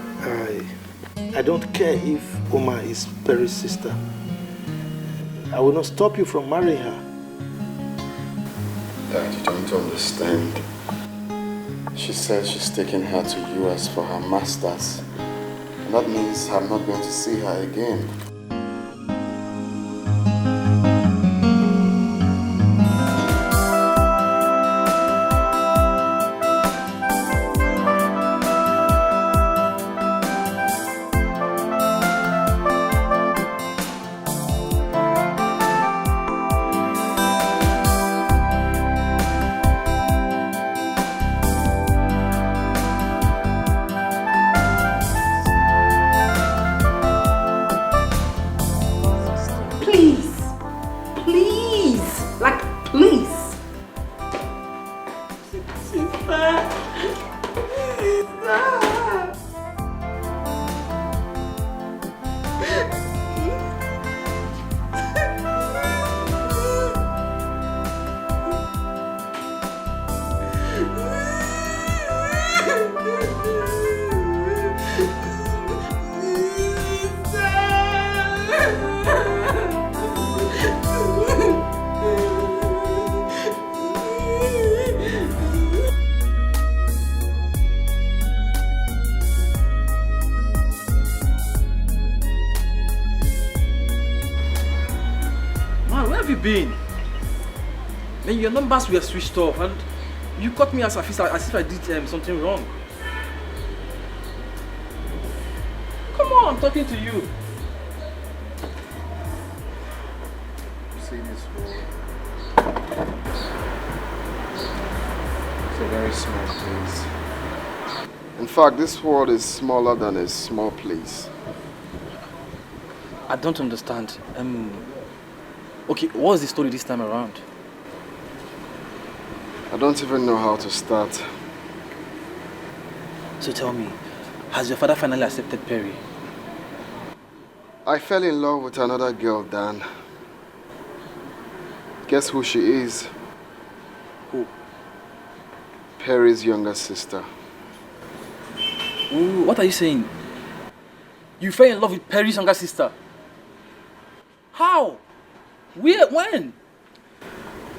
I don't care if Oma is Perry's sister. I will not stop you from marrying her.
Dad, you don't understand. She said she's taking her to US for her master's. And that means I'm not going to see her again.
Then your numbers were switched off and you caught me as if I did something wrong. Come on, I'm talking to you.
See this wall? It's a very small place. In fact, this world is smaller than a small place.
I don't understand. Okay, what's the story this time around?
I don't even know how to start.
So tell me, has your father finally accepted Perry?
I fell in love with another girl, Dan.
Guess who she is?
Who?
Perry's younger sister.
Ooh, what are you saying? You fell in love with Perry's younger sister? How? Where? When?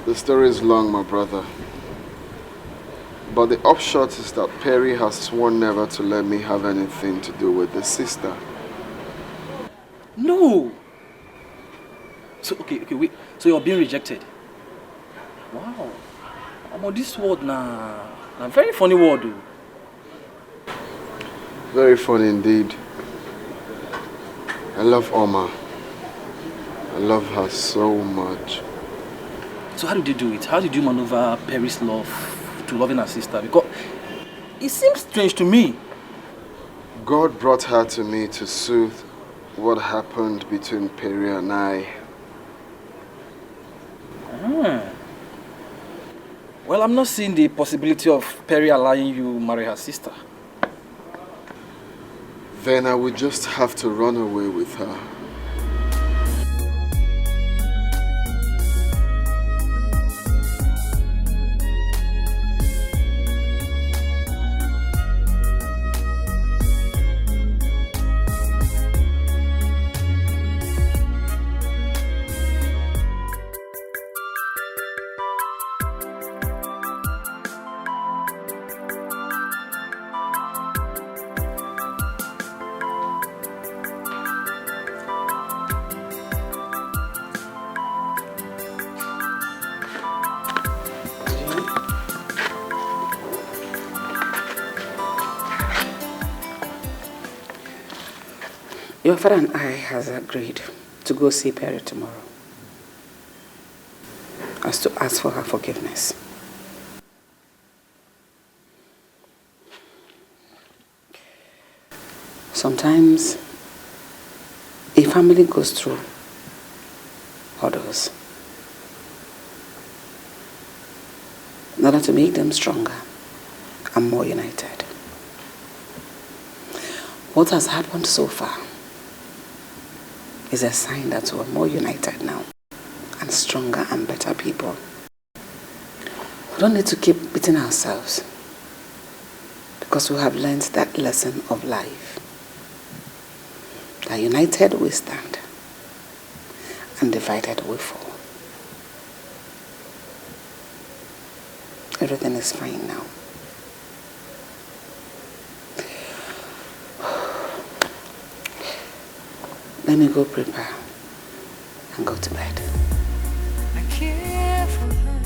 The story is long, my brother. But the upshot is that Perry has sworn never to let me have anything to do with the sister.
No! So, okay, wait. So you're being rejected? Wow. I'm on this word now. A very funny word, though.
Very funny indeed. I love Oma. I love her so much.
So how did you do it? How did you maneuver Perry's love to loving her sister? Because it seems strange to me.
God brought her to me to soothe what happened between Perry and I.
Well, I'm not seeing the possibility of Perry allowing you marry her sister.
Then I would just have to run away with her.
Your father and I has agreed to go see Perry tomorrow, as to ask for her forgiveness. Sometimes a family goes through hurdles in order to make them stronger and more united. What has happened so far is a sign that we're more united now and stronger and better people. We don't need to keep beating ourselves because we have learned that lesson of life. That united we stand and divided we fall. Everything is fine now. Let me go prepare and go to bed.
I care for her.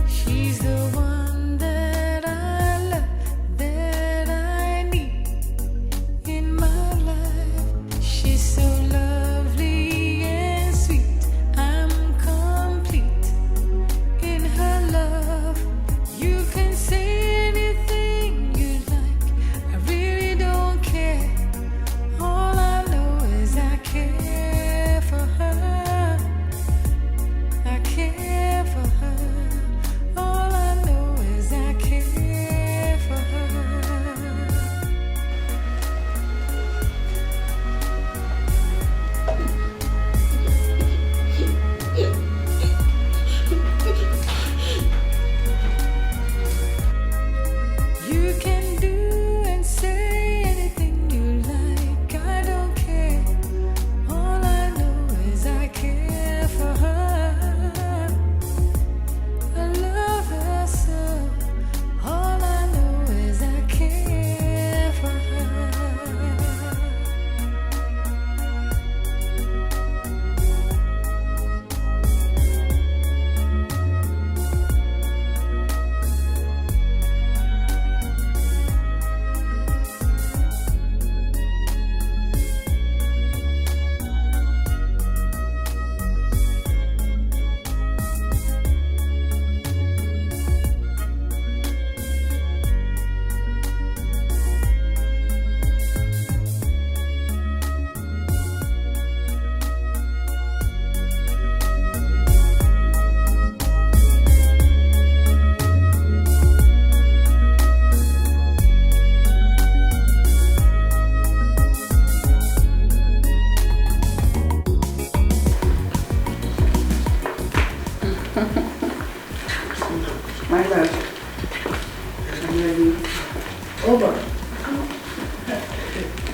She's the one that I love, that I need in my life. She's so lovely and sweet. I'm complete in her love. You can say anything you like. I really don't care. All I know is I care.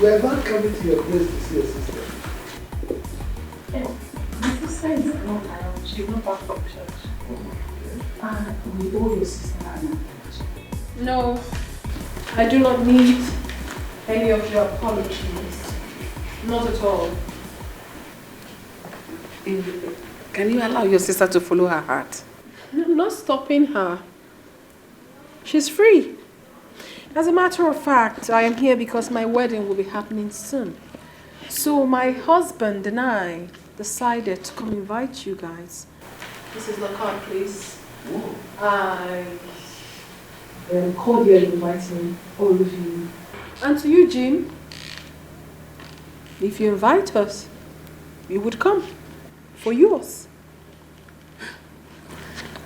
We are not coming to your place to see your sister.
My sister is not around. She's not back from church. We owe your sister an apology. No, I do not need any of your apologies. Not at all.
Can you allow your sister to follow her heart?
I'm not stopping her. She's free. As a matter of fact, I am here because my wedding will be happening soon. So my husband and I decided to come invite you guys. This is the card, please. I am cordially inviting all of you. And to you, Jim, if you invite us, we would come for yours.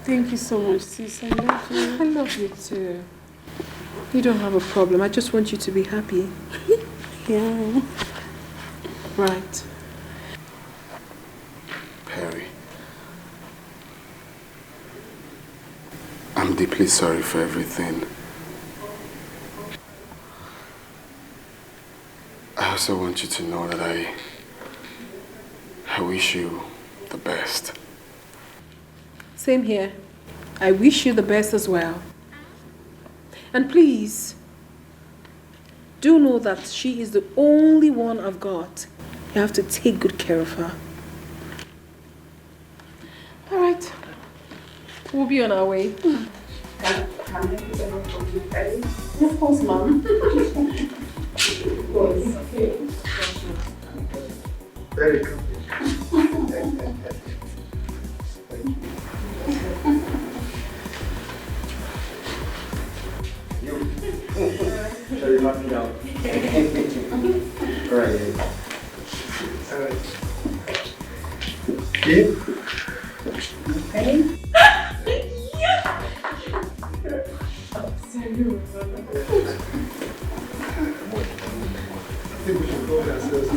Thank you so much, sis. I love you.
I love you too. You don't have a problem. I just want you to be happy.
Yeah.
Right.
Perry, I'm deeply sorry for everything. I also want you to know that I wish you the best.
Same here. I wish you the best as well. And please, do know that she is the only one I've got. You have to take good care of her. All right. We'll be on our way.
Can I put them for you, Perry? Of course, Mom. Of course. Okay.
Very good.
Shall we knock me down? Alright.
Okay.
Ready?
I think we should go ourselves.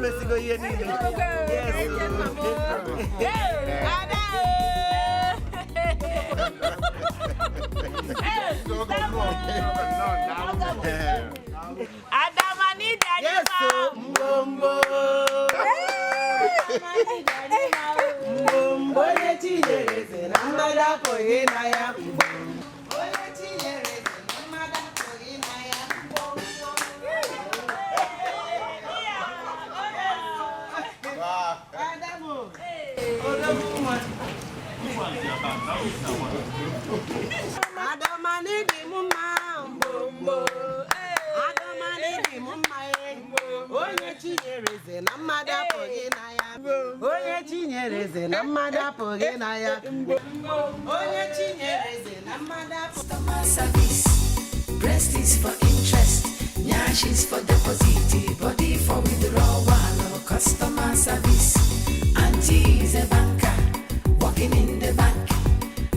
Let's go here.
Breast is for interest, nyash is for deposit, body for withdrawal, customer service. Auntie is a banker, working in the bank.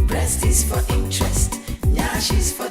Breast is for interest, nyash is for